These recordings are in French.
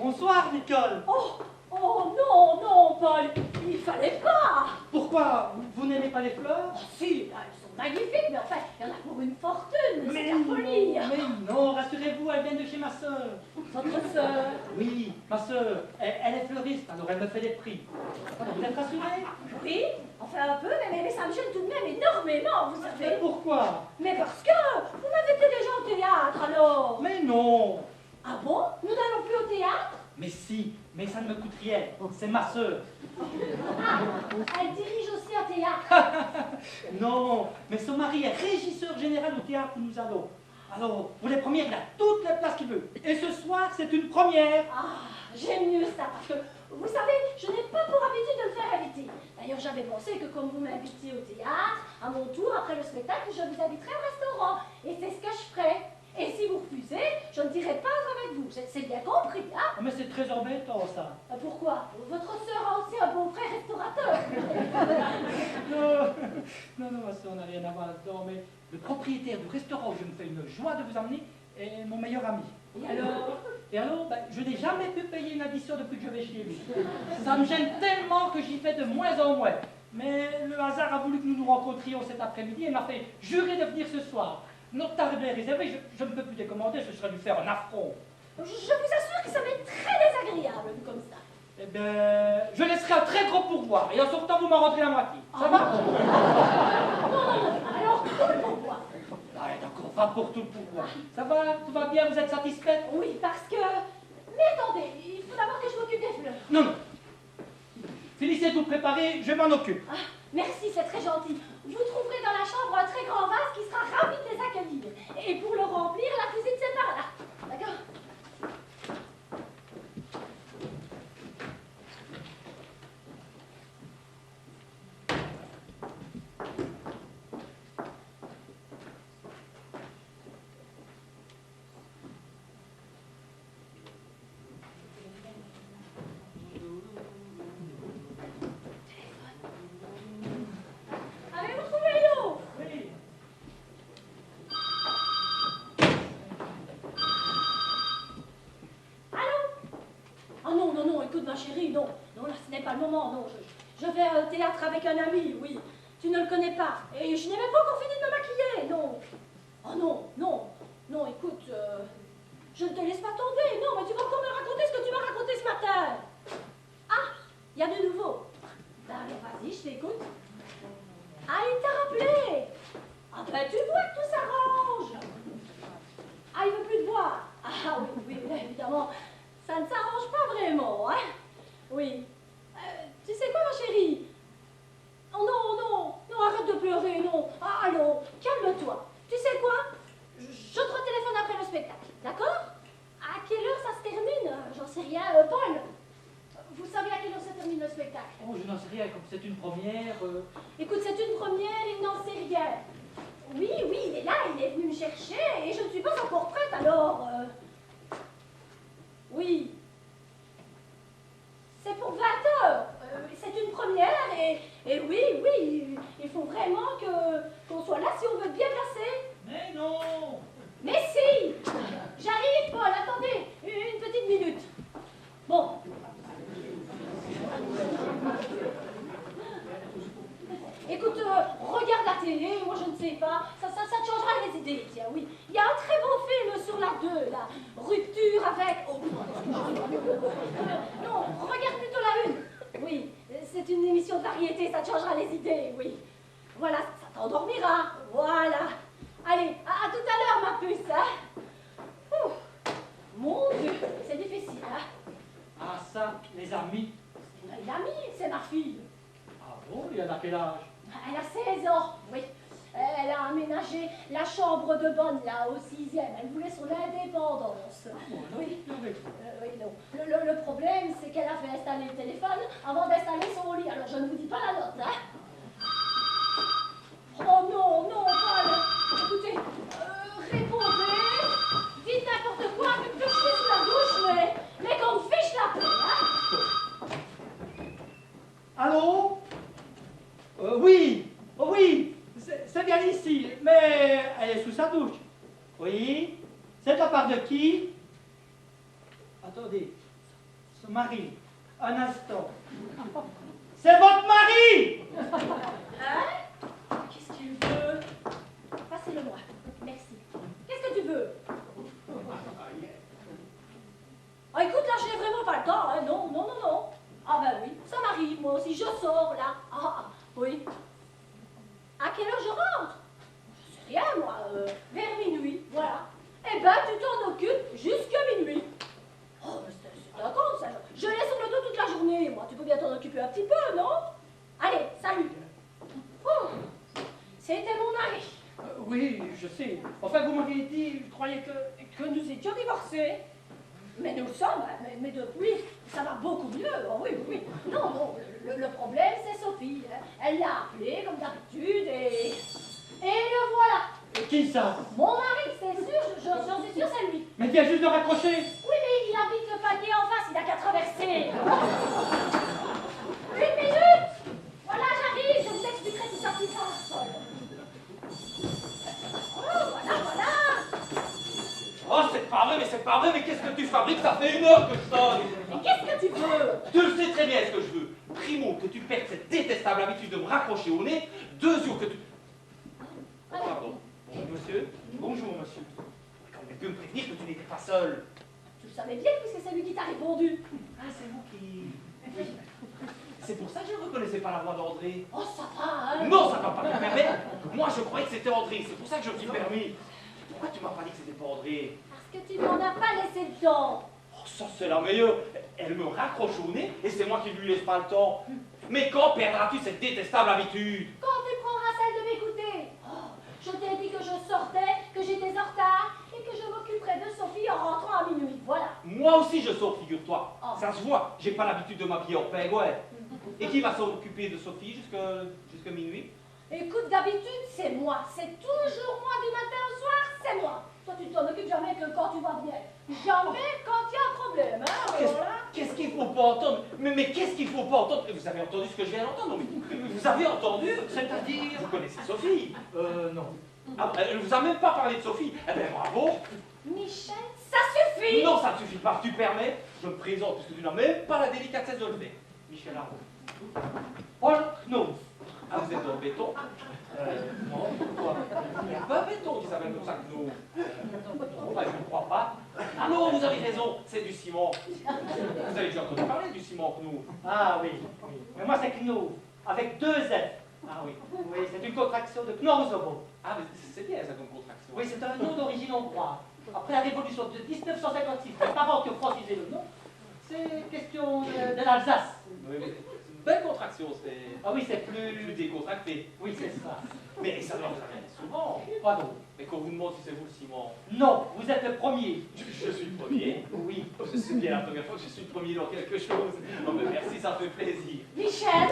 Bonsoir, Nicole. Oh non, non, Paul, il fallait pas. Pourquoi? Vous n'aimez pas les fleurs? Oh, si, elles sont magnifiques, mais enfin, il y en a pour une fortune, c'est la folie. Mais non, rassurez-vous, elles viennent de chez ma sœur. Votre sœur? Oui, ma sœur, elle est fleuriste, alors elle me fait des prix. Voilà, vous êtes rassurée? Oui, enfin un peu, mais ça me gêne tout de même énormément, vous Mais savez. pourquoi? Mais parce que vous m'avez été déjà au théâtre, alors. Mais non. Ah bon? Nous n'allons plus au théâtre? Mais si, mais ça ne me coûte rien. C'est ma sœur. Ah, elle dirige aussi un théâtre. Non, mais son mari est régisseur général au théâtre où nous allons. Alors, pour les premières, il a toutes les places qu'il veut. Et ce soir, c'est une première. Ah, j'aime mieux ça, parce que, vous savez, je n'ai pas pour habitude de le faire inviter. D'ailleurs, j'avais pensé que comme vous m'invitiez au théâtre, à mon tour, après le spectacle, je vous inviterai au restaurant. Et c'est ce que je ferai. Et si vous refusez, je ne dirai pas avec vous. C'est bien compris, hein? Oh, mais c'est très embêtant, ça. Pourquoi? Votre sœur a aussi un beau frère restaurateur. Non, ma soeur n'a rien à voir là-dedans, mais le propriétaire du restaurant où je me fais une joie de vous emmener est mon meilleur ami. Et alors, je n'ai jamais pu payer une addition depuis que je vais chez lui. Ça me gêne tellement que j'y fais de moins en moins. Mais le hasard a voulu que nous nous rencontrions cet après-midi et m'a fait jurer de venir ce soir. Notre table est réservée, je ne peux plus décommander, ce serait lui faire un affront. Je vous assure que ça m'est très désagréable, vu comme ça. Eh bien, je laisserai un très gros pourboire et en sortant, vous m'en rendrez la moitié. Ça va? Non, alors, tout le pourboire. Allez, d'accord, va pour tout le pourboire. Ça va? Tout va bien? Vous êtes satisfaite? Oui, parce que... Mais attendez, il faut d'abord que je m'occupe des fleurs. Non. Finissez de vous préparer, je m'en occupe. Ah, merci, c'est très gentil. Vous trouverez dans la chambre un très grand vase qui sera ravi de les accueillir. Et pour le remplir, la cuisine, c'est par là. D'accord? Avez-vous trouvé l'eau? Oui. Allô? Ah non, non, non, écoute ma chérie, non. Non, là, ce n'est pas le moment, non. Je vais au théâtre avec un ami, oui. Tu ne le connais pas. Et je n'ai même pas encore fini de me maquiller, non. Oh non, non. Non, écoute, je ne te laisse pas tomber. Non, mais tu vas encore me raconter ce que tu m'as raconté ce matin. Ah, il y a de nouveau. Ben alors, vas-y, je t'écoute. Ah, il t'a rappelé. Ah ben, tu vois que tout s'arrange. Ah, il veut plus te voir. Ah oui, oui, évidemment. Ça ne s'arrange pas vraiment, hein? Oui. Tu sais quoi, ma chérie? Oh non, non, non, arrête de pleurer, non. Ah, allons, calme-toi. Tu sais quoi? Je te retéléphone après le spectacle, d'accord? À quelle heure ça se termine? J'en sais rien. Paul, vous savez à quelle heure se termine le spectacle? Oh, je n'en sais rien, comme c'est une première. Écoute, c'est une première, il n'en sait rien. Oui, oui, il est là, il est venu me chercher et je ne suis pas encore prête, alors... Oui. C'est pour 20 heures. C'est une première et oui, oui, il faut vraiment qu'on soit là si on veut bien placer. Mais non. Mais si! J'arrive, Paul, attendez, une petite minute. Bon. Écoute, regarde la télé, moi je ne sais pas, ça te changera les idées, tiens, oui. Il y a un très beau film sur la 2, là, Rupture avec... Oh, non, regarde plutôt la 1. Oui, c'est une émission de variété, ça te changera les idées, oui. Voilà, ça t'endormira, voilà. Allez, à tout à l'heure, ma puce, hein. Ouh, mon Dieu, c'est difficile, hein. Ah, ça, les amis. C'est une amie, c'est ma fille. Ah bon, il y en a quel âge? Elle a 16 ans, oui. Elle a aménagé la chambre de bonne, là, au 6e. Elle voulait son indépendance. Oui. Oui, non. Le problème, c'est qu'elle a fait installer le téléphone avant d'installer son lit. Alors, je ne vous dis pas la note, hein. Oh non, non, Paul. Écoutez, répondez. Dites n'importe quoi, me pêchez sous la douche, mais qu'on me fiche la paix, hein. Allô? Oui. Oh, oui. C'est bien ici, mais elle est sous sa douche. Oui. C'est de la part de qui? Attendez. Ce mari, un instant. C'est votre mari! Hein? Qu'est-ce qu'il veut? Passez-le-moi. Merci. Qu'est-ce que tu veux? Ah, écoute, là, je n'ai vraiment pas le temps, hein. Non, non, non, non. Ah, ben oui, ça m'arrive, moi aussi, je sors, là. Ah, oui. À quelle heure je rentre? Je sais rien, moi, vers minuit, voilà. Eh ben, tu t'en occupes jusqu'à minuit. Oh, mais c'est un compte, ça. Je laisse sur le dos toute la journée, moi. Tu peux bien t'en occuper un petit peu, non? Allez, salut. Oh, c'était mon mari. Oui, je sais. Enfin, vous m'aviez dit, je croyais Que nous étions divorcés. Mais nous le sommes, mais depuis, ça va beaucoup mieux. Oh, oui, oui, oui. Non, non, le problème, c'est Sophie. Elle l'a appelé, comme d'habitude, et le voilà. Qui ça? Mon mari, c'est sûr, j'en suis sûre, c'est lui. Mais viens juste de raccrocher. Oui, mais il habite le palier en face, il n'a qu'à traverser. Une minute. Voilà, j'arrive, je vous expliquerai tout ça plus tard. Oh, voilà, voilà. Oh, c'est pas vrai, mais c'est pas vrai, mais qu'est-ce que tu fabriques? Ça fait 1 heure que je sonne. Mais qu'est-ce que tu veux? Tu le sais très bien ce que je veux. Primo, que tu perdes cette détestable habitude de me raccrocher au nez. Deuxièmement, que tu... Oh, pardon. Bonjour, monsieur. Bonjour, monsieur. Quand même pu me prévenir que tu n'étais pas seul. Tu le savais bien puisque c'est lui qui t'a répondu. Ah, c'est vous qui... Oui. C'est pour ça que je ne reconnaissais pas la voix d'André. Oh, ça va, hein? Non, ça va pas te permettre. Moi, je croyais que c'était André. C'est pour ça que je me suis permis. Pourquoi tu m'as pas dit que c'était pas André? Parce que tu m'en as pas laissé le temps. Oh, ça, c'est la meilleure. Elle me raccroche au nez et c'est moi qui lui laisse pas le temps. Mais quand perdras-tu cette détestable habitude? Quand tu prendras celle de m'écouter? Oh, je t'ai dit que je sortais, que j'étais en retard et que je m'occuperais de Sophie en rentrant à minuit. Voilà. Moi aussi, je sors, figure-toi. Oh. Ça se voit. J'ai pas l'habitude de m'habiller en pingouin. Et qui va s'occuper de Sophie jusqu'à minuit? Écoute, d'habitude, c'est moi. C'est toujours moi du matin au soir, c'est moi. Toi, tu t'en occupes jamais que quand tu vas bien. Jamais quand il y a un problème, hein? Voilà. Qu'est-ce qu'il faut pas entendre? Mais qu'est-ce qu'il faut pas entendre? Vous avez entendu ce que je viens d'entendre? Mais vous avez entendu? C'est-à-dire? Vous connaissez Sophie? Non. Ah, elle vous a même pas parlé de Sophie? Eh bien, bravo! Michel, ça suffit! Non, ça ne suffit pas. Tu permets? Je me présente puisque tu n'as même pas la délicatesse de le faire. Michel Arnaud. Paul Knauf. Ah, vous êtes dans le béton? Non, pourquoi? Il n'y a pas un béton qui s'appelle comme ça que nous. Enfin, je ne crois pas. Ah non, vous avez raison, c'est du ciment. Vous avez déjà entendu parler du ciment que nous. Ah oui, oui. Mais moi, c'est Knauf, avec 2 F. Ah oui. Oui, c'est une contraction de Knorzobo. Ah, mais c'est bien ça comme contraction. Oui, c'est un nom d'origine hongroise. Après la révolution de 1956, les parents qui ont francisé le nom, c'est question de l'Alsace. Oui, mais c'est une belle contraction, c'est Ah oui, c'est plus plus... décontracté. Oui, c'est ça. Mais ça doit vous arriver souvent. Pardon. Mais quand on vous demande si c'est vous le ciment, Non, vous êtes le premier. je suis le premier. Oui. C'est bien la première fois que je suis le premier dans quelque chose. Non, mais merci, ça fait plaisir. Michel,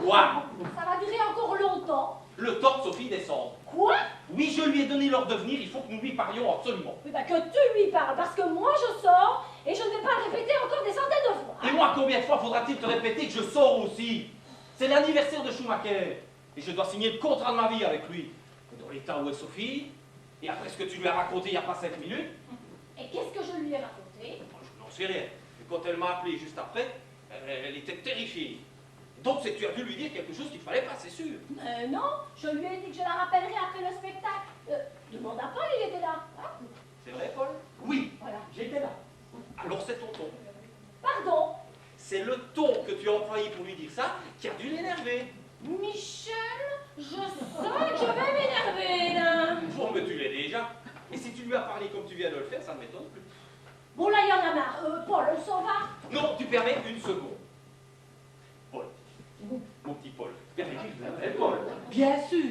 Quoi? ça va durer encore longtemps. Le temps de Sophie descende. Quoi? Oui, je lui ai donné l'ordre de venir, il faut que nous lui parlions absolument. Oui, bah que tu lui parles, parce que moi je sors et je ne vais pas le répéter encore des centaines de fois. Et moi, combien de fois faudra-t-il te répéter que je sors aussi? C'est l'anniversaire de Schumacher. Et je dois signer le contrat de ma vie avec lui. Dans l'état où est Sophie, et après ce que tu lui as raconté il n'y a pas 5 minutes, Et qu'est-ce que je lui ai raconté? je n'en sais rien. Et quand elle m'a appelé juste après, elle était terrifiée. Donc c'est que tu as dû lui dire quelque chose qu'il ne fallait pas, c'est sûr. Non, je lui ai dit que je la rappellerai après le spectacle. Demande à Paul, il était là. Hein? C'est vrai, Paul? Oui. Voilà. J'étais là. Alors c'est ton ton. Pardon, C'est le ton que tu as employé pour lui dire ça qui a dû l'énerver. Michel, je sens que je vais m'énerver là. Bon, mais tu l'es déjà. Et si tu lui as parlé comme tu viens de le faire, ça ne m'étonne plus. Bon là, il y en a marre. Paul, on s'en va. Non, tu permets 1 seconde. Paul. Mon petit Paul. Permets-tu que je l'appelle Paul? Bien sûr.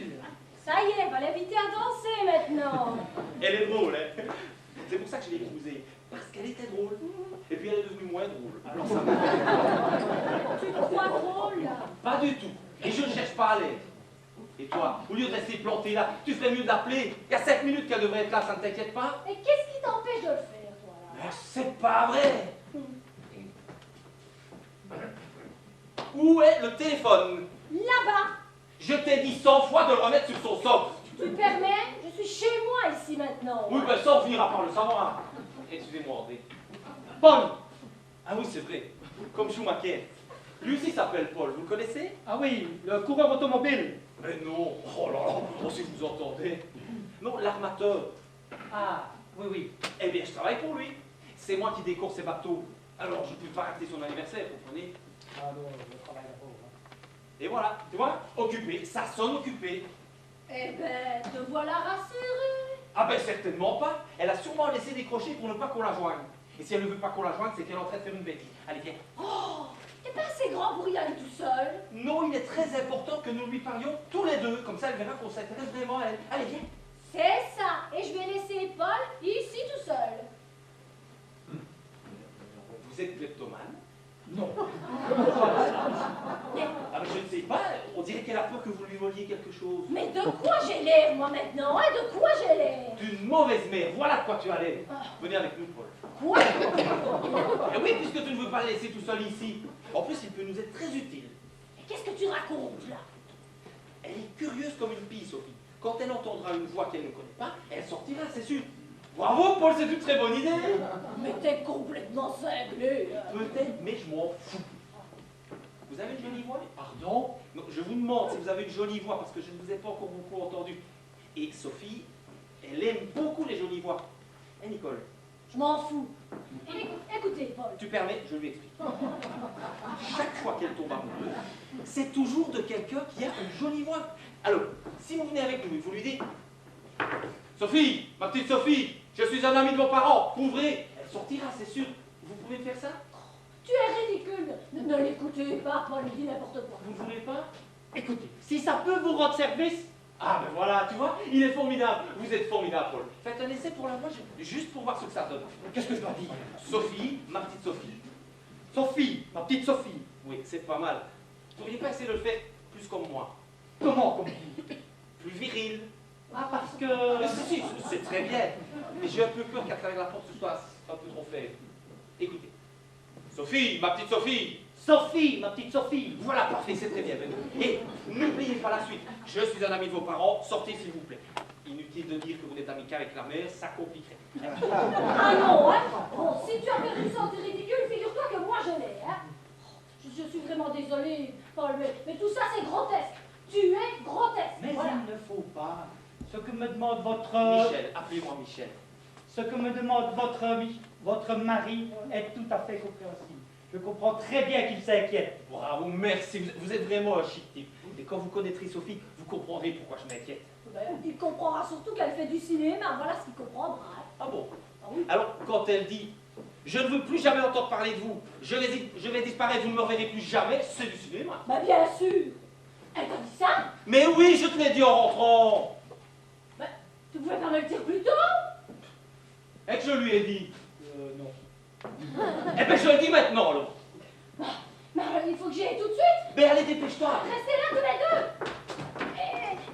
Ça y est, va l'inviter à danser maintenant. Elle est drôle, hein? C'est pour ça que je l'ai épousée. Parce qu'elle était drôle. Et puis elle est devenue moins drôle. Alors ça m'a... Tu te crois drôle là? Pas du tout. Et je ne cherche pas à l'être. Et toi, au lieu de rester planté là, tu ferais mieux d'appeler. Il y a 5 minutes qu'elle devrait être là, ça ne t'inquiète pas? Et qu'est-ce qui t'empêche de le faire, toi là? Mais c'est pas vrai. Où est le téléphone? Là-bas. Je t'ai dit 100 fois de le remettre sur son socle. Tu permets? Je suis chez moi ici maintenant. Oui, ben ça, on finira par le savoir. Excusez-moi, André. Paul. Ah oui, c'est vrai. comme Schumacher. Lui aussi s'appelle Paul, vous le connaissez? Ah oui, le coureur automobile. Mais non, oh là là, oh, si vous entendez. Non, l'armateur. Ah, oui, oui. Eh bien, je travaille pour lui. C'est moi qui décore ses bateaux. Alors, je ne peux pas rater son anniversaire, vous comprenez? Ah non, le travail d'abord. Et voilà, tu vois, occupé, ça sonne occupé. Eh ben, te voilà rassuré. Ah ben certainement pas. Elle a sûrement laissé décrocher pour ne pas qu'on la joigne. Et si elle ne veut pas qu'on la joigne, c'est qu'elle est en train de faire une bêtise. Allez, viens. Oh, t'es pas assez grand pour y aller tout seul. Non, il est très important que nous lui parlions tous les deux. Comme ça, elle verra qu'on s'intéresse vraiment à elle. Allez, viens. C'est ça. Et je vais laisser Paul ici tout seul. Vous êtes kleptomane? Non. Ah ben je ne sais pas, on dirait qu'elle a peur que vous lui voliez quelque chose. Mais de quoi j'ai l'air, moi, maintenant, hein? De quoi j'ai l'air? D'une mauvaise mère, voilà de quoi tu as l'air. Ah. Venez avec nous, Paul. Quoi? Eh oui, puisque tu ne veux pas la laisser tout seul ici. En plus, il peut nous être très utile. Mais qu'est-ce que tu racontes, là? Elle est curieuse comme une pie, Sophie. Quand elle entendra une voix qu'elle ne connaît pas, elle sortira, c'est sûr. Bravo, Paul, c'est une très bonne idée. Mais t'es complètement cinglé. Peut-être, mais je m'en fous. Vous avez une jolie voix? Pardon? Non, je vous demande si vous avez une jolie voix, parce que je ne vous ai pas encore beaucoup entendu. Et Sophie, elle aime beaucoup les jolies voix. Et Nicole, Je m'en fous. Écoutez, Paul. tu permets, je lui explique. Chaque fois qu'elle tombe amoureuse, c'est toujours de quelqu'un qui a une jolie voix. Alors, si vous venez avec nous et vous lui dites Sophie, ma petite Sophie, je suis un ami de vos parents, ouvrez, elle sortira, c'est sûr. Vous pouvez me faire ça? Tu es ridicule. Ne l'écoutez pas, Paul, il dit n'importe quoi. Vous ne voulez pas? Écoutez, si ça peut vous rendre service, Ah ben voilà, tu vois, il est formidable. Vous êtes formidable, Paul. Faites un essai pour la voix, juste pour voir ce que ça donne. qu'est-ce que je dois dire? Sophie, ma petite Sophie. Sophie, ma petite Sophie. Oui, c'est pas mal. Vous pourriez pas essayer de le faire plus comme moi? Comment, comme qui? Plus viril? Ah, parce que... Si, c'est très bien. Mais j'ai un peu peur qu'à travers la porte, ce soit un peu trop faible. Écoutez. Sophie, ma petite Sophie. Sophie, ma petite Sophie. Voilà, parfait, c'est très bien. Et n'oubliez pas la suite. Je suis un ami de vos parents, sortez s'il vous plaît. Inutile de dire que vous n'êtes ami qu'avec la mère, ça compliquerait. Ah non, hein? Bon, si tu as perdu ça, t'es ridicule, figure-toi que moi je l'ai, hein? Je suis vraiment désolée, Paul, mais tout ça c'est grotesque. Tu es grotesque. Mais voilà. il ne faut pas. Ce que me demande votre... Michel, appelez-moi Michel. Ce que me demande votre mari est tout à fait compréhensible. Je comprends très bien qu'il s'inquiète. Bravo, merci. Vous êtes vraiment un chic type. Et quand vous connaîtrez Sophie, vous comprendrez pourquoi je m'inquiète. Ben, il comprendra surtout qu'elle fait du cinéma, voilà ce qu'il comprendra. Hein. Ah bon? Ah oui. Alors, quand elle dit « Je ne veux plus jamais entendre parler de vous, je vais disparaître, vous ne me reverrez plus jamais », c'est du cinéma. Ben bien sûr. Elle t'a dit ça? Mais oui, je te l'ai dit en rentrant. Ben, tu pouvais pas me le dire plus tôt? Et que je lui ai dit. Non. Eh ben, je le dis maintenant, alors. Mais alors, il faut que j'y aille tout de suite. Mais allez, dépêche-toi. Restez là tous les deux.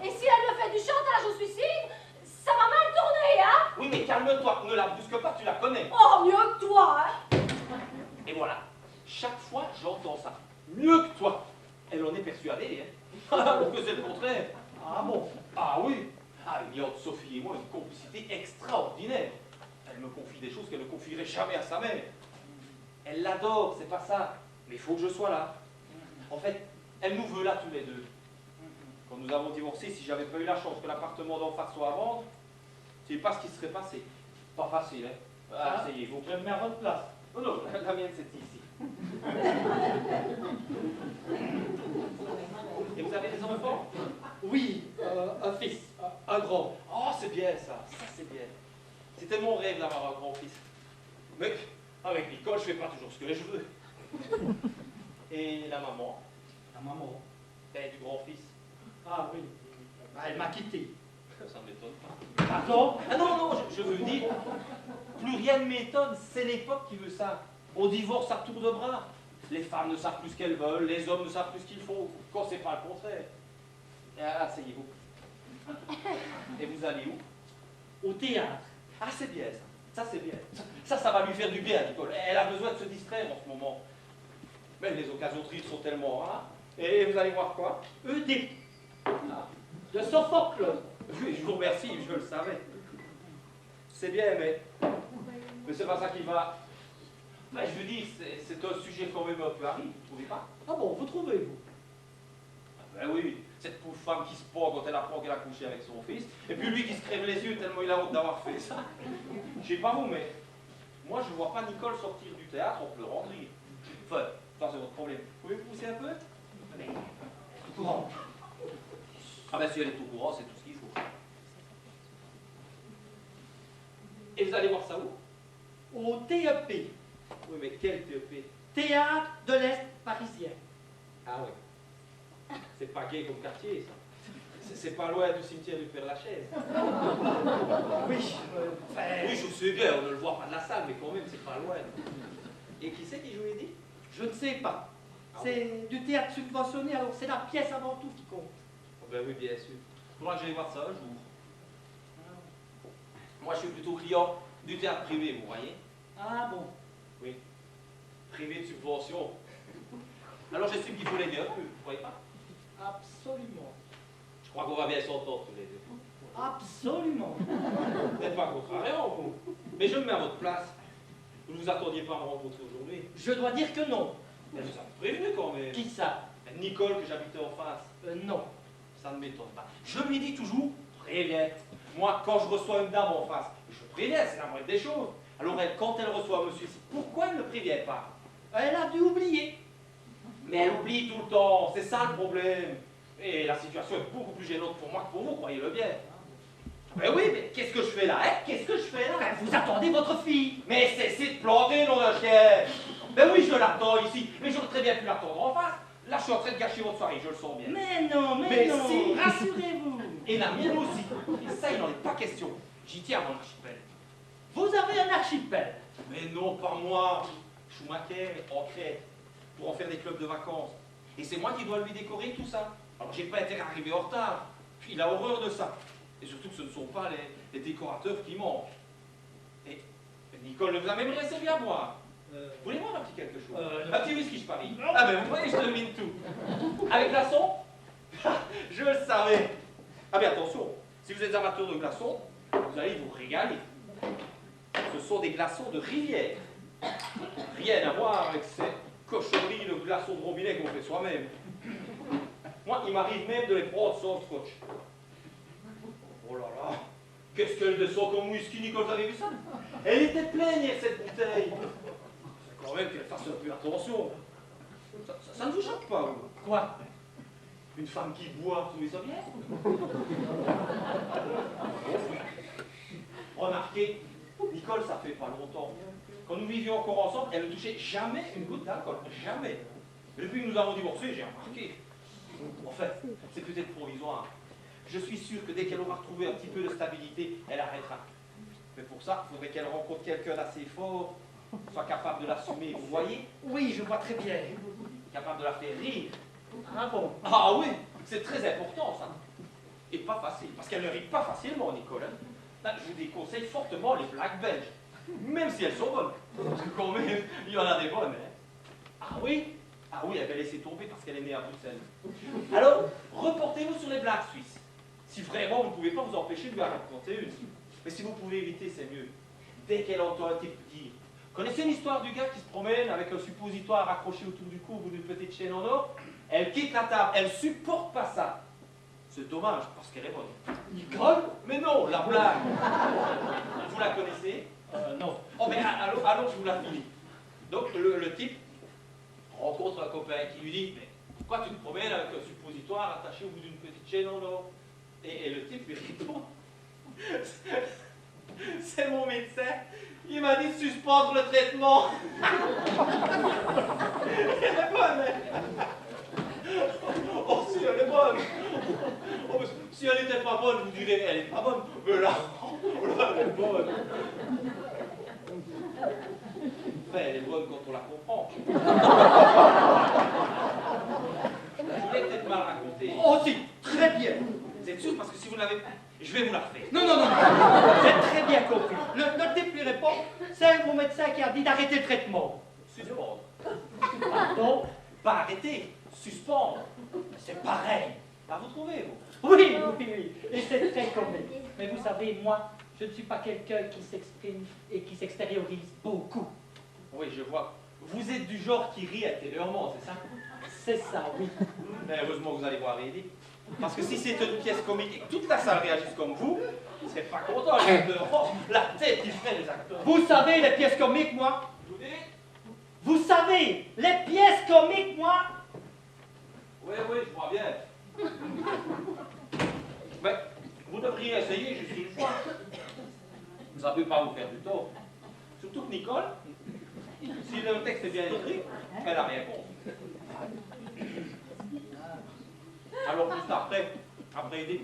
Et si elle me fait du chantage au suicide, ça va mal tourner, hein? Oui, mais calme-toi, ne la brusque pas, tu la connais. Oh, mieux que toi, hein? Et voilà, chaque fois, j'entends ça. Mieux que toi. Elle en est persuadée, hein. Alors que c'est le contraire. Ah bon? Ah oui. Ah, il y a entre Sophie et moi une complicité extraordinaire. Elle me confie des choses qu'elle ne confierait jamais à sa mère. Elle l'adore, c'est pas ça. Mais il faut que je sois là. En fait, elle nous veut là tous les deux. Quand nous avons divorcé, si j'avais pas eu la chance que l'appartement d'en face soit à vendre, je ne sais pas ce qui serait passé. Pas facile, hein. Ah, asseyez-vous. Je me mets à votre place. Oh non, la mienne c'est ici. Et vous avez des enfants? Oui, un fils, un grand. Oh, c'est bien ça, c'est bien. C'était mon rêve d'avoir un grand-fils. Mais avec Nicole, je fais pas toujours ce que je veux. Et la maman, La maman. elle du grand-fils, Ah oui. Bah, elle m'a quitté. ça ne m'étonne pas. Pardon? Ah non, non, je veux dire, plus rien ne m'étonne, c'est l'époque qui veut ça. On divorce à tour de bras. Les femmes ne savent plus ce qu'elles veulent, les hommes ne savent plus ce qu'ils font, quand c'est pas le contraire. Asseyez-vous. Et vous allez où? Au théâtre. Ah, c'est bien ça. Ça, c'est bien. Ça va lui faire du bien, Nicole. Elle a besoin de se distraire en ce moment. Mais les occasions tristes sont tellement rares. Et vous allez voir quoi? Oedipe. De Sophocle. Oui, je vous remercie, je le savais. C'est bien, mais c'est pas ça qui va. Ben, je veux dire, c'est un sujet quand même un peu aride, vous trouvez pas? Ah bon, vous trouvez, vous? Ah ben oui, cette pauvre femme qui se pend quand elle apprend qu'elle a couché avec son fils, et puis lui qui se crève les yeux tellement il a honte d'avoir fait ça. Je sais pas vous, mais moi je vois pas Nicole sortir du théâtre en pleurant de rire. Enfin, ça c'est votre problème. Vous pouvez me pousser un peu? Mais, elle est au courant. Ah ben si elle est au courant, c'est tout ce qu'il faut. Et vous allez voir ça où? Au TEP, Oui, mais quel TEP? Théâtre de l'Est parisien. Ah oui. C'est pas gay comme quartier, ça. C'est pas loin du cimetière du Père-Lachaise. Oui, enfin... Oui, je sais bien, on ne le voit pas de la salle, mais quand même, c'est pas loin. Et qui c'est qui jouait, dit? Je ne sais pas. Ah C'est du théâtre subventionné, alors c'est la pièce avant tout qui compte. Oh ben oui, bien sûr. Faudra que j'aille voir ça un jour. Moi, je suis plutôt client du théâtre privé, vous voyez? Ah bon. Oui. Privé de subvention. Alors, j'estime qu'il faut l'aider un peu, vous croyez pas? Absolument. Je crois qu'on va bien s'entendre tous les deux. Absolument. Vous n'êtes pas contrariant, vous. Mais je me mets à votre place. Vous ne vous attendiez pas à me rencontrer aujourd'hui. Je dois dire que non. Elle vous a prévenu quand même. Qui ça? Nicole, que j'habitais en face. Non. Ça ne m'étonne pas. Je lui dis toujours, préviens. Moi, quand je reçois une dame en face, je préviens, c'est la moindre des choses. Alors elle, quand elle reçoit un monsieur, pourquoi elle ne prévient pas? Elle a dû oublier. Mais elle oublie tout le temps, c'est ça le problème. Et la situation est beaucoup plus gênante pour moi que pour vous, croyez-le bien. Mais oui, mais qu'est-ce que je fais là, hein? Qu'est-ce que je fais là? Ben, vous attendez votre fille. Mais cessez de planter, nom d'un chien. Ben oui, je l'attends ici, mais j'aurais très bien pu l'attendre en face. Là, je suis en train de gâcher votre soirée, je le sens bien. Mais non, Mais non. si. Rassurez-vous. Et la mienne aussi. Et ça, il n'en est pas question. J'y tiens à mon archipel. Vous avez un archipel. Mais non, pas moi. Schumacher, en Crète, pour en faire des clubs de vacances. Et c'est moi qui dois lui décorer tout ça. Alors j'ai pas intérêt à arriver en retard. Puis il a horreur de ça. Et surtout que ce ne sont pas les décorateurs qui manquent. Et Nicole ne vous a même rien servi à boire. Vous voulez boire un petit quelque chose? Un petit whisky, je parie. Ah ben vous voyez, je devine tout. Avec glaçons? Je le savais. Ah mais attention, si vous êtes amateur de glaçons, vous allez vous régaler. Ce sont des glaçons de rivière. Rien à voir avec ces cochonneries de glaçons de robinet qu'on fait soi-même. Moi, il m'arrive même de les prendre sans scotch. Oh là là, qu'est-ce qu'elle descend comme whisky, Nicole, vous avez vu ça? Elle était pleine hier, cette bouteille. C'est quand même qu'elle fasse un peu attention. Ça ne vous choque pas, vous? Quoi? Une femme qui boit, vous trouvez ça bien? Remarquez, Nicole, ça fait pas longtemps. Quand nous vivions encore ensemble, elle ne touchait jamais une goutte d'alcool. Jamais. Et depuis que nous avons divorcé, j'ai remarqué. En fait, c'est peut-être provisoire. Je suis sûr que dès qu'elle aura retrouvé un petit peu de stabilité, elle arrêtera. Mais pour ça, il faudrait qu'elle rencontre quelqu'un d'assez fort, soit capable de l'assumer, vous voyez? Oui, je vois très bien. Capable de la faire rire. Ah bon? Ah oui, c'est très important ça. Et pas facile, parce qu'elle ne rit pas facilement, Nicole. Hein. Là, je vous déconseille fortement les blagues belges, même si elles sont bonnes. Parce que quand même, il y en a des bonnes. Hein. Ah oui? Ah oui, elle va laisser tomber parce qu'elle est née à Bruxelles. Alors, reportez-vous sur les blagues suisses. Si vraiment vous ne pouvez pas vous empêcher de lui en raconter une. Mais si vous pouvez éviter, c'est mieux. Dès qu'elle entend un type dire, connaissez l'histoire du gars qui se promène avec un suppositoire accroché autour du cou au bout d'une petite chaîne en or? Elle quitte la table, elle supporte pas ça. C'est dommage, parce qu'elle est bonne. Nicole? Mais non, la blague. Vous la connaissez? Non. Oh, mais allons, je vous la finis. Donc, le type rencontre un copain qui lui dit, mais pourquoi tu te promènes avec un suppositoire attaché au bout d'une petite chaîne en or? Et le type lui répond, c'est mon médecin, il m'a dit de suspendre le traitement. Elle est bonne, hein? Oh, si elle est bonne. Oh, si elle n'était pas bonne, vous direz, elle n'est pas bonne. Mais là, elle est bonne. Enfin, elle est bonne quand on la comprend. Je l'ai peut-être mal raconté. Oh si, très bien. Vous êtes sûr? Parce que si vous ne l'avez pas, je vais vous la refaire. Non, non, non, j'ai très bien compris. Le type lui répond, c'est mon médecin qui a dit d'arrêter le traitement. Suspendre. Pardon? Pas arrêter, suspendre. C'est pareil. Bah, vous trouvez, vous? Oui, oui, oui. Et c'est très comique. Mais vous savez, moi, je ne suis pas quelqu'un qui s'exprime et qui s'extériorise beaucoup. Oui, je vois. Vous êtes du genre qui rit intérieurement, c'est ça? C'est ça, oui. Mais heureusement, vous allez voir Edith. Parce que si c'était une pièce comique et que toute la salle réagisse comme vous serais pas content, les acteurs. Oh, la tête qui ferait les acteurs. Vous savez, les pièces comiques, moi. Vous dites? Vous savez, les pièces comiques, moi. Oui, je vois bien. Mais vous devriez essayer juste une fois. Ça ne peut pas vous faire du tort. Surtout que Nicole, si le texte est bien écrit, elle n'a rien contre. Alors juste après Edith,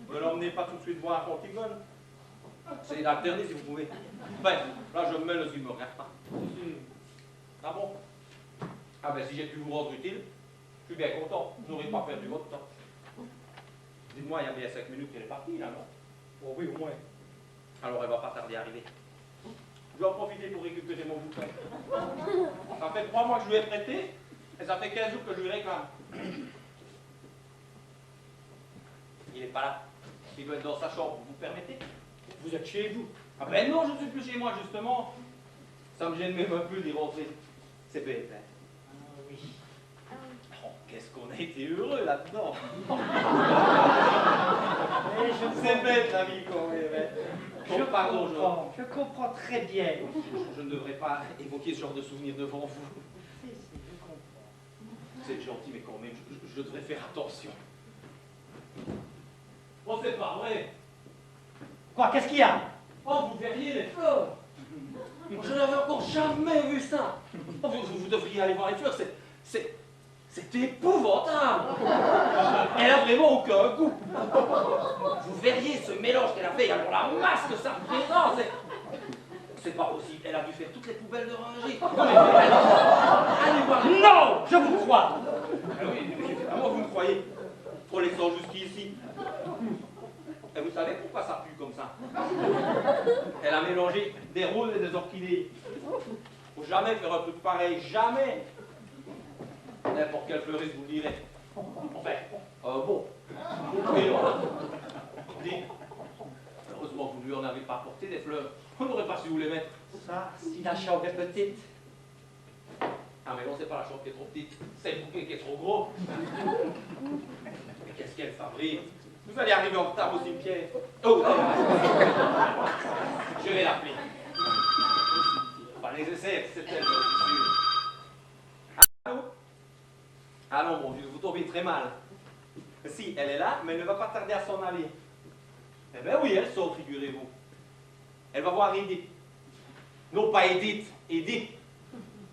ne l'emmenez pas tout de suite voir Antigone. C'est d'alterner si vous pouvez. Bref, là je me mets, il ne me regarde pas. Ah bon? Ah ben si j'ai pu vous rendre utile, je suis bien content. Vous n'aurez pas perdu votre temps. Dites-moi, il y a bien 5 minutes qu'elle est partie là, non? Oh oui, au moins. Alors elle va pas tarder à arriver. Je vais en profiter pour récupérer mon bouquin. Ça fait 3 mois que je lui ai prêté, et ça fait 15 jours que je lui réclame. Il n'est pas là. Il doit être dans sa chambre, vous permettez? Vous êtes chez vous. Ah ben non, je ne suis plus chez moi, justement. Ça me gêne même un peu d'y rentrer. C'est bête, hein? Ah oui. Oh, qu'est-ce qu'on a été heureux là-dedans. C'est bête, la vie, quand même. Hein. Oh, pardon, Je comprends très bien. je ne devrais pas évoquer ce genre de souvenirs devant vous. Si, je comprends. Vous êtes gentil, mais quand même, je devrais faire attention. Oh, c'est pas vrai. Quoi, qu'est-ce qu'il y a? Oh, vous verriez les fleurs. Je n'avais encore jamais vu ça. Oh, vous devriez aller voir les fleurs, c'est épouvantable. Elle a vraiment aucun goût. Vous verriez ce mélange qu'elle a fait, alors la masse que ça représente. C'est pas possible, elle a dû faire toutes les poubelles de rangée. Non, mais allez voir les... Non, je vous crois. Ah oui, évidemment, vous me croyez. On les sort jusqu'ici. Et vous savez pourquoi ça pue comme ça? Elle a mélangé des roses et des orchidées. Faut jamais faire un truc pareil, jamais. N'importe quel fleuriste vous le dirait. Enfin, bon. Et voilà. Dites, heureusement que vous lui en avez pas apporté des fleurs. On n'aurait pas su où les mettre. Ça, si la chambre est petite. Ah mais non, c'est pas la chambre qui est trop petite, c'est le bouquet qui est trop gros. Mais qu'est-ce qu'elle fabrique? Vous allez arriver en retard au cimetière. Oh, je vais l'appeler. Pas nécessaire, c'est elle, je suis sûr. Allô? Ah non, mon Dieu, vous tombez très mal. Si, elle est là, mais elle ne va pas tarder à s'en aller. Eh bien oui, elle sort, figurez-vous. Elle va voir Edith. Non, pas Edith, Edith.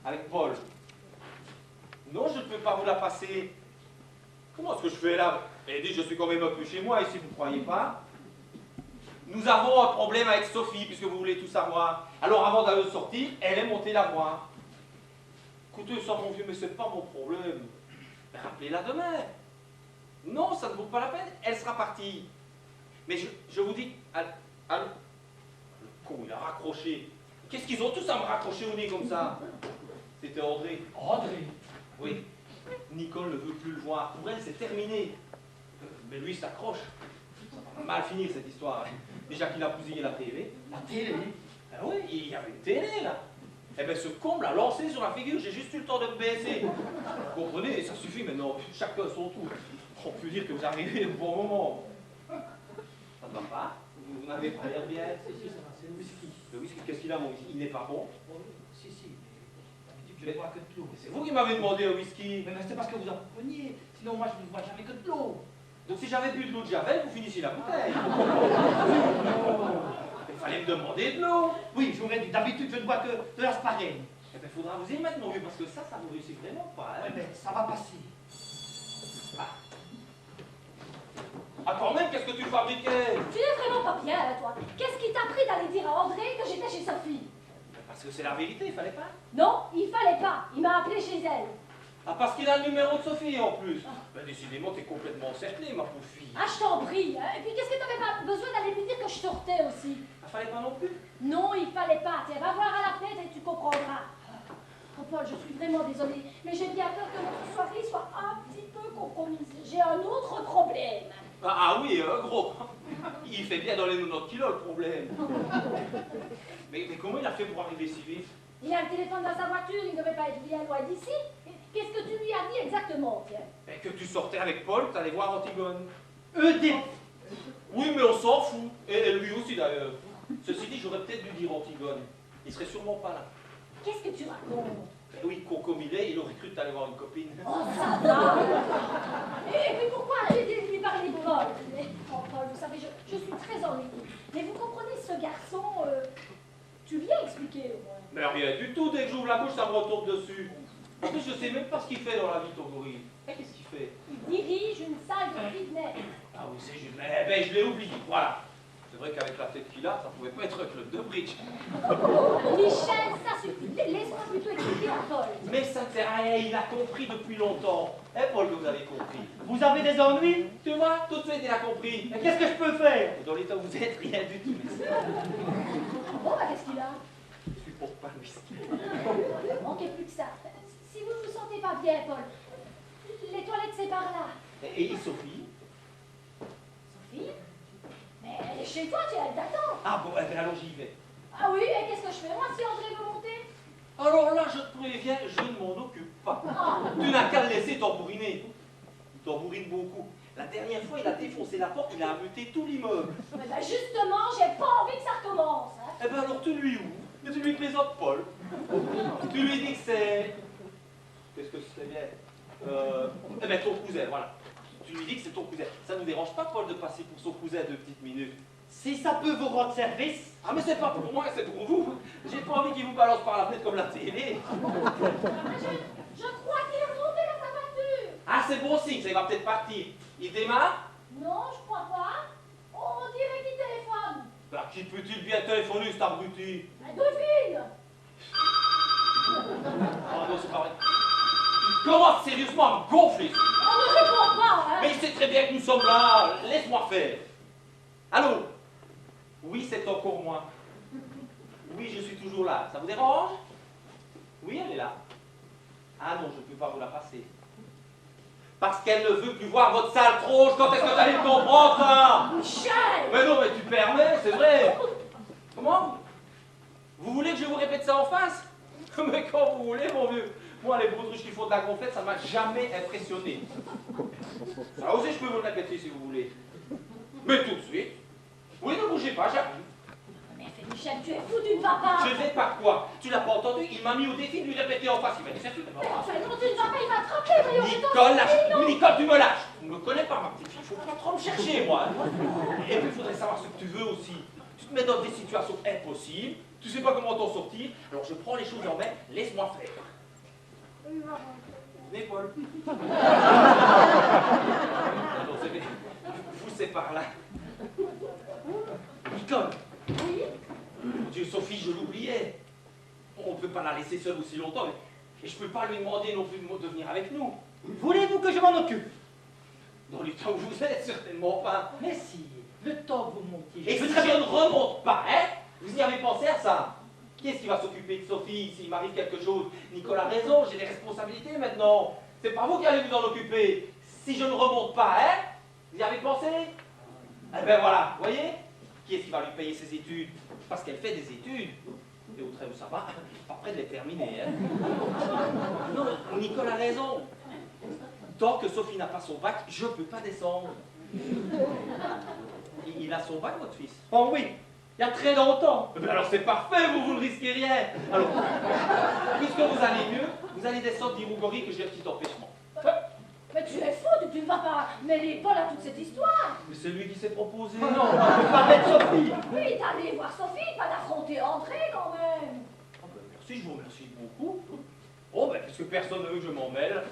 Avec Paul. Non, je ne peux pas vous la passer. Comment est-ce que je fais là? Edith, je suis quand même un peu chez moi ici, vous ne croyez pas? Nous avons un problème avec Sophie, puisque vous voulez tout savoir. Alors avant d'aller sortir, elle est montée la voir. Écoutez ça, mon vieux, mais c'est pas mon problème. Rappelez-la demain. Non, ça ne vaut pas la peine, elle sera partie. Mais je vous dis... Allô? Le con, il a raccroché. Qu'est-ce qu'ils ont tous à me raccrocher au nez comme ça? C'était André. André. Oui. Nicole ne veut plus le voir. Pour elle, c'est terminé. Mais lui, il s'accroche. Ça va mal finir, cette histoire. Déjà qu'il a bousillé la télé. La télé. Ah oui, il y avait une télé, là. Eh bien, ce con l'a lancé sur la figure. J'ai juste eu le temps de me baisser. Vous comprenez? Ça suffit maintenant. Chacun son tour. On peut dire que vous arrivez au bon moment. Ça ne va pas? Vous n'avez pas l'air bien? Si, ça va, c'est le whisky. Le whisky, qu'est-ce qu'il a, mon whisky? Il n'est pas bon. Oh, si, mais je ne bois que de l'eau. C'est vous qui m'avez demandé un whisky. Mais c'est parce que vous en preniez. Sinon, moi, je ne bois jamais que de l'eau. Donc si j'avais bu de l'eau de Javel, vous finissiez la bouteille. Il fallait me demander de l'eau. Oui, j'aurais dit. D'habitude, je ne bois que de l'asparène. Eh bien, il faudra vous y mettre, mon vieux, parce que ça vous réussit vraiment pas. Hein. Mais ça va passer. Ah, quand même, qu'est-ce que tu fabriquais? Tu n'es vraiment pas bien, là, toi. Qu'est-ce qui t'a pris d'aller dire à André que j'étais chez Sophie? Parce que c'est la vérité, il fallait pas. Non, il fallait pas. Il m'a appelé chez elle. Ah, parce qu'il a le numéro de Sophie, en plus. Ben, décidément, t'es complètement encerclée, ma pauvre fille. Ah, je t'en prie. Hein. Et puis, qu'est-ce que t'avais pas besoin d'aller lui dire que je sortais aussi? Ah, fallait pas non plus. Non, il fallait pas. Tiens, va voir à la fenêtre et tu comprendras. Oh, Paul, je suis vraiment désolée, mais j'ai bien peur que notre soirée soit un petit peu compromise. J'ai un autre problème. Ah oui, gros. Il fait bien dans les 90 kilos, le problème. Mais comment il a fait pour arriver si vite? Il a le téléphone dans sa voiture, il ne devait pas être bien loin d'ici. Qu'est-ce que tu lui as dit exactement, tiens? Mais que tu sortais avec Paul, que t'allais voir Antigone. Oedipe. Oui, mais on s'en fout. Et lui aussi d'ailleurs. Ceci dit, j'aurais peut-être dû dire Antigone. Il serait sûrement pas là. Qu'est-ce que tu racontes? Ben oui, con comme il aurait cru que t'allais voir une copine. Oh, ça va! Et puis pourquoi arrêter de lui parler de Paul? Oh, Paul, vous savez, je suis très ennuyée. Mais vous comprenez, ce garçon, tu viens expliquer au moins. Mais rien du tout, dès que j'ouvre la bouche, ça me retombe dessus. En plus, je sais même pas ce qu'il fait dans la vie, ton gorille. Mais qu'est-ce qu'il fait? Il dirige une salle de fitness. Ah oui, c'est juste. Mais ben, je l'ai oublié, voilà. C'est vrai qu'avec la tête qu'il a, ça pouvait pas être un club de bridge. Michel, ça suffit. Laisse-moi plutôt expliquer à Paul. Mais ça ne sert à rien, il a compris depuis longtemps. Hein, Paul, que vous avez compris. Vous avez des ennuis? Tu vois, tout de suite, il a compris. Mais qu'est-ce que je peux faire? Dans l'état où vous êtes, rien du tout. Bon, bah, qu'est-ce qu'il a? Je suis pour pas le whisky. Manquez plus que ça. Si vous ne vous sentez pas bien, Paul, les toilettes, c'est par là. Et Sophie? Sophie? Mais elle est chez toi, elle t'attend. Ah bon, eh bien, alors j'y vais. Ah oui, et qu'est-ce que je fais, moi, si André veut monter? Alors là, je te préviens, je ne m'en occupe pas. Tu n'as qu'à le laisser tambouriner. Il tambourine beaucoup. La dernière fois, il a défoncé la porte, il a ameuté tout l'immeuble. Mais ben justement, j'ai pas envie que ça recommence. Hein. Eh ben alors tu lui ouvres, et tu lui plaisantes Paul. Tu lui dis que c'est... Qu'est-ce que c'est bien Eh ben ton cousin, voilà. Tu lui dis que c'est ton cousin. Ça ne nous dérange pas, Paul, de passer pour son cousin 2 petites minutes. Si ça peut vous rendre service. Ah mais c'est pas pour moi, c'est pour vous. J'ai pas envie qu'il vous balance par la fenêtre comme la télé. Je crois qu'il est retombé dans sa voiture. Ah c'est bon signe, ça il va peut-être partir. Il démarre? Non, je crois pas. On dirait qu'il téléphone. Bah qui peut-il bien téléphoner, cet abruti? Devine. Oh non, c'est pas vrai. Il commence sérieusement à me gonfler. On ne répond pas, hein. Mais il sait très bien que nous sommes là. Laisse-moi faire. Allô? Oui, c'est encore moi. Oui, je suis toujours là. Ça vous dérange? Oui, elle est là. Ah non, je ne peux pas vous la passer. Parce qu'elle ne veut plus voir votre sale tronche. Quand est-ce que vous allez me comprendre, ça? Michel. Mais non, mais tu permets, c'est vrai. Comment? Vous voulez que je vous répète ça en face? Mais quand vous voulez, mon vieux. Moi, les baudruches qui font de la gonflette, ça m'a jamais impressionné. Ça aussi, je peux vous le répéter si vous voulez. Mais tout de suite. Oui, ne bougez pas, j'arrive. Mais Michel, tu es fou, tu ne vas pas. Je vais pas quoi? Tu l'as pas entendu? Il m'a mis au défi de lui répéter en face. Il m'a dit, c'est tout. Mais enfin, non, tu ne vas pas, il va te frapper, voyons. Nicole, lâche. Nicole, tu me lâches. Tu ne me connais pas, ma petite fille. Il faut pas trop me chercher, moi. Et puis, il faudrait savoir ce que tu veux aussi. Tu te mets dans des situations impossibles. Tu sais pas comment t'en sortir. Alors, je prends les choses en main. Laisse-moi faire. Venez, Paul. Non, c'est bien. Vous, c'est par là. Nicole. Oui. Mon Dieu, Sophie, je l'oubliais. On ne peut pas la laisser seule aussi longtemps. Et je ne peux pas lui demander non plus de venir avec nous. Voulez-vous que je m'en occupe? Dans l'état où vous êtes, certainement pas. Mais si, le temps que vous montiez. Et je ne remonte pas, hein? Vous y avez pensé à ça? Qui est-ce qui va s'occuper de Sophie s'il m'arrive quelque chose? Nicole a raison, j'ai des responsabilités maintenant. C'est pas vous qui allez vous en occuper. Si je ne remonte pas, hein? Vous y avez pensé? Eh ben voilà, vous voyez? Qui est-ce qui va lui payer ses études? Parce qu'elle fait des études. Et au trait où ça va, pas près de les terminer, hein? Non, Nicole a raison. Tant que Sophie n'a pas son bac, je ne peux pas descendre. Il a son bac, votre fils? Oh oui, il y a très longtemps. Eh bien alors c'est parfait, vous ne risquez rien. Alors, puisque vous allez mieux, vous allez descendre d'Irougori que j'ai un petit empêchement. Mais tu es fou, tu ne vas pas mêler Paul à toute cette histoire. Mais c'est lui qui s'est proposé. Oh non, on peut parler de Sophie. Oui, d'aller voir Sophie, pas d'affronter André quand même. Ah ben merci, je vous remercie beaucoup. Oh ben puisque personne ne veut que je m'en mêle,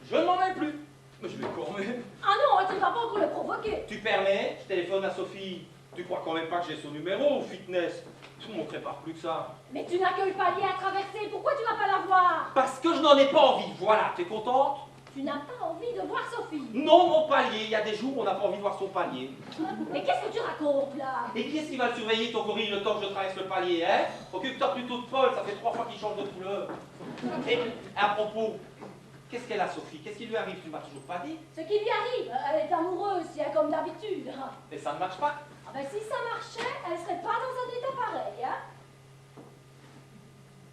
je ne m'en mêle plus. Mais je vais quand même. Ah non, tu ne vas pas encore le provoquer. Tu permets, je téléphone à Sophie. Tu crois quand même pas que j'ai son numéro au fitness? Tu ne m'en prépares plus que ça. Mais tu n'as que le palier à traverser, pourquoi tu vas pas la voir? Parce que je n'en ai pas envie, voilà, t'es contente? Tu n'as pas envie de voir Sophie. Non, mon palier, il y a des jours où on n'a pas envie de voir son palier. Mais qu'est-ce que tu racontes là? Et qui est-ce qui va le surveiller, ton gorille, le temps que je traverse le palier, hein? Occupe-toi plutôt de Paul, ça fait 3 fois qu'il change de couleur. Et à propos, qu'est-ce qu'elle a, Sophie? Qu'est-ce qui lui arrive? Tu ne m'as toujours pas dit? Ce qui lui arrive, elle est amoureuse, c'est comme d'habitude. Et ça ne marche pas? Ah ben si ça marchait, elle serait pas dans un état pareil, hein?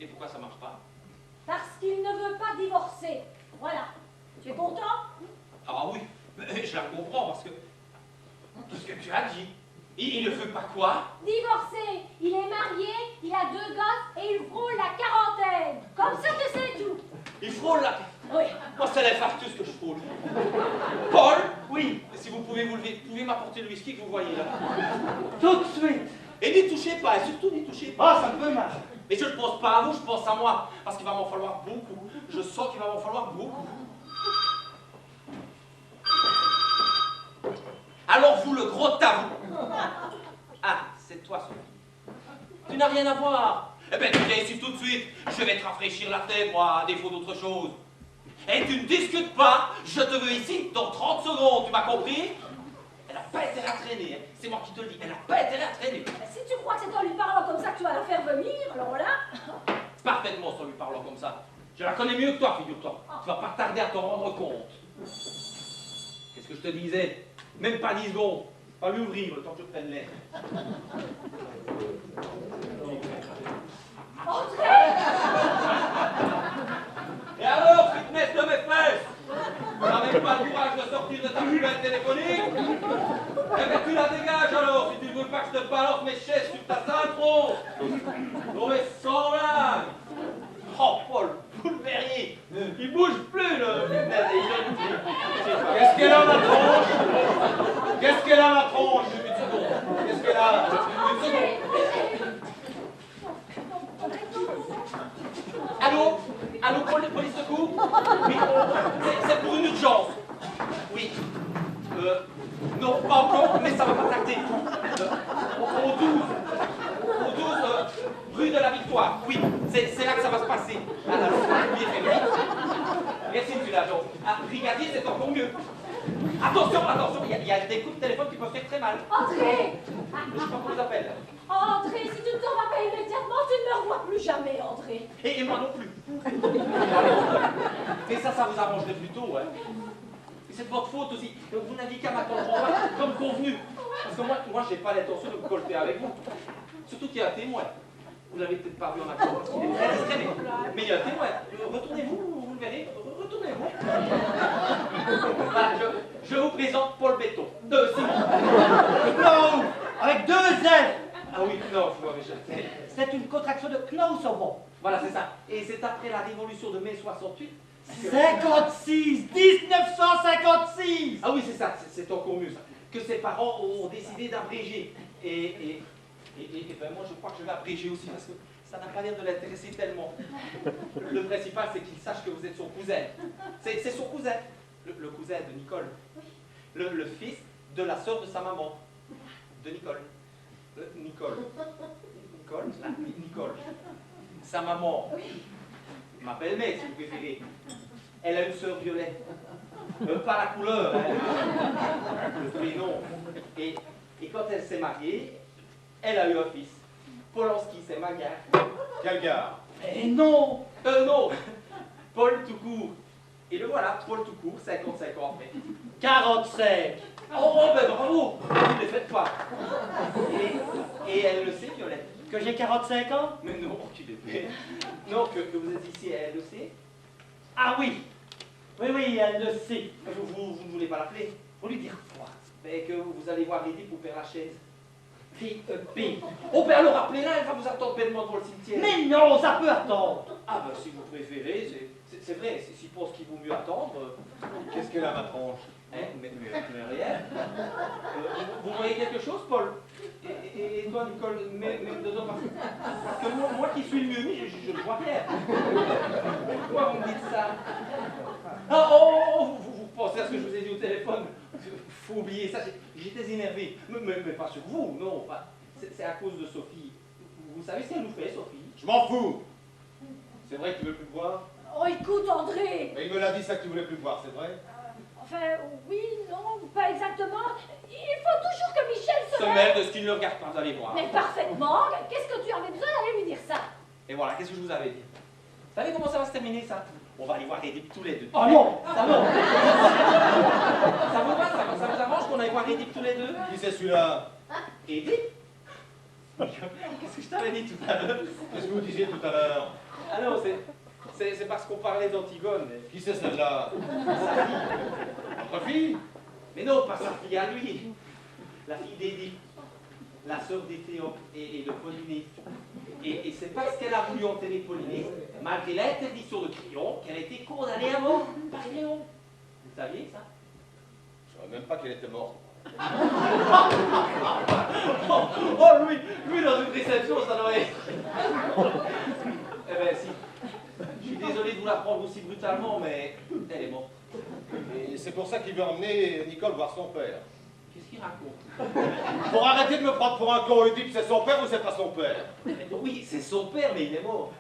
Et pourquoi ça marche pas? Parce qu'il ne veut pas divorcer. Voilà. Tu es content? Ah oui, mais je la comprends parce que... Qu'est-ce que tu as dit? Il ne veut pas quoi? Divorcé. Il est marié, il a 2 gosses et il frôle la quarantaine. Comme ça, tu sais tout. Il frôle la... Oui. Moi, c'est l'infarctus que je frôle. Paul? Oui, Si vous pouvez vous lever, vous pouvez m'apporter le whisky que vous voyez là. tout de suite. Et n'y touchez pas, et surtout n'y touchez pas. Ah, ça me fait mal. Mais je ne pense pas à vous, je pense à moi. Parce qu'il va m'en falloir beaucoup. Je sens qu'il va m'en falloir beaucoup. Alors vous, le gros tabou. Ah, c'est toi, Sophie. Tu n'as rien à voir. Eh ben, tu viens ici tout de suite. Je vais te rafraîchir la tête, moi, à défaut d'autre chose. Et tu ne discutes pas. Je te veux ici dans 30 secondes. Tu m'as compris? Elle n'a pas intérêt à traîner. Hein. C'est moi qui te le dis. Elle n'a pas intérêt à traîner. Si tu crois que c'est en lui parlant comme ça que tu vas la faire venir, alors là... Parfaitement, en lui parlant comme ça. Je la connais mieux que toi, figure-toi. Tu vas pas tarder à t'en rendre compte. Qu'est-ce que je te disais? Même pas 10 secondes. Pas lui ouvrir le temps que je prenne l'air. Entrez! Et alors, fitness de mes fesses? Tu n'as même pas le courage de sortir de ta poubelle téléphonique? Eh bien, tu la dégages alors, si tu veux pas que je te balance mes chaises sur ta sale tronche. Non mais sans blague. Oh, Paul, vous le verriez. Il bouge plus, le fitness. Qu'est-ce qu'elle a, ma tronche? Qu'est-ce qu'elle a, ma tronche? Une seconde. Qu'est-ce qu'elle a? Une seconde. Allô? Allô, police secours? Oui, c'est pour une urgence. Oui. Non, pas encore, mais ça va pas tarder. Au 12, rue de la Victoire. Oui, c'est là que ça va se passer. Alors, oui, merci, monsieur l'agent. Ah, brigadier, c'est encore mieux. Attention, attention, il y a des coups de téléphone qui peuvent faire très mal. Entrez! Je sais pas comment ils appellent. Entrez, si tu ne t'en vas pas immédiatement, tu ne me revois plus jamais, André. Et moi non plus. Mais ça vous arrangerait plutôt, ouais. Et c'est de votre faute aussi. Vous n'aviez qu'à m'attendre en bas, comme convenu. Parce que moi j'ai pas l'intention de me colter avec vous. Surtout qu'il y a un témoin. Vous l'avez peut-être pas vu en accord, parce qu'il est très discret, mais il y a un témoin. Retournez-vous, vous le verrez. Retournez-vous. Voilà, je vous présente Paul Béton, de Simon. Knauf, avec 2 F. Ah oui, non, vous m'avez jeté. C'est une contraction de Knaus-Obo. Voilà, c'est ça. Et c'est après la révolution de mai 68. 56, 1956. Ah oui, c'est ça, c'est encore mieux ça. Que ses parents ont décidé d'abréger. Et ben moi je crois que je vais abréger aussi parce que ça n'a pas l'air de l'intéresser tellement. Le principal c'est qu'il sache que vous êtes son cousin. C'est son cousin, le cousin de Nicole. Le fils de la sœur de sa maman, de Nicole. Nicole. Sa maman, ma belle-mère si vous préférez, elle a une sœur violette. Pas la couleur, hein, le prénom. Et quand elle s'est mariée, elle a eu un fils. Polanski, c'est ma gare. Quel gars? Eh non. Non, Paul tout court. Et le voilà, Paul tout court, 55 ans après. 45. Oh, ben bravo, vous ne les faites pas. Et elle le sait, Violette. Que j'ai 45 ans? Mais non, tu l'es. Non, que vous êtes ici, elle le sait. Ah oui. Oui, elle le sait. Vous ne voulez pas l'appeler? Faut lui dire quoi? Mais que vous allez voir Edith pour faire la chaise. P.E.P. Oh, ben alors appelez-la, elle va vous attendre bêtement devant le cimetière. Mais non, ça peut attendre. Ah, ben si vous préférez, c'est vrai, s'il pense qu'il vaut mieux attendre. Qu'est-ce qu'elle a, ma tronche? Hein, mais rien. Vous voyez quelque chose, Paul? Et toi, Nicole, même dedans, parce que moi qui suis le mieux mis, je ne vois rien. Pourquoi vous me dites ça? Ah, vous pensez à ce que je vous ai dit au téléphone? Faut oublier ça, j'étais énervé. Mais pas sur vous, non. Enfin, c'est à cause de Sophie. Vous savez ce qu'elle nous fait, Sophie? Je m'en fous. C'est vrai que tu veux plus me voir? Oh, écoute, André. Mais il me l'a dit ça que tu voulais plus me voir, c'est vrai? Enfin, oui, non, pas exactement. Il faut toujours que Michel se Se mêle de ce qui ne le regarde pas, allez voir. Mais parfaitement. Qu'est-ce que tu avais besoin d'aller lui dire ça? Et voilà, qu'est-ce que je vous avais dit? Vous savez comment ça va se terminer, ça? On va aller voir Edith tous les deux. Oh non, Ça va? Ça vous va? Ça vous arrange qu'on aille voir Edith tous les deux? Qui c'est celui-là? Edith? Qu'est-ce que je t'avais dit tout à l'heure? Qu'est-ce que vous disiez tout à l'heure? Ah non, c'est parce qu'on parlait d'Antigone. Qui c'est celle-là? Sa fille. Votre fille? Mais non, pas sa fille à lui. La fille d'Édipe, la sœur d'Éthéope et de Polynice. Et c'est parce qu'elle a voulu enterrer Polynice, malgré l'interdiction de Créon, qu'elle a été condamnée à mort par Créon. Vous saviez ça? Je savais même pas qu'elle était morte. Oh, lui, dans une réception, ça doit être. Eh ben, si. Je suis désolé de vous l'apprendre aussi brutalement, mais elle est morte. Et c'est pour ça qu'il veut emmener Nicole voir son père. Qu'est-ce qu'il raconte? Pour arrêter de me prendre pour un con, Oedipe, c'est son père ou c'est pas son père? Oui, c'est son père, mais il est mort.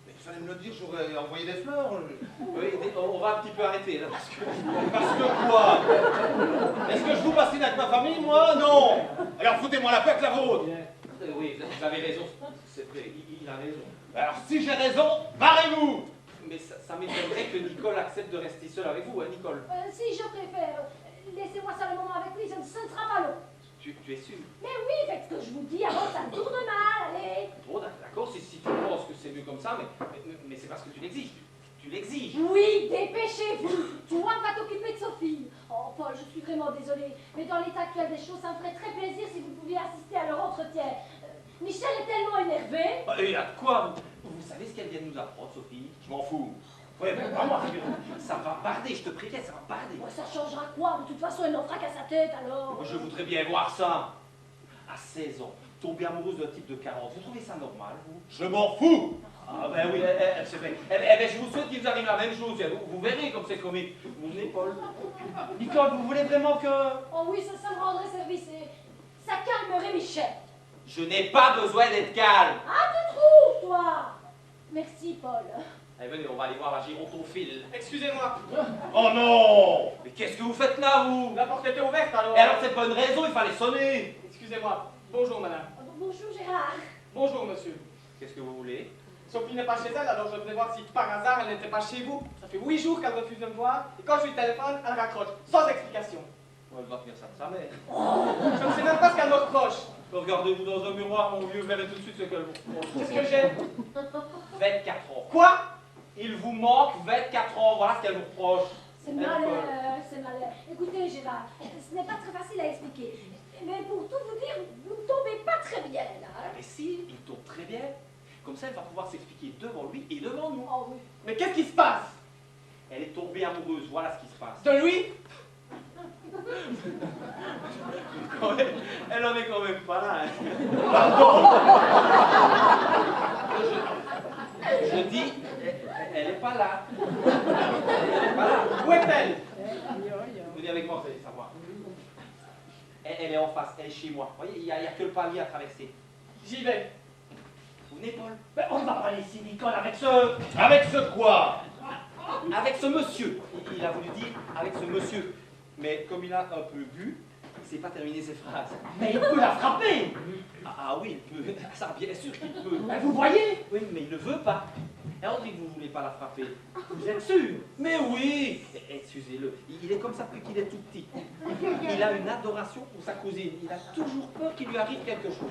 Mais il fallait me le dire, j'aurais envoyé des fleurs. Oui, on va un petit peu arrêter là, parce que. Parce que quoi? Est-ce que je vous bassine avec ma famille, moi? Non. Alors foutez-moi la paix avec la vôtre. Oui, vous avez raison, c'est vrai, il a raison. Alors si j'ai raison, barrez-vous. Mais ça m'étonnerait que Nicole accepte de rester seule avec vous, hein, Nicole? Si je préfère, laissez-moi ça le moment avec lui, ça ne sera pas long. Tu es sûr? Mais oui, faites ce que je vous dis avant que ça ne tourne mal, allez. Bon, d'accord, si tu penses que c'est mieux comme ça, mais c'est parce que tu l'exiges. Tu l'exiges. Oui, dépêchez-vous. Toi, va t'occuper de Sophie. Oh, Paul, je suis vraiment désolée, mais dans l'état actuel des choses, ça me ferait très plaisir si vous pouviez assister à leur entretien. Michel est tellement énervé. Il y a de quoi? Vous savez ce qu'elle vient de nous apprendre, Sophie? Je m'en fous. Oui, mais vraiment, ça va barder, je te préviens, ça va barder. Moi, ça changera quoi? De toute façon, il n'en fera qu'à sa tête, alors. Je voudrais bien voir ça. À 16 ans, tomber amoureuse d'un type de 40, vous trouvez ça normal, vous? Je m'en fous. Ah ben oui, c'est vrai. Eh ben, je vous souhaite qu'il vous arrive la même chose. Vous verrez comme c'est comique. Vous venez, Paul? Nicole, vous voulez vraiment que... Oh oui, ça me rendrait service et ça calmerait Michel. Je n'ai pas besoin d'être calme. Ah, tu trouves, toi? Merci, Paul. Allez, venez, on va aller voir la girontofile. Excusez-moi, Oh non. Mais qu'est-ce que vous faites là, vous? la porte était ouverte alors. Et alors, c'est pas une raison, il fallait sonner. Excusez-moi. Bonjour madame. Bonjour, Gérard. Bonjour monsieur. Qu'est-ce que vous voulez? Sophie n'est pas chez elle, alors je venais voir si par hasard elle n'était pas chez vous. Ça fait 8 jours qu'elle refuse de me voir, et quand je lui téléphone, elle raccroche, sans explication. Elle va tenir ça de sa mère. Je ne sais même pas ce qu'elle me reproche. Regardez-vous dans un miroir, mon vieux, verrez tout de suite ce qu'elle vous reproche. Qu'est-ce que j'ai? 24 ans. Quoi? Il vous manque 24 ans, voilà ce qu'elle vous reproche. C'est malheur, c'est malheur. Écoutez, Gérard, ce n'est pas très facile à expliquer. Mais pour tout vous dire, vous ne tombez pas très bien, là. Hein? Mais si, il tombe très bien. Comme ça, elle va pouvoir s'expliquer devant lui et devant nous. Oh oui. Mais qu'est-ce qui se passe? Elle est tombée amoureuse, voilà ce qui se passe. De lui? Elle en est quand même pas là. Hein. Je dis, elle n'est pas là. Elle n'est pas là. Où est-elle? Venez avec moi, vous allez savoir. Elle est en face, elle est chez moi. Vous voyez, il n'y a que le palier à traverser. J'y vais. Vous venez, Paul? Ben, on ne va pas laisser Nicole avec ce... Avec ce quoi? Avec ce monsieur. Il a voulu dire avec ce monsieur. Mais comme il a un peu bu, il ne sait pas terminer ses phrases. Mais il peut la frapper. Ah oui, il peut. Ça, bien sûr qu'il peut. Ben, vous voyez? Oui, mais il ne veut pas. Et on dit que vous ne voulez pas la frapper. Vous êtes sûr? Mais oui. Excusez-le, il est comme ça depuis qu'il est tout petit. Il a une adoration pour sa cousine. Il a toujours peur qu'il lui arrive quelque chose.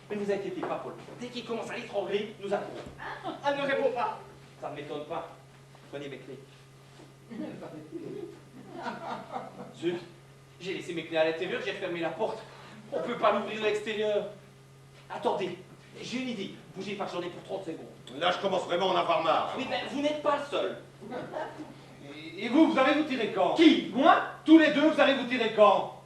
Mais ne vous inquiétez pas, Paul. Dès qu'il commence à l'étrangler, nous accourons. Elle ne répond pas. Ça ne m'étonne pas. Prenez mes clés. Zut, j'ai laissé mes clés à l'intérieur, j'ai fermé la porte. On ne peut pas l'ouvrir de l'extérieur. Attendez, j'ai une idée. Bougez pas, j'en ai pour 30 secondes. Là, je commence vraiment à en avoir marre. Oui, ben, vous n'êtes pas le seul. Et vous allez vous tirer quand? Qui? Moi? Tous les deux, vous allez vous tirer quand?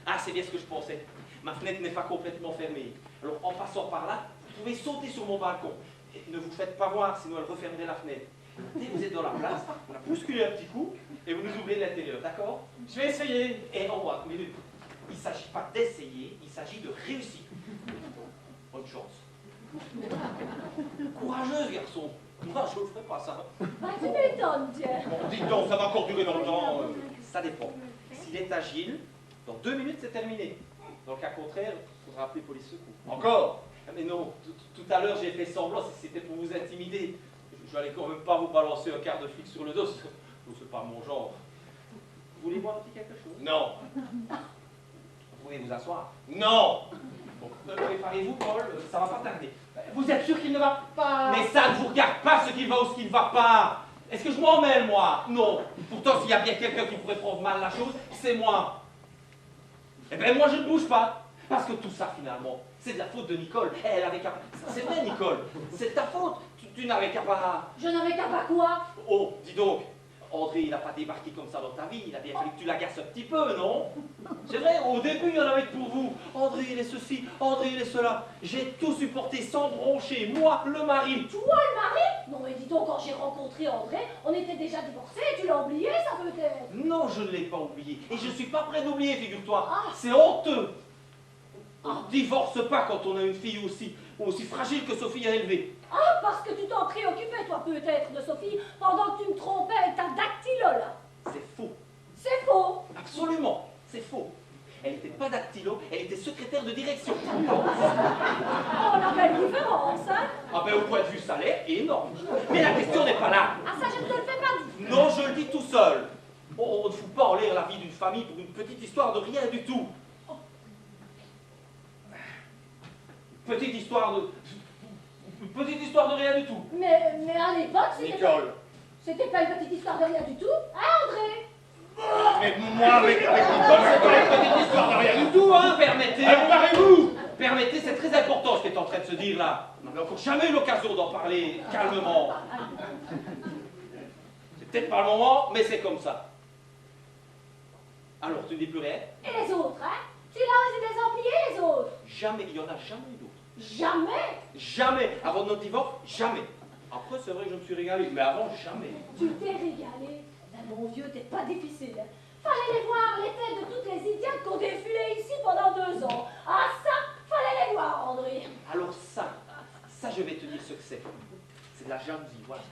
Ah, c'est bien ce que je pensais. Ma fenêtre n'est pas complètement fermée. Alors, en passant par là, vous pouvez sauter sur mon balcon. Et ne vous faites pas voir, sinon elle refermerait la fenêtre. Dès que vous êtes dans la place, on a bousculé un petit coup et vous nous ouvrez de l'intérieur, d'accord? Je vais essayer. Et en moi, mais il ne s'agit pas d'essayer, il s'agit de réussir. Bonne chance. Courageuse, garçon. Moi, je ne ferai pas ça. Bah, tu m'étonnes, tiens. Bon, dites donc, ça va encore durer longtemps. Ça dépend. S'il est agile, dans 2 minutes, c'est terminé. Dans le cas contraire, il faudra appeler police secours. Encore? Ah, mais non, tout à l'heure, j'ai fait semblant, c'était pour vous intimider. Je n'allais quand même pas vous balancer un quart de flic sur le dos. C'est pas mon genre. Vous voulez boire un petit quelque chose? Non. Vous pouvez vous asseoir. Non. Bon, préparez-vous, Paul, ça va pas tarder. Vous êtes sûr qu'il ne va pas... Mais ça ne vous regarde pas ce qu'il va ou ce qui ne va pas. Est-ce que je m'en mêle, moi? Non. Pourtant, s'il y a bien quelqu'un qui pourrait prendre mal la chose, c'est moi. Eh bien, moi, je ne bouge pas. Parce que tout ça, finalement, c'est de la faute de Nicole. Elle avait qu'à... C'est vrai, Nicole. C'est de ta faute. Tu n'avais qu'à pas... Je n'avais qu'à pas quoi? Oh, dis donc. André, il n'a pas débarqué comme ça dans ta vie. Il a bien fallu que tu l'agaces un petit peu, non? C'est vrai, au début, il y en avait que pour vous. André, il est ceci, André, il est cela. J'ai tout supporté sans broncher. Moi, le mari. Toi, le mari? Non, mais dis donc, quand j'ai rencontré André, on était déjà divorcés. Tu l'as oublié, ça peut-être? Non, je ne l'ai pas oublié. Et je ne suis pas prêt d'oublier, figure-toi. Ah. C'est honteux. On ne divorce pas quand on a une fille aussi fragile que Sophie a élevée. Ah, parce que tu t'en préoccupais, toi, peut-être, de Sophie, pendant que tu me trompais avec ta dactylo, là. C'est faux. C'est faux. Absolument, c'est faux. Elle n'était pas dactylo, elle était secrétaire de direction. Oh, la belle différence, hein? Ah ben au point de vue salaire, énorme. Mais la question n'est pas là. Ah, ça, je ne te le fais pas dire. Non, je le dis tout seul. On ne fout pas en l'air la vie d'une famille pour une petite histoire de rien du tout. Petite histoire de rien du tout. Mais à l'époque, Nicole. c'était pas une petite histoire de rien du tout, hein, André? Mais moi, avec Nicole, c'est pas une petite histoire de rien du tout, hein. Permettez. Parlez-vous. Permettez, c'est très important ce qui est en train de se dire là. On n'a encore jamais eu l'occasion d'en parler calmement. C'est peut-être pas le moment, mais c'est comme ça. Alors, tu ne dis plus rien? Et les autres, hein? Tu l'as osé désemplir, les autres? Jamais, il n'y en a jamais eu d'autres. Jamais? Jamais. Avant notre divorce, jamais. Après, c'est vrai que je me suis régalé, mais avant, jamais. Tu t'es régalé? Ben, mon vieux, t'es pas difficile. Fallait les voir, les têtes de toutes les idiotes qu'on défilait ici pendant 2 ans. Ah, ça, fallait les voir, André. Alors ça, je vais te dire ce que c'est. C'est de la jalousie, voilà.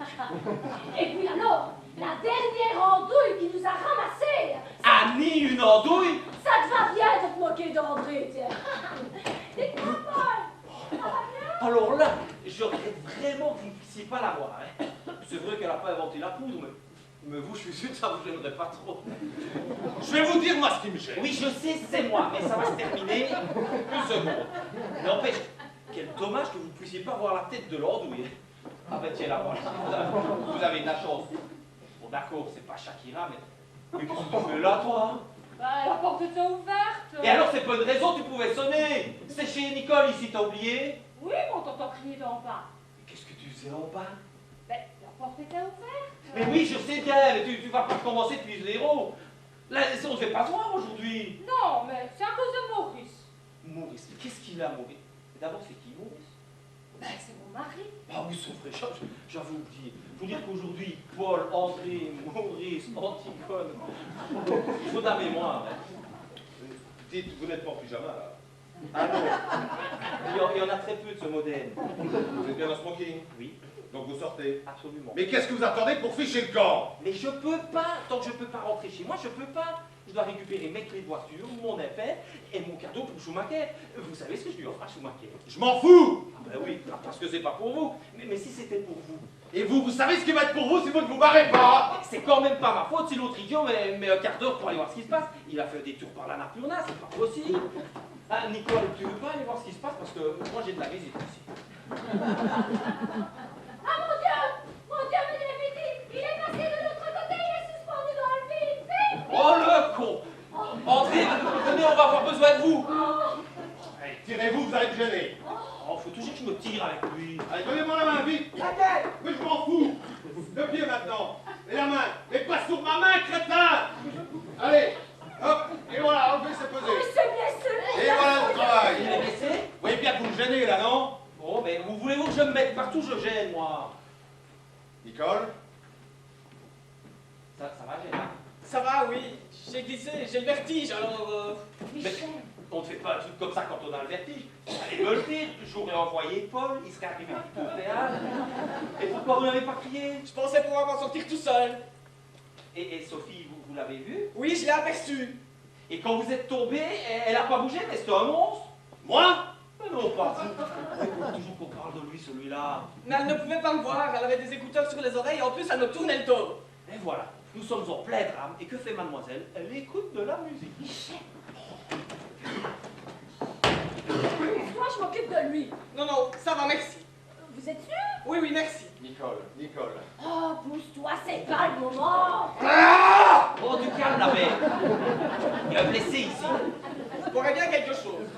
Et puis alors, la dernière andouille qui nous a ramassés. Annie, une andouille? Ça te va bien de te moquer d'André, tiens. Et quoi, Paul? Ça va bien? Alors là, je regrette vraiment que vous ne puissiez pas la voir. Hein. C'est vrai qu'elle n'a pas inventé la poudre, mais vous, je suis sûr que ça vous gênerait pas trop. Je vais vous dire, moi, ce qui me gêne. Oui, je sais, c'est moi, mais ça va se terminer. Une seconde. N'empêche, quel dommage que vous ne puissiez pas voir la tête de l'andouille. Ah ben tiens, là, voilà. Vous avez de la chance. Bon, d'accord, c'est pas Shakira, mais qu'est-ce que tu fais là, toi? Bah, la porte était ouverte. Et alors, c'est pas une raison, tu pouvais sonner. C'est chez Nicole, ici, t'as oublié? Oui, on t'entend crier d'en bas. Mais qu'est-ce que tu faisais en bas? Ben, la porte était ouverte. Mais oui, je sais bien, mais tu vas pas commencer depuis zéro. Là, on ne fait pas se voir aujourd'hui. Non, mais c'est à cause de Maurice. Maurice, qu'est-ce qu'il a, Maurice? D'abord, c'est qui, Maurice? Ben, c'est mon mari. Ah oui, son frère, j'avais oublié. Faut dire qu'aujourd'hui, Paul, André, Maurice, Antigone, il faut de la mémoire. Hein. Dites, vous n'êtes pas en pyjama, là. Ah non, il y en a très peu de ce modèle. Vous êtes bien en smoking. Oui, Donc vous sortez. absolument. Mais qu'est-ce que vous attendez pour ficher le camp? Mais je peux pas, tant que je peux pas rentrer chez moi, je peux pas. Je dois récupérer mes clés de voiture, mon épée et mon cadeau pour Schumacher. Vous savez ce que je lui offre à Schumacher? Je m'en fous. Ah ben oui, parce que c'est pas pour vous. Mais si c'était pour vous. Et vous savez ce qui va être pour vous si vous ne vous barrez pas. C'est quand même pas ma faute si l'autre idiot met un quart d'heure pour aller voir ce qui se passe. Il a fait un détour par la Napurna, c'est pas possible. Ah, Nicole, tu veux pas aller voir ce qui se passe parce que moi j'ai de la visite ici. Ah, mon Dieu! Mon Dieu, mais il est passé de l'autre côté, il est suspendu dans le vide. Vite! Oh le con! André, venez, on va avoir besoin de vous. Allez, tirez-vous, vous allez me gêner. Oh, faut toujours que je me tire avec lui. Allez, donnez-moi la main, vite. La tête! Mais je m'en fous. Le pied maintenant. Et la main. Mais pas sur ma main, crétin. Allez, hop. Et voilà, enlevez, c'est Oh, posé. il s'est blessé! Et voilà le Il travail. est blessé? Vous voyez bien que vous me gênez, là, non? Oh, mais vous voulez-vous que je me mette partout, je gêne, moi. Nicole? Ça va, gêne. Ça va, oui. J'ai glissé, j'ai le vertige, alors... Michel! On ne fait pas un truc comme ça quand on a le vertige. Allez me le dire, j'aurais envoyé Paul, il serait arrivé tout au théâtre. Et pourquoi vous n'avez pas crié? Je pensais pouvoir m'en sortir tout seul. Et Sophie, vous l'avez vue? Oui, je l'ai aperçue. Et quand vous êtes tombé, elle n'a pas bougé, mais c'était un monstre? Moi? Mais non, pas vous. Toujours qu'on parle de lui, celui-là. Mais elle ne pouvait pas me voir, elle avait des écouteurs sur les oreilles et en plus elle me tournait le dos. Et voilà, nous sommes en plein drame. Et que fait mademoiselle? Elle écoute de la musique. Michel! je m'occupe de lui. Non, non, ça va, merci. Vous êtes sûr? Oui, oui, merci. Nicole, Nicole. Oh, pousse-toi, c'est pas le moment. Oh, du calme, la mère. Il y a un blessé ici. Je boirais bien quelque chose.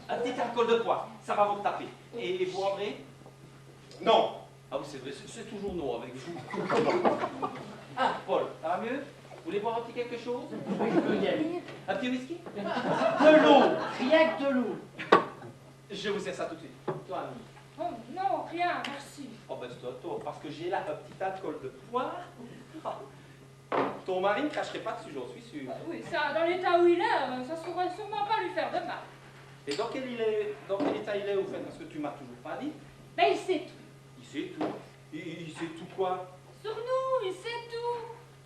Un petit alcool de poids, ça va vous taper. Et vous, André? Non. Ah oui, c'est vrai, c'est toujours non avec vous. Ah, Paul, ça va mieux? Vous voulez boire un petit quelque chose? Oui, je peux y aller. Un petit whisky? De l'eau, rien que de l'eau. Je vous sers ça tout de suite. Toi, ami. Oh, non, rien, merci. Oh ben c'est toi, parce que j'ai là un petit alcool de poire. Ton mari ne cracherait pas dessus, j'en suis sûr. Oui, ça, dans l'état où il est, ça saurait sûrement pas lui faire de mal. Et dans quel état il est, au fait? Parce que tu m'as toujours pas dit. Mais il sait tout. Il sait tout. Il sait tout quoi? Sur nous, il sait tout.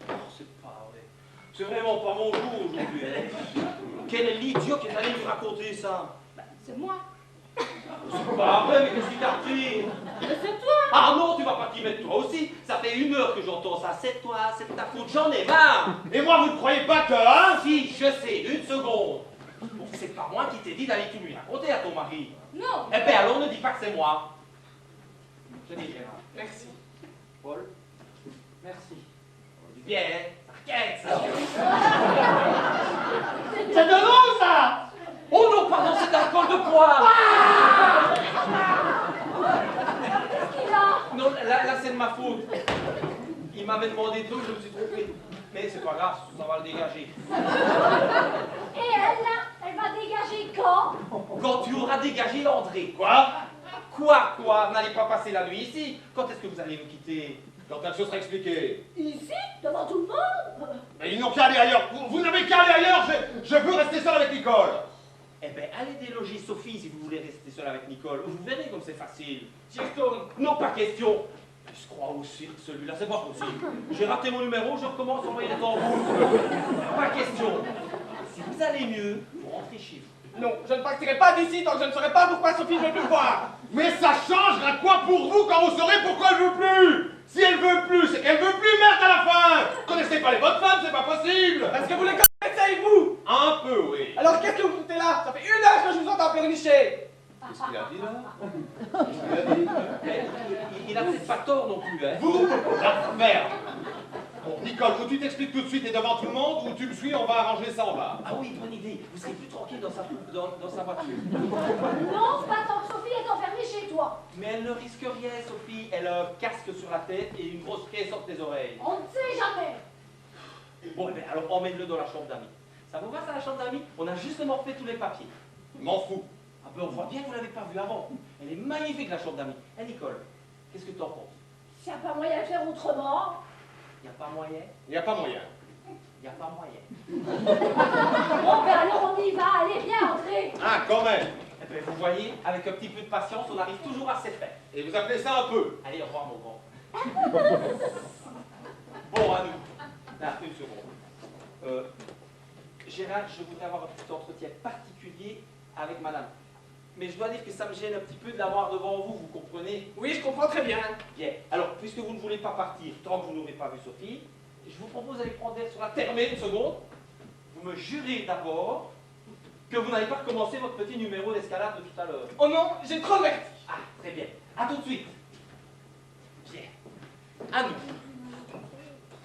Oh, c'est pas vrai. C'est vraiment pas mon jour aujourd'hui. Hein. Quel est l'idiot qui est allé lui raconter ça? C'est moi. C'est pas vrai, mais qu'est-ce qui t'a pris? Mais c'est toi. Ah non, tu vas pas t'y mettre toi aussi. Ça fait 1 heure que j'entends ça. C'est toi, c'est ta faute, j'en ai marre. Et moi, vous ne croyez pas que, hein? Si, je sais, 1 seconde. Bon, c'est pas moi qui t'ai dit d'aller tout lui raconter à ton mari. Non. Eh ben alors ne dis pas que c'est moi. Tenez, Gérard. Merci. Paul, Merci. dis bien, hein. Ça requête, ça. C'est de l'eau, ça! Oh non, pardon, c'est d'alcool de poire. Qu'est-ce qu'il a? Non, là c'est de ma faute. Il m'avait demandé de l'eau, je me suis trompé. Mais c'est pas grave, ça va le dégager. Et elle, là, elle va dégager quand? Quand tu auras dégagé André. Quoi? Quoi? Vous n'allez pas passer la nuit ici? Quand est-ce que vous allez nous quitter? Quand elle se sera expliquée. Ici? Devant tout le monde? Mais ils n'ont qu'à aller ailleurs. Vous n'avez qu'à aller ailleurs. Je veux rester seul avec Nicole. Eh ben, allez déloger Sophie si vous voulez rester seul avec Nicole. Vous verrez comme c'est facile. J'y retourne. Non, pas question. Il se croit au cirque, celui-là, c'est pas possible. J'ai raté mon numéro, je recommence à envoyer les tambours. Pas question. Si vous allez mieux, vous rentrez chez vous. Non, je ne partirai pas d'ici tant que je ne saurai pas pourquoi Sophie ne veut plus me voir. Mais ça changera quoi pour vous quand vous saurez pourquoi elle veut plus? Si elle veut plus, c'est qu'elle veut plus, merde, à la fin. Vous connaissez pas les bonnes femmes, c'est pas possible. Parce que vous les connaissez avec vous. Un peu, oui. Alors qu'est-ce que vous foutez là? Ça fait 1 heure que je vous entends pleurnicher. Qu'est-ce qu'il a dit là? Qu'est-ce qu'il a dit? Mais il a peut-être pas tort non plus, hein. Vous, la merde. Bon, Nicole, ou tu t'expliques tout de suite et devant tout le monde, ou tu me suis, on va arranger ça en bas. Ah oui, bonne idée. Vous serez plus tranquille dans sa voiture. Non, pas tant que Sophie est enfermée chez toi. Mais elle ne risque rien, Sophie. Elle a un casque sur la tête et une grosse caisse entre les oreilles. On ne sait jamais. Bon, eh bien, alors emmène-le dans la chambre d'amis. Ça vous va, ça, la chambre d'amis? On a justement fait tous les papiers. M'en fous. Ah ben, on voit bien que vous ne l'avez pas vue avant. Elle est magnifique, la chambre d'amis. Eh, Nicole, qu'est-ce que tu en penses? S'il n'y a pas moyen de faire autrement. Il n'y a pas moyen? Il n'y a pas moyen. Il n'y a pas moyen. Bon, ben alors on y va. Allez, viens, André. Ah, quand même. Eh bien, vous voyez, avec un petit peu de patience, on arrive toujours à ses fins. Et vous appelez ça un peu? Allez, au revoir, mon grand. Bon, à nous. Là, 1 seconde. Gérard, je voudrais avoir un petit entretien particulier avec madame. Mais je dois dire que ça me gêne un petit peu de l'avoir devant vous, vous comprenez? Oui, je comprends très bien. Bien. Alors, puisque vous ne voulez pas partir tant que vous n'aurez pas vu Sophie, je vous propose d'aller prendre l'air sur la terre. Mais 1 seconde. Vous me jurez d'abord que vous n'allez pas recommencer votre petit numéro d'escalade de tout à l'heure. Oh non, j'ai trop de vertige. Ah, très bien. À tout de suite. Bien. À nous.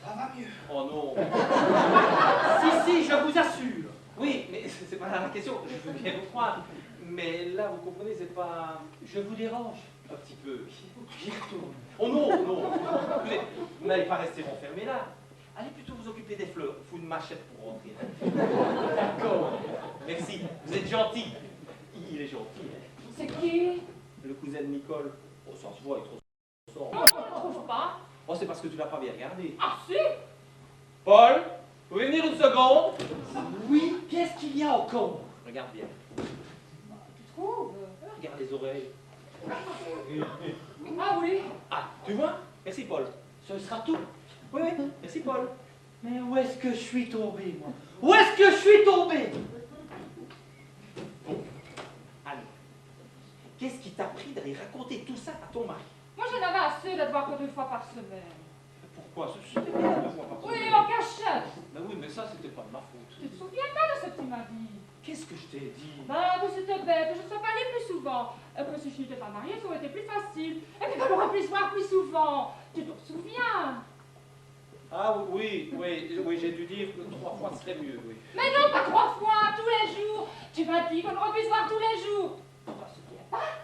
Ça va mieux. Oh non. Si, je vous assure. Oui, mais c'est pas la question. Je veux bien vous croire. Mais là, vous comprenez, c'est pas... Je vous dérange. Un petit peu. J'y retourne. Oh non, non. Écoutez, vous n'allez pas rester enfermé là. Allez plutôt vous occuper des fleurs. Il faut une machette pour rentrer. D'accord. Merci. Vous êtes gentil. Il est gentil. Hein. C'est qui? Le cousin de Nicole. Oh, ça se voit, il est trop Non, je ne trouve pas. Oh, c'est parce que tu l'as pas bien regardé. Ah, si. Paul, vous pouvez venir 1 seconde? Oui, qu'est-ce qu'il y a encore? Regarde bien. Tu trouves? Regarde les oreilles. Ah oui. Ah, tu vois? Merci, Paul. Ce sera tout. Oui, oui. Merci, Paul. Mais où est-ce que je suis tombé, moi? Où est-ce que je suis tombé? Anne, qu'est-ce qui t'a pris d'aller raconter tout ça à ton mari? Moi, j'en avais assez de te voir que 2 fois par semaine. Pourquoi? C'était bien 2 fois par Oui, semaine. en cachette. Ben oui, mais ça, c'était pas de ma faute. Tu te souviens pas de ce que tu m'as dit? Qu'est-ce que je t'ai dit? Bah, que c'était bête, que je ne sois pas allée plus souvent. Et que si je n'étais pas mariée, ça aurait été plus facile. Et puis qu'on aurait pu se voir plus souvent. Tu te souviens? Ah oui, j'ai dû dire que 3 fois ce serait mieux, oui. Mais non, pas 3 fois, tous les jours. Tu m'as dit qu'on aurait pu se voir tous les jours. Tu t'en souviens pas?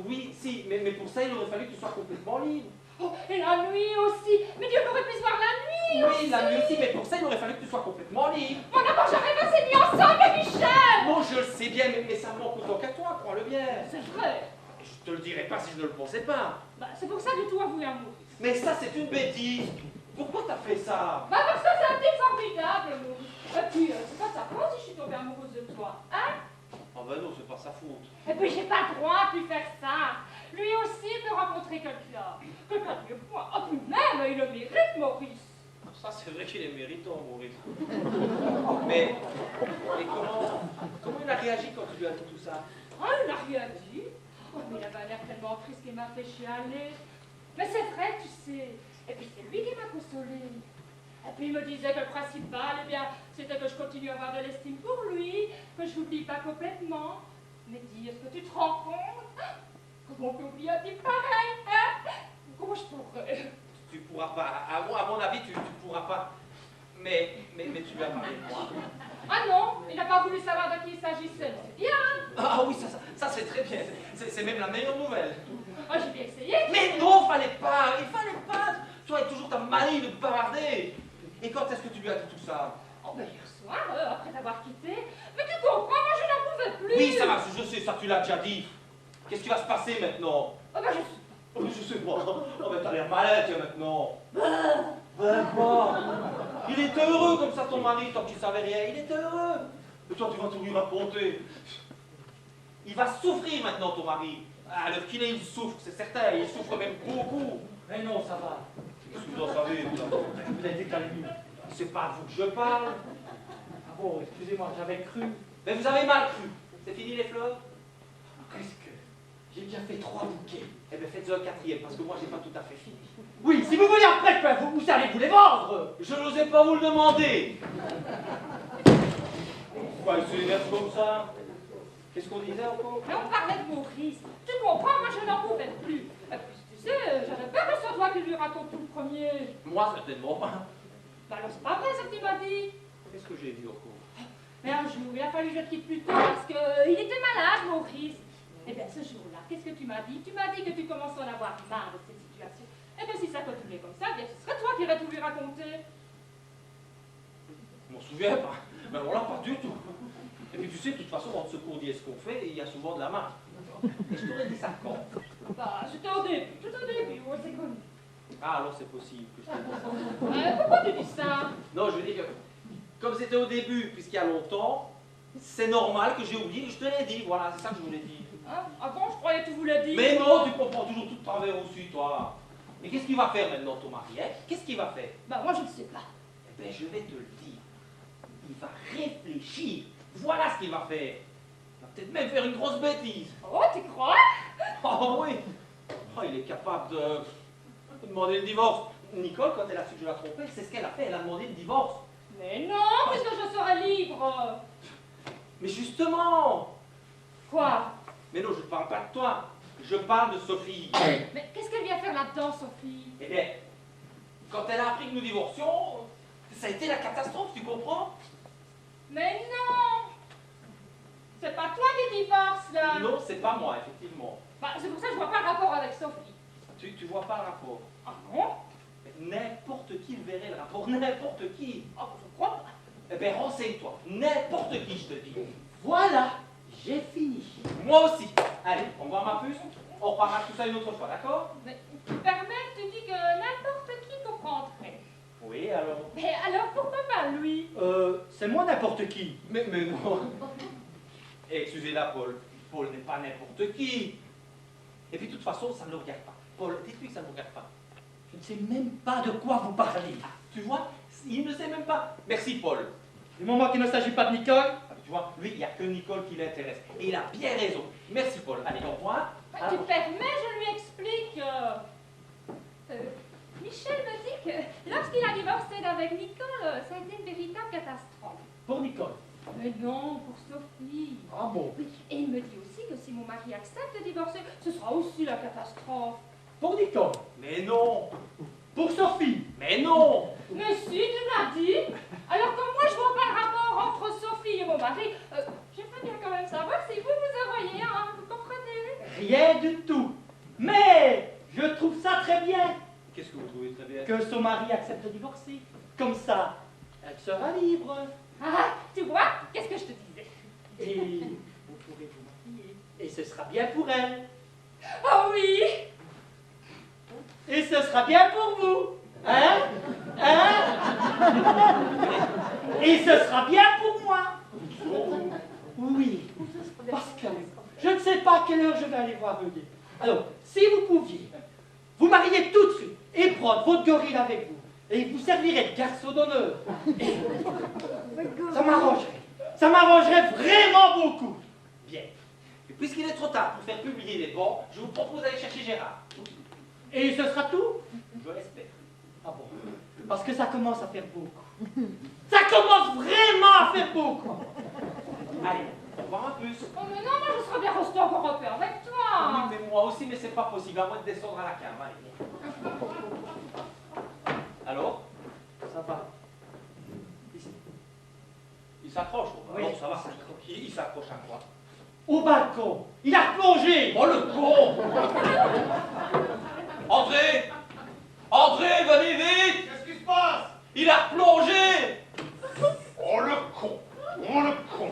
Oui, si, mais pour ça, il aurait fallu que tu sois complètement libre. Oh, et la nuit aussi. Mais Dieu, on aurait pu se voir la nuit aussi. Oui, la nuit aussi, mais pour ça, il aurait fallu que tu sois complètement libre. On n'a pas jamais passé nuit ensemble, Michel. Non, je le sais bien, mais ça me manque autant qu'à toi, crois-le bien. C'est vrai. Je te le dirais pas si je ne le pensais pas. Bah, c'est pour ça que tout avoué amour. Mais ça, c'est une bêtise. Pourquoi t'as fait ça? Bah, parce que c'est un type formidable, Maurice. Et puis, c'est pas sa faute si je suis tombée amoureuse de toi, hein? Oh ben non, c'est pas sa faute. Et puis, j'ai pas le droit de lui faire ça. Lui aussi peut rencontrer quelqu'un. Quelqu'un de mieux que moi. Oh, puis même, il le mérite, Maurice. Ça, c'est vrai qu'il est méritant, Maurice. mais comment il a réagi quand tu lui as dit tout ça? Oh, il n'a rien dit. Oh, mais il avait l'air tellement triste qu'il m'a fait chialer. Mais c'est vrai, tu sais. Et puis, c'est lui qui m'a consolée. Et puis, il me disait que le principal, eh bien, c'était que je continue à avoir de l'estime pour lui, que je l'oublie pas complètement. Mais dis, est-ce que tu te rends compte? Comment on peut oublier un type pareil, hein? Comment je pourrais? Tu pourras pas. À mon avis, tu pourras pas. Mais tu lui as parlé de moi. Ah non, il n'a pas voulu savoir de qui il s'agissait. C'est bien. Ah oui, ça c'est très bien. C'est même la meilleure nouvelle. Oh, j'ai bien essayé. Mais non, fallait pas. Il fallait pas. Toi, es toujours ta manie de bavarder. Et quand est-ce que tu lui as dit tout ça? Oh, ben hier soir, après t'avoir quitté. Mais tu comprends, moi je n'en pouvais plus. Oui, ça va, je sais, ça tu l'as déjà dit. Qu'est-ce qui va se passer maintenant? Oh, ben je sais. Oh, je sais pas. Oh, mais t'as l'air malade, tiens, maintenant. Ben quoi? Il était heureux comme ça, ton mari, tant que tu savais rien. Il était heureux. Et toi, tu vas tout lui raconter. Il va souffrir maintenant, ton mari. Ah, le kiné, il souffre, c'est certain. Il souffre même beaucoup. Mais non, ça va. Qu'est-ce que vous en savez, vous, là? Vous êtes décalé. C'est pas à vous que je parle. Ah bon, excusez-moi, j'avais cru. Mais vous avez mal cru. C'est fini, les fleurs? Qu'est-ce que... J'ai déjà fait 3 bouquets. Eh bien, faites-le un 4e, parce que moi, j'ai pas tout à fait fini. Oui, si vous voulez après, vous allez vous les vendre. Je n'osais pas vous le demander. Pourquoi il se énerve comme ça? Qu'est-ce qu'on disait encore? Mais on parlait de Maurice. Tu comprends, moi je n'en pouvais plus. Et puis tu sais, j'avais peur que ce soit qui lui raconte tout le premier. Moi, certainement pas. Bah alors c'est pas vrai ce que tu m'as dit. Qu'est-ce que j'ai dit encore? Mais un jour, il a fallu que je le quitte plus tôt parce qu'il était malade, Maurice. Eh bien ce jour-là, qu'est-ce que tu m'as dit? Tu m'as dit que tu commençais à en avoir marre de cette situation. Eh bien si ça continuait comme ça, eh bien ce serait toi qui aurais tout lui raconter. Je m'en souviens pas. Mais alors là, pas du tout. Et puis tu sais, de toute façon, entre ce qu'on dit et ce qu'on fait, il y a souvent de la marge. Et je t'aurais dit ça quand? Bah c'était au début, on s'est connus. Ah, alors c'est possible que je t'ai dit ça. Pourquoi tu dis ça? Non, je veux dire que, comme c'était au début, puisqu'il y a longtemps, c'est normal que j'ai oublié, je te l'ai dit, voilà, c'est ça que je voulais dire. Hein? Ah bon, je croyais que tu voulais dire. Mais non, tu comprends toujours tout de travers aussi, toi. Et qu'est-ce qu'il va faire maintenant, ton mari, hein? Qu'est-ce qu'il va faire? Bah moi je ne sais pas. Eh bien, je vais te le dire. Il va réfléchir. Voilà ce qu'il va faire. Il va peut-être même faire une grosse bêtise. Oh, tu crois? Oh oui. Oh, il est capable de demander le divorce. Nicole, quand elle a su que je la trompais, c'est ce qu'elle a fait. Elle a demandé le divorce. Mais non, puisque je serai libre. Mais justement. Quoi? Mais non, je ne parle pas de toi. Je parle de Sophie. Mais qu'est-ce qu'elle vient faire là-dedans, Sophie? Eh bien, quand elle a appris que nous divorcions, ça a été la catastrophe, tu comprends? Mais non! C'est pas toi qui divorce, là! Non, c'est pas moi, effectivement. Bah, c'est pour ça que je vois pas le rapport avec Sophie. Tu vois pas le rapport. Ah bon? N'importe qui le verrait, le rapport. N'importe qui. Oh, je crois pas. Eh bien, renseigne-toi. N'importe qui, je te dis. Voilà, j'ai fini. Moi aussi. Allez, on va ma puce. On reparlera de tout ça une autre fois, d'accord? Mais tu permets, tu dis que n'importe qui comprendrait. Oui, alors. Mais alors pourquoi pas lui? C'est moi n'importe qui. Mais non. Excusez-la, Paul. Paul n'est pas n'importe qui. Et puis, de toute façon, ça ne le regarde pas. Paul, dites-lui que ça ne le regarde pas. Je ne sais même pas de quoi vous parlez. Tu vois, il ne sait même pas. Merci, Paul. Du moment qu'il ne s'agit pas de Nicole, Ah, tu vois, lui, il n'y a que Nicole qui l'intéresse. Et il a bien raison. Merci, Paul. Allez, au revoir. Bah, tu permets, je lui explique. Michel me dit que lorsqu'il a divorcé avec Nicole, ça a été une véritable catastrophe. pour Nicole. Mais non, pour Sophie. Ah bon? Oui, et il me dit aussi que si mon mari accepte de divorcer, ce sera aussi la catastrophe. Pour Nicole. Mais non. Pour Sophie. Mais non. Mais si, tu l'as dit. Alors comme moi, je vois pas le rapport entre Sophie et mon mari, j'aimerais bien quand même savoir si vous vous envoyez, hein, vous comprenez? Rien du tout. Mais je trouve ça très bien Qu'est-ce que vous trouvez très bien? que son mari accepte de divorcer. Comme ça, elle sera libre. Ah, tu vois, qu'est-ce que je te disais? Et vous pourrez vous marier. Et ce sera bien pour elle. Oh oui. Et ce sera bien pour vous. Hein? Hein? Et ce sera bien pour moi. Oui. Parce que je ne sais pas à quelle heure je vais aller voir Eudes. Alors, si vous pouviez vous marier tout de suite et prendre votre gorille avec vous, et vous servirez de garçon d'honneur, ça m'arrangerait. Ça m'arrangerait vraiment beaucoup. Bien. Et puisqu'il est trop tard pour faire publier les bons, je vous propose d'aller chercher Gérard. Et ce sera tout? Je l'espère. Ah bon? Parce que ça commence à faire beaucoup. Ça commence vraiment à faire beaucoup. Allez, au revoir un plus. Oh mais non, moi je serais bien restée encore un peu avec Oui, toi. mais moi aussi, mais c'est pas possible, à moins de descendre à la cave. Allez. Alors? Ça va. Il s'accroche. Oui, Alors, ça va. il s'accroche. Il s'accroche à quoi? Au balcon. Il a plongé. Oh le con! André! André, venez vite! Qu'est-ce qui se passe? Il a plongé! Oh le con! Oh le con!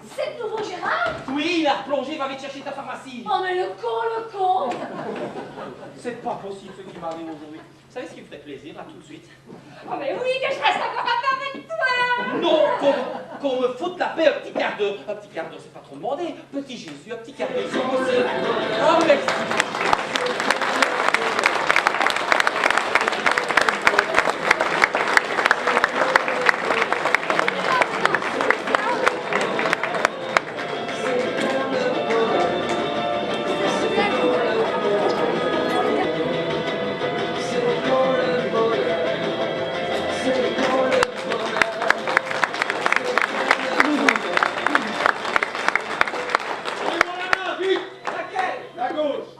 C'est de nouveau Gérard? Oui, il a plongé, va vite chercher ta pharmacie. Oh mais le con! C'est pas possible ce qui m'arrive aujourd'hui. Vous savez ce qui me ferait plaisir, là, tout de suite? Oh mais oui, que je reste encore un peu avec toi. Non, qu'on me foute la paix un petit quart d'heure. Un petit quart d'heure, c'est pas trop demandé. Petit Jésus, un petit quart d'heure, c'est possible. Oh, merci. Donnez-moi la main, vite! Laquelle? La gauche.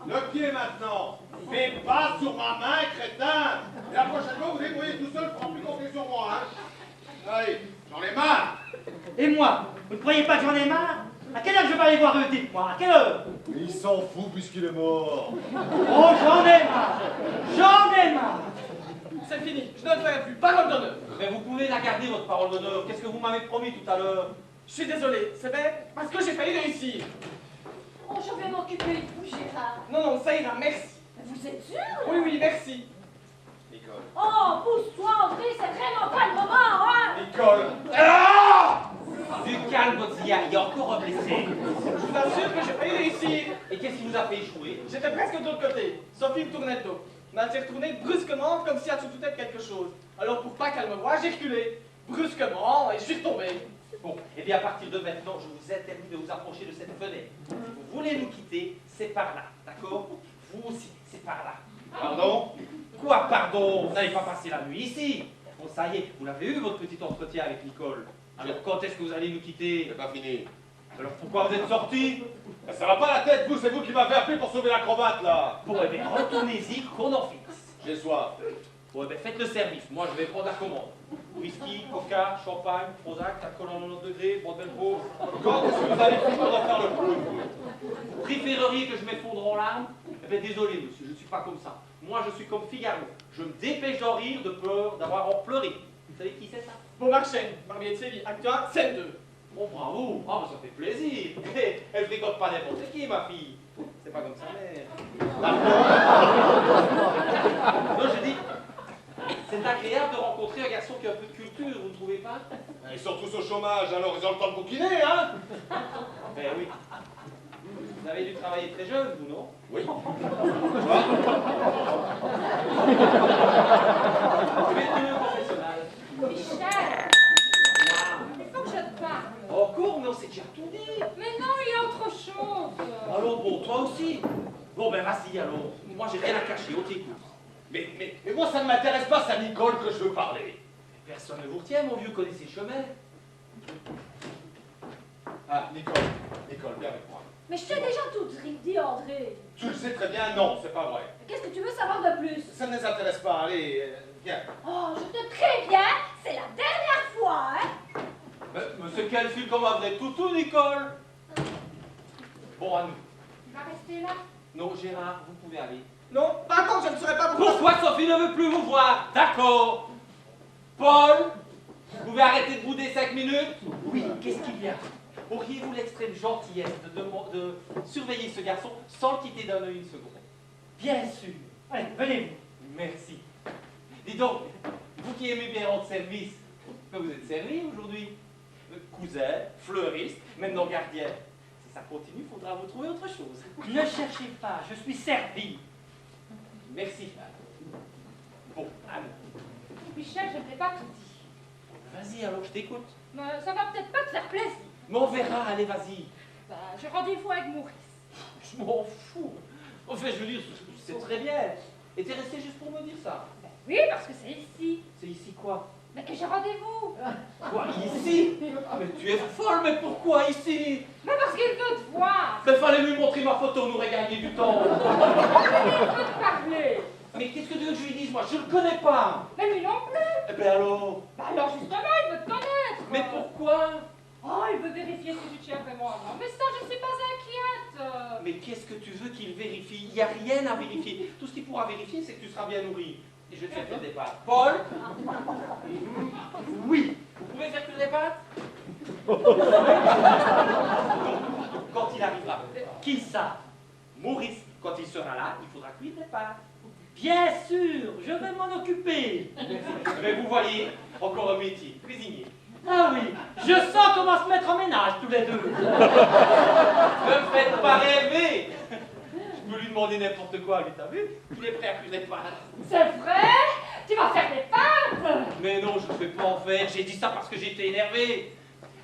Le pied maintenant. Mais pas sur ma main, crétin! Et la prochaine fois, vous débrouillez tout seul, je prends plus compter sur moi, hein? Allez, j'en ai marre! Et moi, vous ne croyez pas que j'en ai marre? À quelle heure je vais aller voir eux, dites-moi? À quelle heure? Il s'en fout puisqu'il est mort. Oh, j'en ai marre! J'en ai marre! C'est fini, je ne le ferai plus, parole d'honneur. Mais vous pouvez la garder, votre parole d'honneur. Qu'est-ce que vous m'avez promis tout à l'heure? Je suis désolé, c'est vrai, parce que j'ai failli réussir. Oh, je vais m'occuper de vous, Gérard. Non, non, ça ira, merci. Vous êtes sûr? Oui, oui, merci. Nicole. Oh, pousse-toi, André, c'est vraiment pas le moment, hein? Nicole! Ah! Du calme, votre Zia, il y a encore un blessé. Je vous assure que j'ai failli réussir. Et qu'est-ce qui vous a fait échouer? J'étais presque de l'autre côté. Sophie me tournait le dos. Mais elle s'est retournée brusquement, comme si elle se doutait de quelque chose. Alors pour pas qu'elle me voie, j'ai reculé. Brusquement, et je suis retombé. Bon, et bien à partir de maintenant, je vous interdis de vous approcher de cette fenêtre. Si vous voulez nous quitter, c'est par là, d'accord? Vous aussi, c'est par là. Pardon? Quoi, pardon? Vous n'allez pas passer la nuit ici. Bon, ça y est, vous l'avez eu votre petit entretien avec Nicole. Alors quand est-ce que vous allez nous quitter? C'est pas fini. Alors pourquoi vous êtes sortis? Ça va pas la tête, vous, c'est vous qui m'avez appelé pour sauver l'acrobate, là! Bon, eh bien, retournez-y, qu'on en fixe. J'ai soif. Bon, eh bien, faites le service. Moi, je vais prendre la commande. Whisky, coca, champagne, Prozac, alcool en 90 degrés, Bordeaux. Quand est-ce que vous allez finir de faire le coup? Vous préféreriez que je m'effondre en larmes? Eh bien, désolé, monsieur, je ne suis pas comme ça. Moi, je suis comme Figaro. Je me dépêche d'en rire de peur d'avoir en pleuré. Vous savez qui c'est, ça? Beaumarchais, Barbier de Séville, acte 1, scène 2. Bon, bravo. Ah, bah, ça fait plaisir. Eh, elle fricote pas n'importe qui, ma fille. C'est pas comme sa mère. Non, je dis, c'est agréable de rencontrer un garçon qui a un peu de culture, vous ne trouvez pas? Ils sont tous au chômage, alors ils ont le temps de bouquiner, hein? Ben oui. Vous avez dû travailler très jeune, vous, non? Oui. Je vais tenir au confessionnal. Michel, il faut que je te parle. Encore, mais on s'est déjà tout dit. Mais non, il y a autre chose. Alors bon, toi aussi. Bon, ben vas-y alors. Moi, j'ai rien à cacher, on t'écoute. Mais moi, ça ne m'intéresse pas, c'est à Nicole que je veux parler. Personne ne vous retient, mon vieux, connaissez le chemin. Ah, Nicole, viens avec moi. Mais je t'ai déjà tout dit, André. Tu le sais très bien, non, c'est pas vrai. Qu'est-ce que tu veux savoir de plus? Ça ne les intéresse pas, allez, viens. Oh, je te préviens, c'est la dernière fois, hein? Mais c'est qu'elle file comme un vrai toutou, Nicole. Bon, à nous. Tu vas rester là? Non, Gérard, vous pouvez aller. Non, par contre, je ne saurais pas pourquoi. Pourquoi Sophie ne veut plus vous voir? D'accord. Paul, vous pouvez arrêter de bouder 5 minutes? Oui, qu'est-ce qu'il y a? Auriez-vous l'extrême gentillesse de surveiller ce garçon sans le quitter d'un œil une seconde? Bien sûr. Allez, venez-vous. Merci. Dis donc, vous qui aimez bien rendre service, que vous êtes servi aujourd'hui? Cousin, fleuriste, maintenant gardien. Si ça continue, il faudra vous trouver autre chose. Ne cherchez pas, je suis servi. Merci. Bon, allez. Michel, je ne t'ai pas tout dit. Vas-y alors, je t'écoute. Mais ça va peut-être pas te faire plaisir. Mais on verra, allez, vas-y. Bah, j'ai rendez-vous avec Maurice. Je m'en fous. Enfin, je veux dire, c'est très bien. Et t'es resté juste pour me dire ça? Ben oui, parce que c'est ici. C'est ici quoi? Mais que j'ai rendez-vous. Quoi, ici? Mais tu es folle, mais pourquoi ici? Mais parce qu'il veut te voir. Mais fallait lui montrer ma photo, on aurait gagné du temps. Il veut te parler. Mais qu'est-ce que tu veux que je lui dise, moi? Je le connais pas. Mais lui non plus. Eh ben alors? Bah alors justement, il veut te connaître. Mais pourquoi? Oh, il veut vérifier si tu tiens vraiment à moi. Mais ça, je ne suis pas inquiète. Mais qu'est-ce que tu veux qu'il vérifie? Il n'y a rien à vérifier. Tout ce qu'il pourra vérifier, c'est que tu seras bien nourri. Et je vais te faire cuire des pâtes. Paul? Oui. Vous pouvez faire cuire des pâtes? Quand il arrivera. Qui ça? Maurice, quand il sera là, il faudra cuire des pâtes. Bien sûr, je vais m'en occuper. Mais vous voyez, encore un métier, cuisinier. Ah oui, je sens qu'on va se mettre en ménage tous les deux. Ne me faites pas rêver. Je peux lui demander n'importe quoi, lui, t'as vu? Il est prêt à cuire des pâtes. C'est vrai? Tu vas faire des pâtes? Mais non, je ne vais pas en faire. J'ai dit ça parce que j'étais énervé.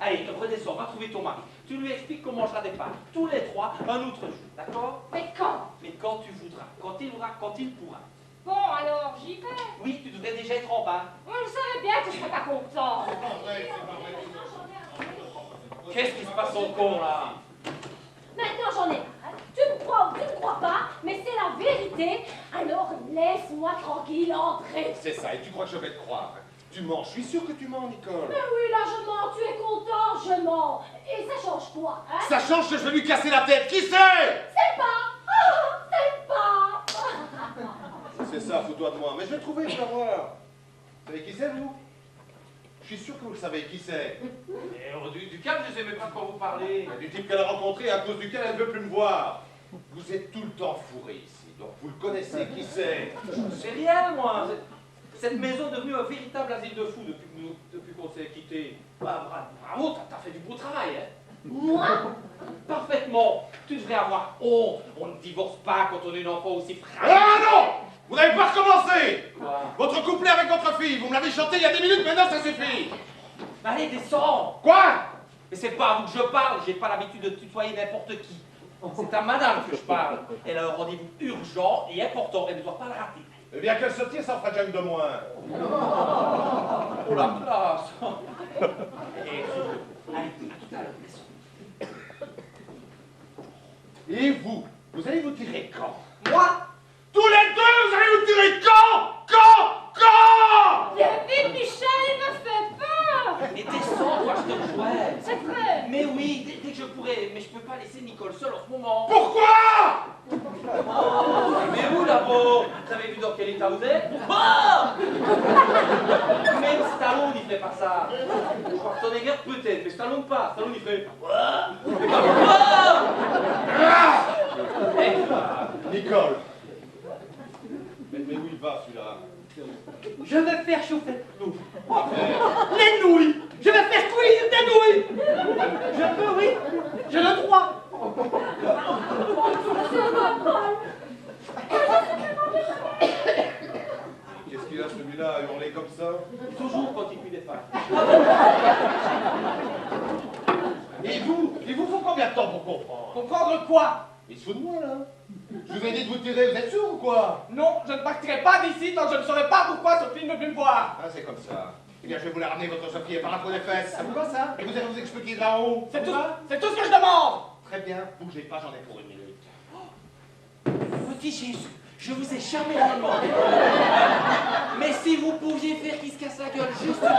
Allez, redescends, va trouver ton mari. Tu lui expliques comment on mangera des pâtes. Tous les trois, un autre jour, d'accord? Mais quand? Mais quand tu voudras, quand il voudra, quand il pourra. Bon, alors, j'y vais. Oui, tu devrais déjà être en bas. On le savait bien que je serais pas content. Qu'est-ce qui se passe au con, là? Maintenant, j'en ai marre. Hein. Tu me crois ou tu ne crois pas, mais c'est la vérité. Alors, laisse-moi tranquille entrer. C'est ça, et tu crois que je vais te croire? Tu mens, je suis sûr que tu mens, Nicole. Mais oui, là, je mens. Tu es content, je mens. Et ça change quoi, hein? Ça change que je vais lui casser la tête, qui c'est? C'est pas. Ah, c'est pas. C'est ça, fous-toi de moi, mais je vais trouver, je vais voir. Vous savez qui c'est, vous? Je suis sûr que vous le savez qui c'est. Mais du calme, je ne sais même pas de quoi vous parlez. Du type qu'elle a rencontré à cause duquel elle ne veut plus me voir. Vous êtes tout le temps fourré ici, donc vous le connaissez, qui c'est? C'est rien, moi. Cette maison est devenue un véritable asile de fous depuis qu'on s'est quittés. Bah, bravo, t'as fait du beau travail, hein. Moi? Parfaitement. Tu devrais avoir honte. On ne divorce pas quand on a une enfant aussi fragile. Ah non! Vous n'avez pas recommencé! Quoi? Votre couplet avec votre fille, vous me l'avez chanté il y a 10 minutes, maintenant ça suffit! Allez, descends. Quoi? Mais c'est pas à vous que je parle. J'ai pas l'habitude de tutoyer n'importe qui. C'est à madame que je parle. Elle a un rendez-vous urgent et important. Elle ne doit pas le rater. Eh bien qu'elle se tire, ça fera déjà une de moins. Oh la classe. Et allez, à tout à l'heure, descends. Et vous allez vous tirer quand? Moi? Tous les deux, vous allez vous tirer quand? Quand? Viens vite, Michel, il me fait peur. Mais descends, toi, je te rejoins. C'est vrai. Mais oui, dès que je pourrai. Mais je peux pas laisser Nicole seule en ce moment. Pourquoi? Mais vous là-bas, vous avez vu dans quel état vous êtes? Oh! Même Stallone, il fait pas ça. Schwarzenegger, peut-être, mais Stallone pas. Stallone, il fait. Nicole. Mais où il va celui-là? Je vais faire chauffer l'eau. Les nouilles. Je vais faire cuire des nouilles. Je peux, oui. J'ai le droit. Qu'est-ce qu'il a celui-là à hurler comme ça? Toujours quand il cuit des pâtes. Et vous? Il vous faut combien de temps pour comprendre? Comprendre quoi? Il se fout de moi là. Je vous ai dit de vous tirer, vous êtes sûr ou quoi? Non, je ne partirai pas d'ici tant que je ne saurai pas pourquoi Sophie ne veut plus me voir. Ah, c'est comme ça. bien, je vais vous la ramener, votre Sophie, par la peau des fesses. Ça vous va, ça? Et vous allez vous expliquer de là-haut. C'est Ça tout, vous va? c'est tout ce que je demande. Très bien, bougez pas, j'en ai pour 1 minute. Petit Jésus, je vous ai jamais rien demandé. Mais si vous pouviez faire qu'il se casse la gueule juste une fois.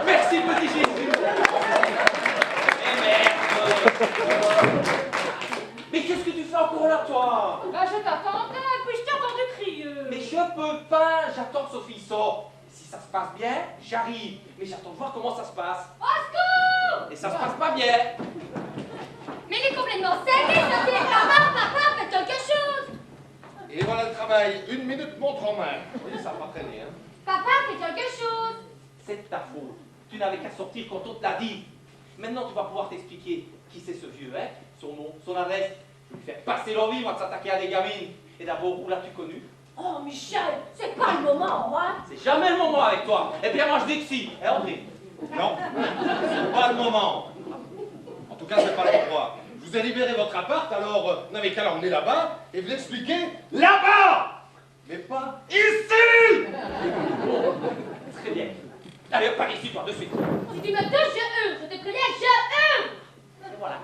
Merci, petit Jésus. Et merde. Mais qu'est-ce que tu fais encore là, toi? Bah, je t'attendais, puis je t'ai entendu crier. Mais je peux pas, j'attends que Sophie sorte. Si ça se passe bien, j'arrive. Mais j'attends de voir comment ça se passe. Au secours! Et ça se passe pas bien. Mais il est complètement cinglé, ce type. Papa, faites quelque chose. Et voilà le travail. 1 minute, montre en main. Oui, ça va pas traîner, hein. Papa, faites quelque chose. C'est de ta faute. Tu n'avais qu'à sortir quand on te l'a dit. Maintenant, tu vas pouvoir t'expliquer qui c'est ce vieux, hein? Son nom, son adresse. Je vais lui faire passer l'envie, moi, de s'attaquer à des gamines. Et d'abord, où l'as-tu connu? Oh, Michel, c'est pas le moment, hein. C'est jamais le moment avec toi. Eh bien, moi, je dis que si. Eh, André? Non, c'est pas le moment. En tout cas, c'est pas l'endroit. Je vous ai libéré votre appart, alors vous n'avez qu'à l'emmener là-bas et vous expliquer là-bas. Mais pas ici. Très bien. Allez, par ici, toi, de suite. Si tu me touches, je hurle. Je te préviens, je hurle. Et voilà.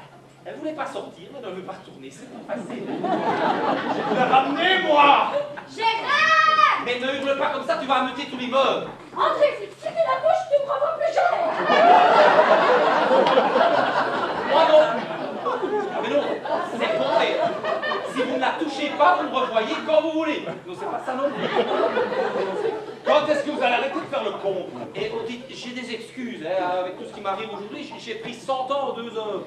Elle voulait pas sortir, mais elle ne veut pas retourner. C'est pas facile. Je vous l'ai ramené, moi. Gérard! Mais ne hurle pas comme ça, tu vas ameuter tout l'immeuble. André, si tu la bouche, tu me revois plus jamais. Moi non. Mais non, c'est le contraire. Si vous ne la touchez pas, vous me revoyez quand vous voulez. Non, c'est pas ça non plus. Quand est-ce que vous allez arrêter de faire le con? Et on dit, j'ai des excuses hein, avec tout ce qui m'arrive aujourd'hui. J'ai pris 100 ans en 2 heures.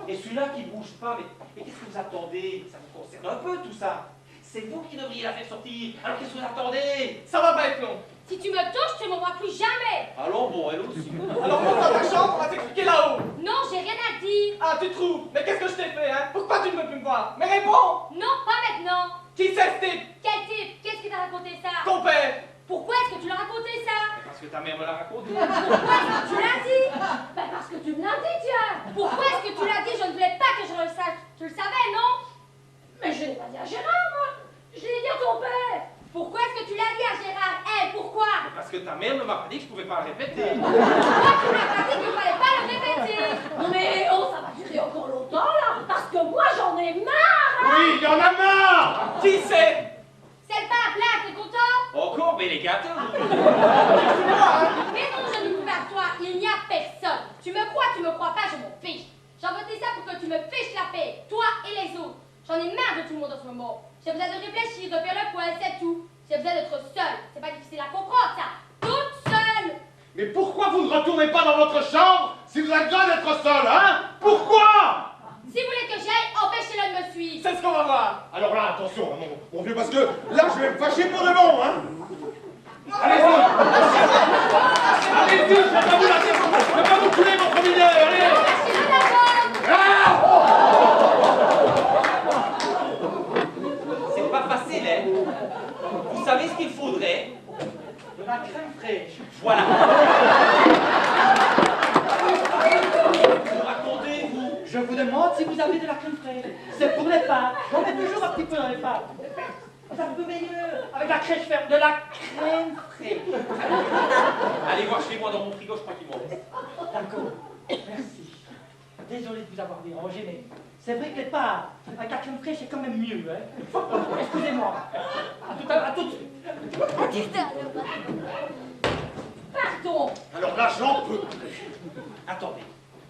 Et celui-là qui bouge pas, mais qu'est-ce que vous attendez? Ça vous concerne un peu tout ça. C'est vous qui devriez la faire sortir. Alors qu'est-ce que vous attendez? Ça va pas être long. Si tu me touches, tu me vois plus jamais. Allons, bon, elle aussi. Alors monte dans ta chambre, on va t'expliquer là-haut. Non, j'ai rien à dire. Ah, tu trouves? Mais qu'est-ce que je t'ai fait, hein? Pourquoi tu ne veux plus me voir? Mais réponds! Non, pas maintenant. Qui c'est ce type? Quel type? Qu'est-ce qui t'a raconté ça? Ton père! Pourquoi est-ce que tu l'as raconté ça? Parce que ta mère me l'a raconté. Pourquoi est-ce que tu l'as dit? Ben parce que tu me l'as dit, tiens. Pourquoi est-ce que tu l'as dit? Je ne voulais pas que je le sache. Tu le savais, non? Mais je l'ai pas dit à Gérard, moi. Je l'ai dit à ton père. Pourquoi est-ce que tu l'as dit à Gérard? Pourquoi? Parce que ta mère ne m'a pas dit que je pouvais pas le répéter. Pourquoi tu m'as pas dit qu'il fallait pas le répéter? Non mais oh, ça va durer encore longtemps là. Parce que moi j'en ai marre. Hein. Oui, il y en a marre. Qui c'est? C'est le pas à plat, t'es content? Encore, mais les gâteaux. Mais non, je ne vous parle toi, il n'y a personne. Tu me crois pas, je m'en fiche. J'ai voté ça pour que tu me fiches la paix, toi et les autres. J'en ai marre de tout le monde en ce moment. J'ai besoin de réfléchir, de faire le point, c'est tout. J'ai besoin d'être seule. C'est pas difficile à comprendre ça. Toute seule. Mais pourquoi vous ne retournez pas dans votre chambre si vous avez besoin d'être seul, hein? Pourquoi? Si vous voulez que j'aille, empêchez-le de me suivre. C'est ce qu'on va voir. Alors là, attention, hein, mon vieux, parce que là, je vais me fâcher pour de bon, hein? Allez-y! Allez-y, je vais pas vous lâcher, je vais pas vous couler, votre milieu, allez! Empêchez-le d'abord. C'est pas facile, hein. Vous savez ce qu'il faudrait? De la crème fraîche. Voilà. Vous racontez, vous. Je vous demande si vous avez de la crème fraîche. C'est pour les pâtes. J'en mets toujours un petit peu dans les pâtes. C'est un peu meilleur. Avec la crème fraîche. De la crème fraîche. Allez voir chez moi dans mon frigo, je crois qu'il m'en reste. D'accord. Merci. Désolé de vous avoir dérangé, mais c'est vrai que les pâtes avec la crème fraîche, c'est quand même mieux. Hein. Excusez-moi. À tout de suite. Pardon. Alors là, j'en peux plus. Attendez,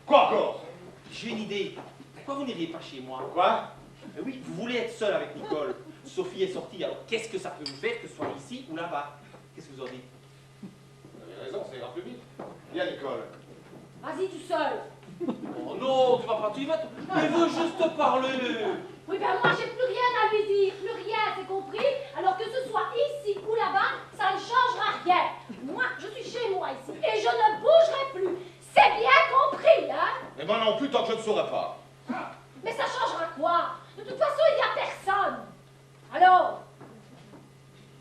Quoi encore? j'ai une idée. Pourquoi vous n'iriez pas chez moi? Quoi? Oui, vous voulez être seul avec Nicole. Sophie est sortie, alors qu'est-ce que ça peut vous faire que ce soit ici ou là-bas? Qu'est-ce que vous en dites? Vous avez raison, ça ira plus vite. Viens, Nicole. Vas-y tout seul. Oh non, tu vas pas, tu vas. Il veut juste parler. Oui, ben moi j'ai plus rien à lui dire. Plus rien, c'est compris? Alors que ce soit ici ou là-bas, ça ne changera rien. Moi, je suis chez moi ici et je ne bougerai plus. C'est bien compris, hein? Et moi non plus, tant que je ne saurai pas. Mais ça changera quoi? De toute façon, il n'y a personne. Alors,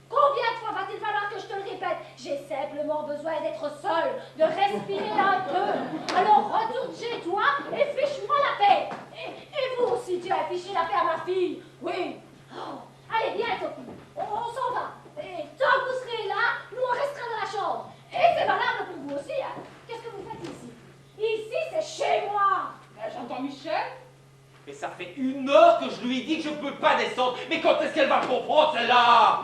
combien de fois va-t-il falloir que je te le répète? J'ai simplement besoin d'être seule, de respirer un peu. Alors retourne chez toi et fiche-moi la paix. Et vous aussi, tu as fiché la paix à ma fille. Oui. Oh, allez, viens, Sophie. On s'en va. Et tant que vous serez là, nous on restera dans la chambre. pas descendre. Mais quand est-ce qu'elle va comprendre, celle-là?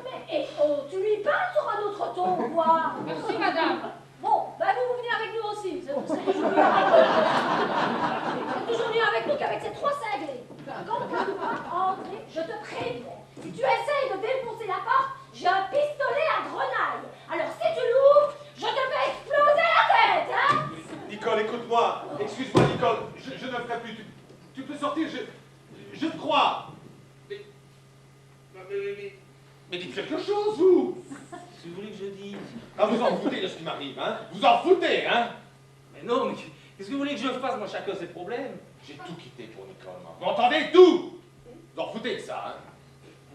Mais, oh, tu lui parles sur un autre ton, quoi. Merci, madame. Bon, ben vous venez avec nous aussi. C'est toujours mieux avec nous. C'est toujours mieux avec nous qu'avec ces trois cinglés. Quand tu vas entrer, je te préviens. Si tu essayes de défoncer la porte, j'ai un pistolet à grenaille. Alors si tu l'ouvres, je te fais exploser la tête, hein? Nicole, écoute-moi. Excuse-moi, Nicole. Je ne ferai plus. Tu peux sortir, je te crois. Mais dites quelque chose, vous. Si vous voulez que je dise. Ah, vous en foutez de ce qui m'arrive, hein? Vous en foutez, hein? Mais non, mais qu'est-ce que vous voulez que je fasse? Moi, chacun ses problèmes. J'ai tout quitté pour Nicole, moi. Vous entendez tout? Vous en foutez de ça, hein?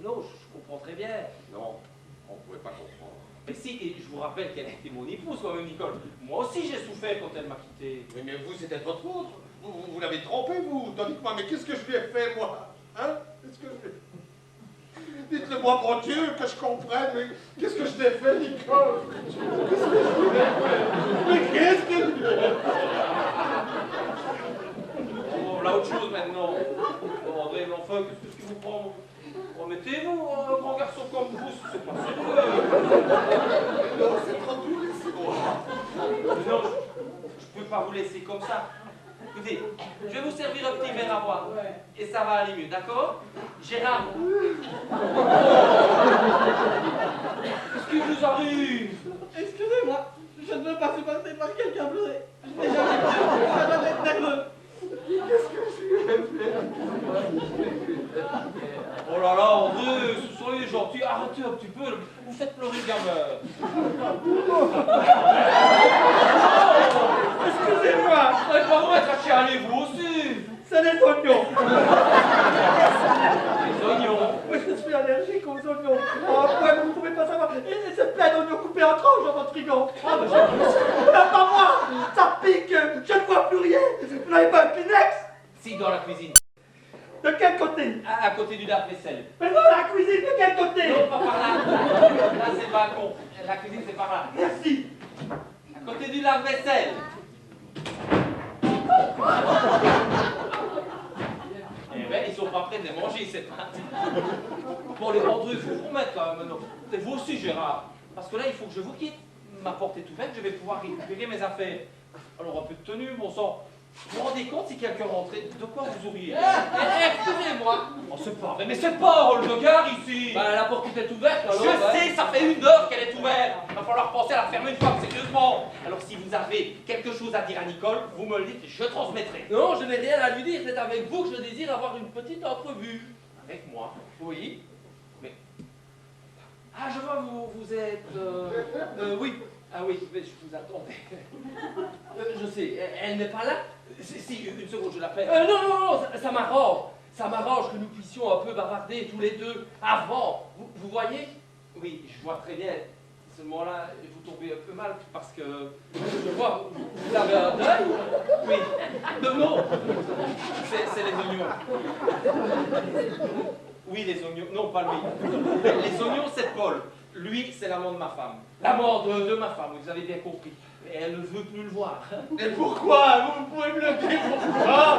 Non, je comprends très bien. Non, on ne pouvait pas comprendre. Mais si, et je vous rappelle qu'elle a été mon épouse quand même, Nicole. Moi aussi, j'ai souffert quand elle m'a quitté. Mais vous, c'était de votre faute. Vous l'avez trompé, vous. Tandis que moi, mais qu'est-ce que je lui ai fait, moi? Hein? Qu'est-ce que je lui ai fait? Dites-le-moi, mon Dieu, que je comprenne, mais qu'est-ce que je t'ai fait, Nicole? Qu'est-ce que je lui ai fait? Mais qu'est-ce que je lui ai fait? Oh, là, autre chose maintenant. Oh, André, mais enfin, qu'est-ce que vous prend? Remettez-vous, un grand garçon comme vous, c'est pas sérieux. Non, c'est trop doux, laissez-moi. Mais non, je peux pas vous laisser comme ça. Écoutez, je vais vous servir un petit verre à boire. Et ça va aller mieux, d'accord? Gérard. Qu'est-ce qui vous arrive? Excusez-moi, je ne veux pas supporter par quelqu'un pleurer. Je n'ai jamais pleuré, ça doit être nerveux. Oh là là, André, soyez gentil, arrêtez un petit peu, vous faites pleurer le gamin. Excusez-moi, Vous n'allez pas vous mettre à chialer, vous aussi. c'est les oignons. Les oignons. Oui, je suis allergique aux oignons. Oh, pourquoi vous ne pouvez pas savoir? Et c'est plein d'oignons coupés en tranches dans votre frigo. Ah, mais pas moi, ça pique, je ne vois plus rien. Vous n'avez pas un Kleenex? Si, dans la cuisine. De quel côté? À côté du lave-vaisselle. Mais dans la cuisine, de quel côté? Non, pas par là. Là, c'est le balcon. La cuisine, c'est par là. Merci. À côté du lave-vaisselle. Eh ben, ils sont pas prêts de les manger, ces pâtes. Bon, les André, il faut vous remettre quand même maintenant. Et vous aussi, Gérard. Parce que là, il faut que je vous quitte. Ma porte est ouverte, je vais pouvoir récupérer mes affaires. Alors, un peu de tenue, bon sang. Vous vous rendez compte si quelqu'un rentrait, de quoi vous auriez? Excusez-moi. Oh, c'est pas vrai, mais c'est pas le regard ici. Bah, la porte était ouverte, alors. Je sais, ça fait 1 heure qu'elle est ouverte. Il va falloir penser à la fermer une fois, sérieusement. Alors si vous avez quelque chose à dire à Nicole, vous me le dites et je transmettrai. Non, je n'ai rien à lui dire, c'est avec vous que je désire avoir une petite entrevue. Avec moi. Oui. Mais... Ah, je vois, vous êtes... Oui. Ah oui, mais je vous attendais. Je sais, elle n'est pas là. Si, une seconde, je l'appelle. Non, ça m'arrange. Ça m'arrange que nous puissions un peu bavarder tous les deux avant. Vous voyez? Oui, je vois très bien. Seulement là, vous tombez un peu mal parce que... Je vois, vous avez un deuil. Oui. Non. C'est les oignons. Oui, les oignons. Non, pas lui. Les oignons, c'est Paul. Lui, c'est l'amant de ma femme. L'amant De ma femme, vous avez bien compris. Et elle ne veut plus le voir. Et pourquoi? Vous pouvez me le dire pourquoi?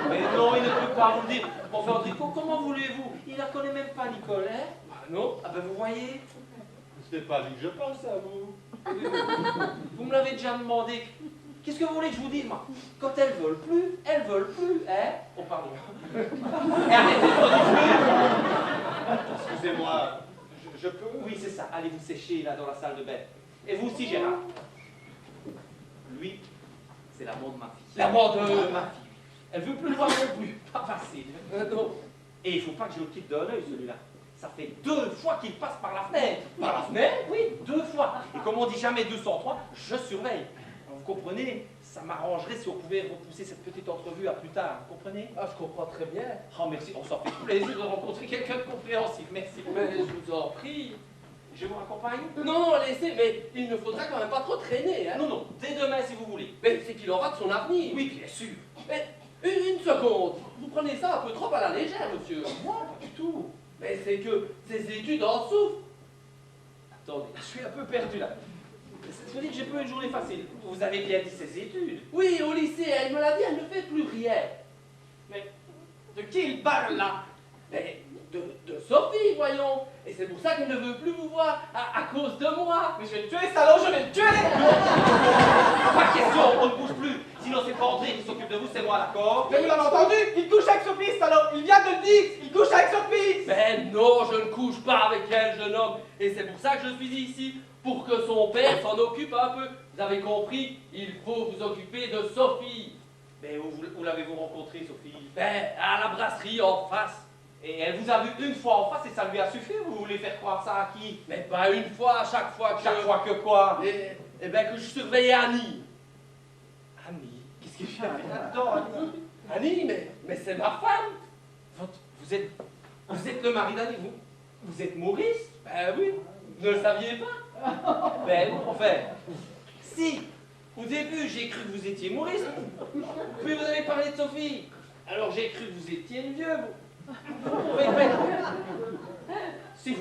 Mais non, il ne peut pas vous le dire. Enfin, Enrico, comment voulez-vous? Il la connaît même pas, Nicole, hein? Bah non. Ah ben vous voyez, Ce n'est pas lui que je pense à vous. vous me l'avez déjà demandé. Qu'est-ce que vous voulez que je vous dise, moi? Quand elles veulent plus, hein? Oh, pardon. Et arrêtez de renifler. Excusez-moi, je peux? Oui, c'est ça. Allez vous sécher, là, dans la salle de bain. Et vous aussi, Gérard. Lui, c'est l'amant de ma fille. L'amant de ma fille. Elle veut plus le voir non plus. Pas facile. Non. Et il faut pas que je le quitte d'un œil, celui-là. Ça fait 2 fois qu'il passe par la fenêtre. Par la fenêtre? Oui, 2 fois. Et comme on dit jamais 203, je surveille. Alors, vous comprenez? Ça m'arrangerait si on pouvait repousser cette petite entrevue à plus tard. Vous comprenez? Ah, je comprends très bien. Oh, merci. On s'en fait plaisir de rencontrer quelqu'un de compréhensif. Merci. Mais je vous en prie. Je vous raccompagne? Non, laissez, mais il ne faudra quand même pas trop traîner, hein. Non, dès demain si vous voulez. Mais c'est qu'il aura de son avenir. Oui, bien sûr. Mais une seconde. Vous prenez ça un peu trop à la légère, monsieur. Moi, pas du tout. Mais c'est que ses études en souffrent. Attendez, je suis un peu perdu là. Ça veut dire que j'ai pas une journée facile. Vous avez bien dit ses études. Oui, au lycée, elle me l'a dit, elle ne fait plus rien. Mais de qui il parle là? Mais de Sophie, voyons. Et c'est pour ça qu'elle ne veut plus vous voir, à cause de moi. Mais je vais le tuer, salaud, je vais le tuer. Pas question, on ne bouge plus. Sinon c'est pas André qui s'occupe de vous, c'est moi, d'accord? Mais vous l'avez entendu? Il couche avec Sophie, salaud. Il vient de le dire. Il couche avec Sophie. Mais non, je ne couche pas avec elle, jeune homme. Et c'est pour ça que je suis ici, pour que son père s'en occupe un peu. Vous avez compris, il faut vous occuper de Sophie. Mais où l'avez-vous rencontrée, Sophie? Ben, à la brasserie en face. Et elle vous a vu une fois en face et ça lui a suffi, ou vous voulez faire croire ça à qui? Mais pas une fois, à chaque fois que Chaque fois que quoi? Eh ben, que je surveillais Annie. Annie? Qu'est-ce qu'il fait là-dedans, Annie? Annie, mais c'est ma femme. Vous êtes le mari d'Annie, vous êtes Maurice? Ben oui, vous ne le saviez pas. Ben, enfin, si, au début, j'ai cru que vous étiez Maurice, puis vous avez parlé de Sophie. Alors j'ai cru que vous étiez le vieux, vous. Mais, si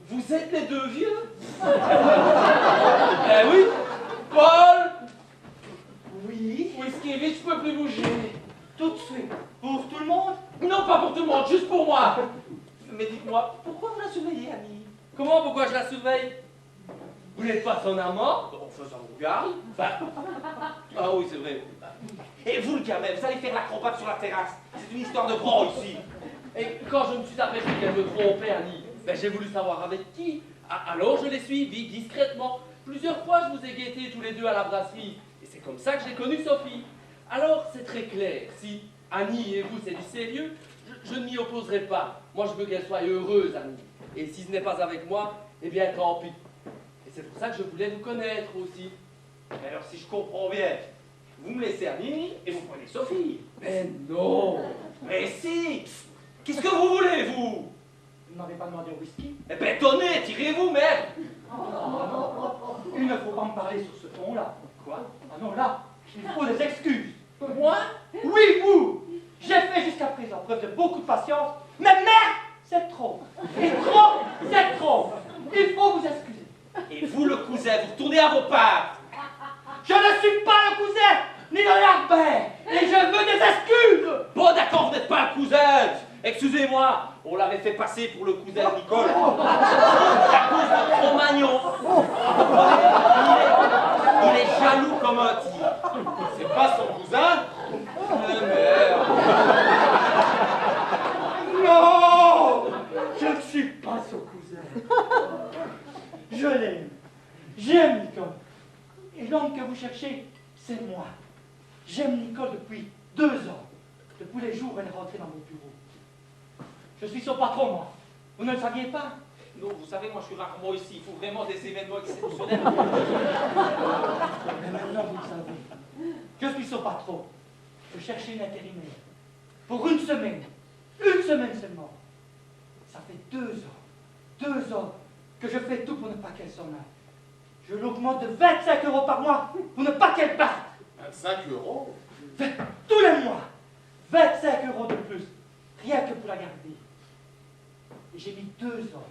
vous êtes les deux vieux? Ben oui, Paul. Oui. Whisky, je peux plus bouger. Tout de suite. Pour tout le monde? Non, pas pour tout le monde, juste pour moi. Mais dites-moi, pourquoi vous la surveillez, Annie? Comment, pourquoi je la surveille? Vous n'êtes pas son amant? Enfin, ça vous regarde. Ah oui, c'est vrai. Et vous, le gamin, vous allez faire l'acrobate sur la terrasse. C'est une histoire de bras ici. Et quand je me suis aperçu qu'elle me trompait, Annie, ben j'ai voulu savoir avec qui. Alors je l'ai suivie discrètement. Plusieurs fois, je vous ai guettés tous les deux à la brasserie. Et c'est comme ça que j'ai connu Sophie. Alors, c'est très clair. Si Annie et vous, c'est du sérieux, je ne m'y opposerai pas. Moi, je veux qu'elle soit heureuse, Annie. Et si ce n'est pas avec moi, eh bien, tant pis. Et c'est pour ça que je voulais vous connaître aussi. Alors, si je comprends bien, vous me laissez Annie et vous prenez Sophie. Mais non! Mais si! Qu'est-ce que vous voulez, vous? Vous n'avez pas demandé au whisky? Eh ben, tenez, tirez-vous, merde! Il ne faut pas me parler sur ce ton-là. Quoi? Ah non, là, il faut des excuses. Moi? Oui, vous! J'ai fait jusqu'à présent preuve de beaucoup de patience, mais merde, c'est trop. Et trop, c'est trop. Il faut vous excuser. Et vous, le cousin, vous retournez à vos parts! Je ne suis pas le cousin, ni le larbert, et je veux des excuses. Bon, d'accord, vous n'êtes pas un cousin! Excusez-moi, on l'avait fait passer pour le cousin de Nicole. À cause de Cro-Magnon. Il est jaloux comme un tigre. C'est pas son cousin? Merde. Non, je ne suis pas son cousin. Je l'aime. J'aime Nicole. Et l'homme que vous cherchez, c'est moi. J'aime Nicole depuis 2 ans. Depuis les jours où elle est rentrée dans mon bureau. Je suis son patron, moi. Vous ne le saviez pas? Non, vous savez, moi je suis rarement ici. Il faut vraiment des événements exceptionnels. Mais maintenant, vous le savez. Je suis son patron. Je cherchais une intérimaire. Pour 1 semaine. 1 semaine seulement. Ça fait 2 ans. 2 ans que je fais tout pour ne pas qu'elle s'en aille. Je l'augmente de 25 € par mois pour ne pas qu'elle parte. 25 €? Tous les mois. 25 € de plus. Rien que pour la garder. Et j'ai mis 2 ans.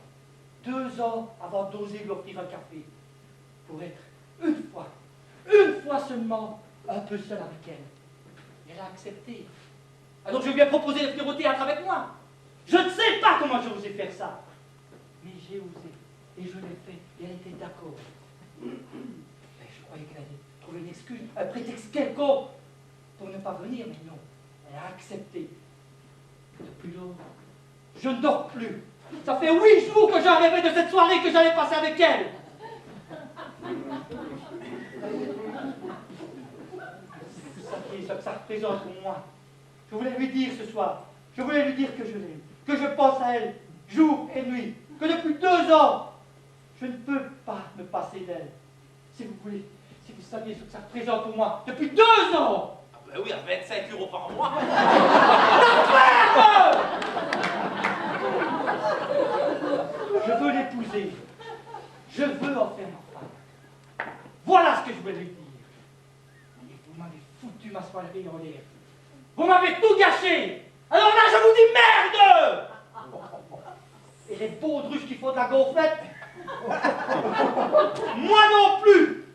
2 ans avant d'oser lui offrir un café. Pour être une fois seulement, un peu seul avec elle. Elle a accepté. Alors je lui ai proposé de venir au théâtre avec moi. Je ne sais pas comment j'ai osé faire ça. Mais j'ai osé. Et je l'ai fait. Et elle était d'accord. Et je croyais qu'elle allait trouver une excuse, un prétexte quelconque pour ne pas venir, mais non. Elle a accepté. Depuis lors, je ne dors plus. Ça fait 8 jours que j'ai rêvé de cette soirée que j'allais passer avec elle. Vous saviez ce que ça représente pour moi. Je voulais lui dire ce soir, je voulais lui dire que je l'aime, que je pense à elle, jour et nuit, que depuis 2 ans, je ne peux pas me passer d'elle. Si vous voulez, si vous saviez ce que ça représente pour moi, depuis 2 ans. Ah ben oui, à 25 € par mois. Je veux l'épouser. Je veux en faire ma femme. Voilà ce que je voulais lui dire. Et vous m'avez foutu ma soirée en l'air. Vous m'avez tout gâché. Alors là, je vous dis merde. Et les baudruches qui font de la gonflette, moi non plus.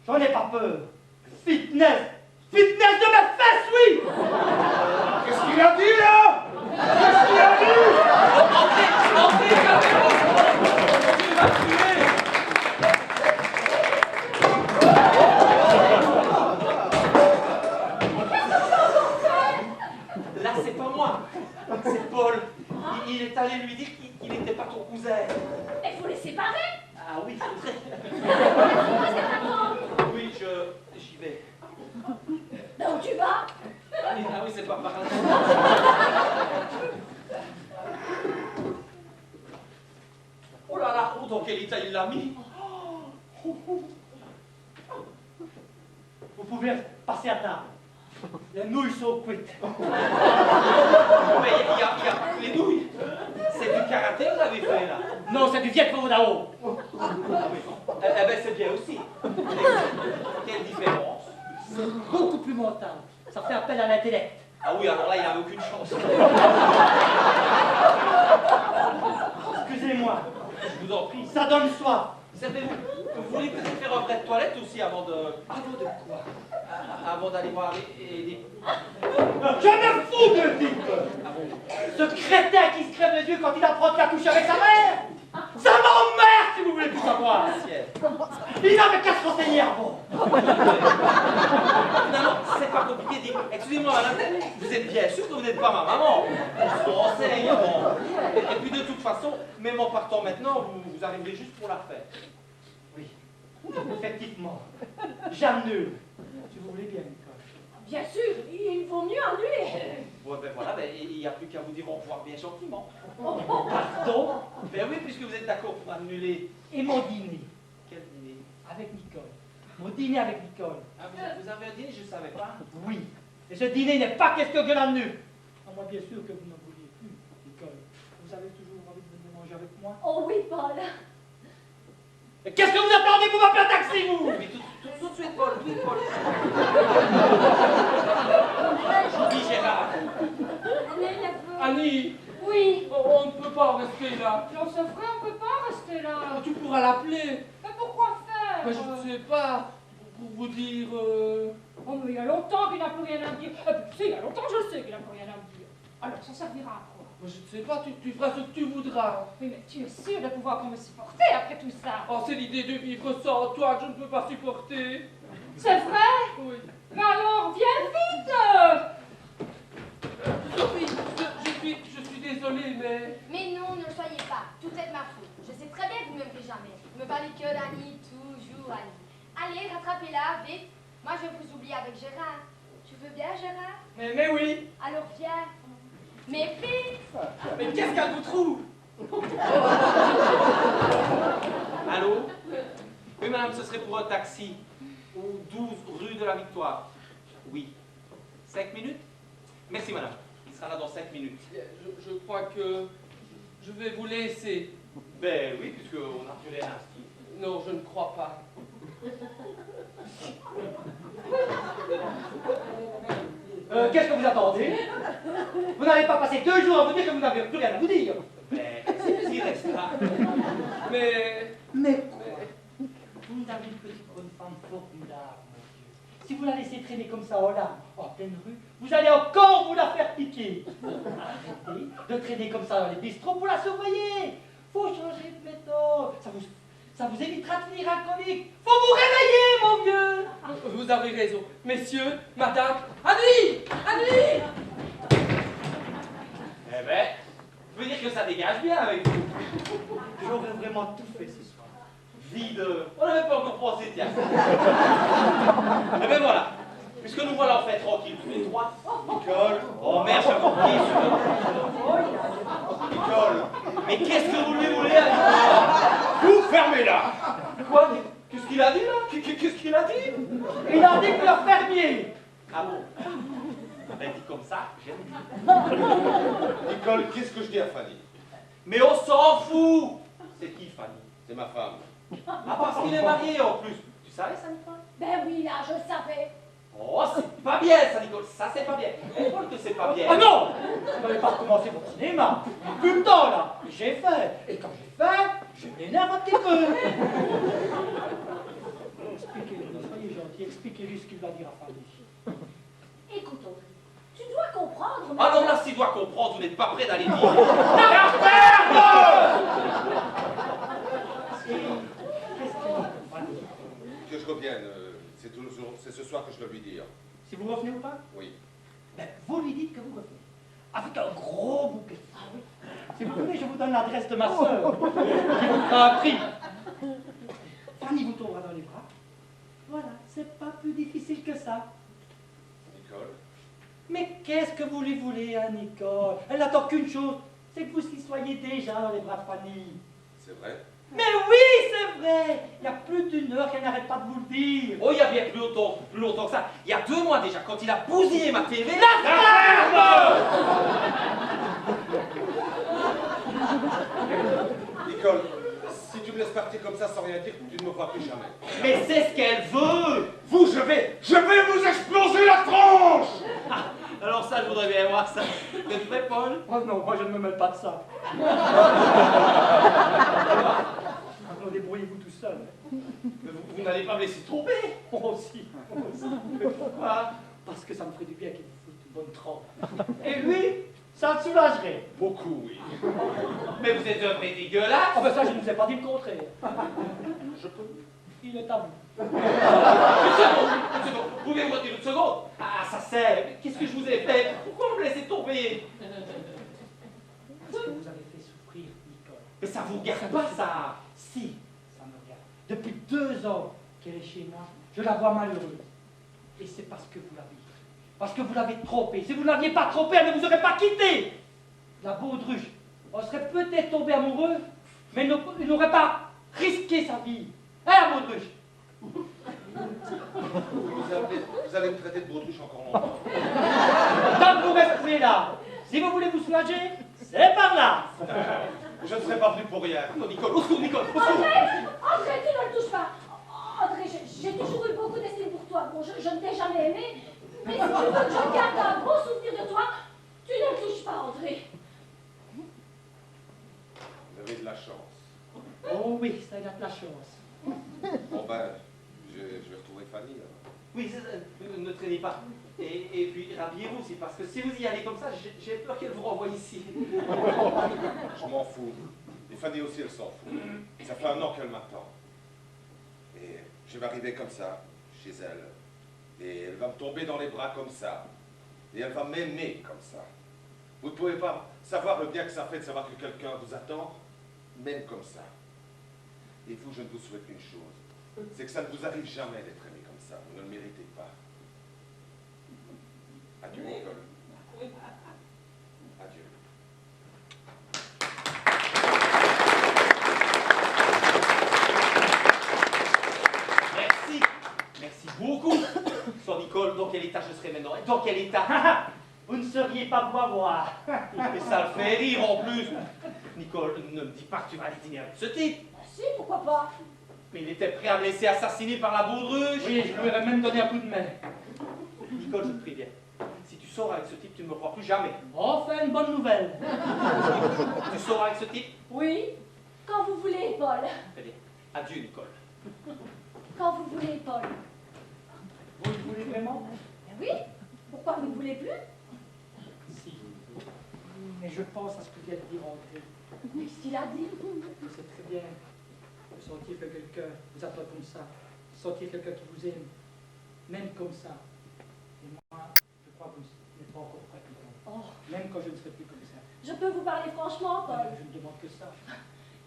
J'en ai pas peur. Fitness de mes fesses, oui. Qu'est-ce qu'il a dit là? Entrez, entrez, calmez-vous. Tu vas tuer. Là, c'est pas moi. C'est Paul. Il est allé lui dire qu'il n'était pas ton cousin. Il faut les séparer. Ah oui, faudrait. Oui, j'y vais. Là où tu vas? Ah oui, c'est pas par là. Oh là là, oh, dans quel état il l'a mis. Vous pouvez passer à table. Les nouilles sont cuites. Mais il y a les nouilles. C'est du karaté que vous avez fait là. Non, c'est du Viet Cong Dao. Ah oui. Eh ben c'est bien aussi. Quelle différence. C'est beaucoup plus mental. Ça fait appel à l'intellect. Ah oui, alors là, il n'avait aucune chance. Excusez-moi, Je vous en prie. ça donne soif. Servez-vous. Vous voulez peut-être faire un vrai de toilette aussi avant de... Avant de quoi? Avant d'aller voir les... Je me fous de Dick. Ah bon. Ce crétin qui se crève les yeux quand il apprend qu'il a couché avec sa mère. Ça m'emmerde si vous voulez tout savoir. Ciel. Il n'avait qu'à se renseigner avant. Finalement, c'est pas compliqué. Excusez-moi, madame, vous êtes bien sûr que vous n'êtes pas ma maman. On se renseigne avant. Et puis de toute façon, même en partant maintenant, vous arriverez juste pour la fête. Oui, effectivement. J'annule. Si vous voulez bien, Nicole. Bien sûr, il vaut mieux annuler. Ouais, ben voilà, ben, il n'y a plus qu'à vous dire au revoir bien gentiment. Pardon? Ben oui, puisque vous êtes d'accord pour annuler. Et mon dîner Quel dîner? avec Nicole. Mon dîner avec Nicole. Ah, vous avez un dîner, je ne savais pas. Oui. Et ce dîner n'est pas question que je l'annule. À moins bien sûr que vous n'en vouliez plus, Nicole. Vous avez toujours envie de venir manger avec moi? Oh oui, Paul. Et qu'est-ce que vous attendez pour m'appeler un taxi, vous? Mais tout de suite, Paul, oui, Paul. Oui, Gérard. Allez, la peau. Annie, Oui. on ne peut pas rester là. Non, c'est vrai, on peut pas rester là. Tu pourras l'appeler. Mais pourquoi faire? Ben, je ne sais pas. Pour vous dire... Oh, mais il y a longtemps qu'il n'a plus rien à me dire. Si, il y a longtemps, je sais qu'il n'a plus rien à me dire. Alors, ça servira à quoi? Ben, je ne sais pas, tu feras ce que tu voudras. Oui, mais tu es sûr de pouvoir me supporter après tout ça? Oh, c'est l'idée de vivre sans toi que je ne peux pas supporter. C'est vrai? Oui. Mais alors, viens vite! Sophie, je suis désolé, mais... Mais non, ne le soyez pas. Tout est de ma faute. Je sais très bien que vous ne m'aimez jamais. Vous me parlez que d'Annie, toujours Annie. Allez, rattrapez-la, vite. Moi, je vais vous oublier avec Gérard. Tu veux bien, Gérard? Mais oui. Alors viens. Mais vite. Mais qu'est-ce qu'elle vous trouve? Allô? Oui, madame, ce serait pour un taxi. Au 12 rue de la Victoire. Oui. 5 minutes? Merci, madame. Il sera là dans 5 minutes. Je crois que je vais vous laisser. Ben oui, puisqu'on n'a plus rien à se dire. Non, je ne crois pas. Qu'est-ce que vous attendez? Vous n'avez pas passé 2 jours à vous dire que vous n'avez plus rien à vous dire. Ben, il restera. Mais... Mais quoi? Vous avez une petite bonne femme formidable, mon Dieu. Si vous la laissez traîner comme ça en pleine rue, vous allez encore vous la faire piquer. Arrêtez de traîner comme ça dans les bistrots pour la surveiller. Faut changer de méthode. Ça vous évitera de finir alcoolique. Faut vous réveiller, mon vieux. Vous avez raison. Messieurs, madame... Annie! Annie! Eh ben, je veux dire que ça dégage bien avec vous. J'aurais vraiment tout fait ce soir. Vide. On n'avait pas encore pensé, tiens. Eh ben voilà. Puisque nous voilà en fait tranquilles tous les trois. Nicole, Oh merde, j'ai encore pied sur Nicole, Mais qu'est-ce que vous lui voulez à vous fermez-la. Quoi? Qu'est-ce qu'il a dit là? Qu'est-ce qu'il a dit? Il a dit que le fermier. Ah bon? Ben dit comme ça, j'aime. Nicole, qu'est-ce que je dis à Fanny? Mais on s'en fout! C'est qui Fanny? C'est ma femme. Ah, parce qu'il est marié en plus. Tu savais ça, Nicole? Ben oui, là, je savais. Oh, c'est pas bien ça, Nicole. Ça, c'est pas bien. Pourquoi que c'est pas bien? Ah non! Vous n'avez pas recommencé votre cinéma. Plus le temps, là. J'ai fait. Et quand j'ai fait, je m'énerve un petit peu. Expliquez-lui, soyez gentil, expliquez-lui ce qu'il va dire à Fanny. Écoute, Audrey, tu dois comprendre comprendre, mais... Alors là, s'il doit comprendre, vous n'êtes pas prêt d'aller dire. Que je revienne, c'est ce soir que je dois lui dire. Si vous revenez ou pas, Oui. ben, vous lui dites que vous revenez. Avec un gros bouquet. Si vous voulez, je vous donne l'adresse de ma sœur. Qui vous fera un prix. Fanny vous tombera dans les bras. Voilà, c'est pas plus difficile que ça. Nicole? Mais qu'est-ce que vous lui voulez, hein, Nicole? Elle n'attend qu'une chose, c'est que vous y soyez déjà dans les bras de Fanny. C'est vrai? Mais oui, c'est vrai. Il y a plus d'une heure qu'elle n'arrête pas de vous le dire. Oh, il y a bien plus longtemps que ça. Il y a 2 mois déjà, quand il a bousillé ma TV. La ferme! Nicole, si tu me laisses partir comme ça sans rien dire, tu ne me vois plus jamais. Mais c'est ce qu'elle veut. Vous, je vais vous exploser la tronche! Alors ça, je voudrais bien voir ça. Vous êtes prêt, Paul? Oh non, moi je ne me mêle pas de ça. Alors débrouillez-vous tout seul. Mais vous n'allez pas me laisser tomber. Moi aussi. Pourquoi? Parce que ça me ferait du bien qu'il me foute une bonne trempe. Et lui, ça le soulagerait. Beaucoup, oui. Mais vous êtes un vrai dégueulasse. Oh ben ça, je ne vous ai pas dit le contraire. Je peux. Il est à vous. Une seconde. Pouvez-vous dire une seconde? Ah, ça sert. Mais qu'est-ce que je vous ai fait? Pourquoi vous me laissez tomber? Parce que vous avez fait souffrir Nicole. Mais ça vous regarde pas, ça. Si, ça me regarde. Depuis 2 ans qu'elle est chez moi, je la vois malheureuse. Et c'est parce que vous l'avez. Parce que vous l'avez trompée. Si vous ne l'aviez pas trompée, elle ne vous aurait pas quitté. La baudruche, on serait peut-être tombé amoureux, mais il n'aurait pas risqué sa vie. Hein, la baudruche? Vous allez me traiter de baudruche encore longtemps. Tant que vous restez là, si vous voulez vous soulager, c'est par là. Je ne serai pas venu pour rien. Non, Nicole, au secours, Nicole, au secours. André, tu ne le touches pas. André, j'ai toujours eu beaucoup d'estime pour toi. Bon, je ne t'ai jamais aimé, mais si tu veux que je garde un bon souvenir de toi, tu ne le touches pas, André. Vous avez de la chance. Oh oui, ça il a de la chance. Bon ben, je vais retrouver Fanny. Là. Oui, ne traînez pas. Et puis, rhabillez-vous aussi, parce que si vous y allez comme ça, j'ai peur qu'elle vous renvoie ici. Je m'en fous. Et Fanny aussi, elle s'en fout. Ça fait 1 an qu'elle m'attend. Et je vais arriver comme ça, chez elle. Et elle va me tomber dans les bras comme ça. Et elle va m'aimer comme ça. Vous ne pouvez pas savoir le bien que ça fait de savoir que quelqu'un vous attend, même comme ça. Et vous, je ne vous souhaite qu'une chose. C'est que ça ne vous arrive jamais d'être aimé comme ça. Vous ne le méritez pas. Adieu, Nicole. Adieu. Merci. Merci beaucoup. Sans Nicole, dans quel état je serais maintenant? Dans quel état? Vous ne seriez pas beau à voir. Et ça le fait rire en plus. Nicole, ne me dis pas que tu vas aller dîner avec ce type. Si, pourquoi pas? Mais il était prêt à me laisser assassiner par la baudruche. Oui, je lui aurais même donné un coup de main. Nicole, je te préviens. Si tu sors avec ce type, tu ne me crois plus jamais. Enfin, une bonne nouvelle. Tu sors avec ce type? Oui, quand vous voulez, Paul. Très bien. Adieu, Nicole. Quand vous voulez, Paul. Vous le voulez vraiment? Ben oui, pourquoi vous ne voulez plus? Si. Mais je pense à ce que vient de dire André. Qu'est-ce qu'il a dit? Je sais très bien de sentir que quelqu'un vous attend comme ça. Sentir quelqu'un qui vous aime, même comme ça. Et moi, je crois que vous n'êtes pas encore prêt pour moi. Oh, Même quand je ne serai plus comme ça. je peux vous parler franchement, Paul. Je ne demande que ça.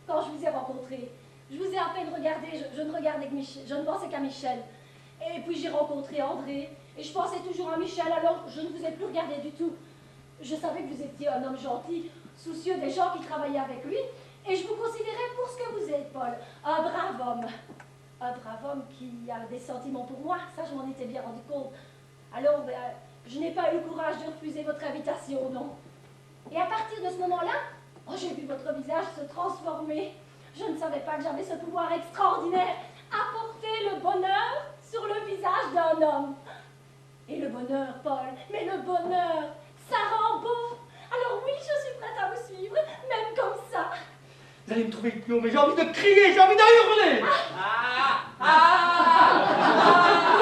Quand je vous ai rencontré, je vous ai à peine regardé, je ne regardais que Michel, je ne pensais qu'à Michel. Et puis j'ai rencontré André, et je pensais toujours à Michel, alors je ne vous ai plus regardé du tout. Je savais que vous étiez un homme gentil, soucieux des gens qui travaillaient avec lui, et je vous considérais pour ce que vous êtes, Paul, un brave homme. Un brave homme qui a des sentiments pour moi, ça je m'en étais bien rendu compte. Alors, ben, je n'ai pas eu le courage de refuser votre invitation, non. Et à partir de ce moment-là, oh, j'ai vu votre visage se transformer. Je ne savais pas que j'avais ce pouvoir extraordinaire, apporter le bonheur sur le visage d'un homme. Et le bonheur, Paul, mais le bonheur, ça rend beau. Alors oui, je suis prête à vous suivre, même comme ça. Vous allez me trouver idiot, mais j'ai envie de crier, j'ai envie de hurler.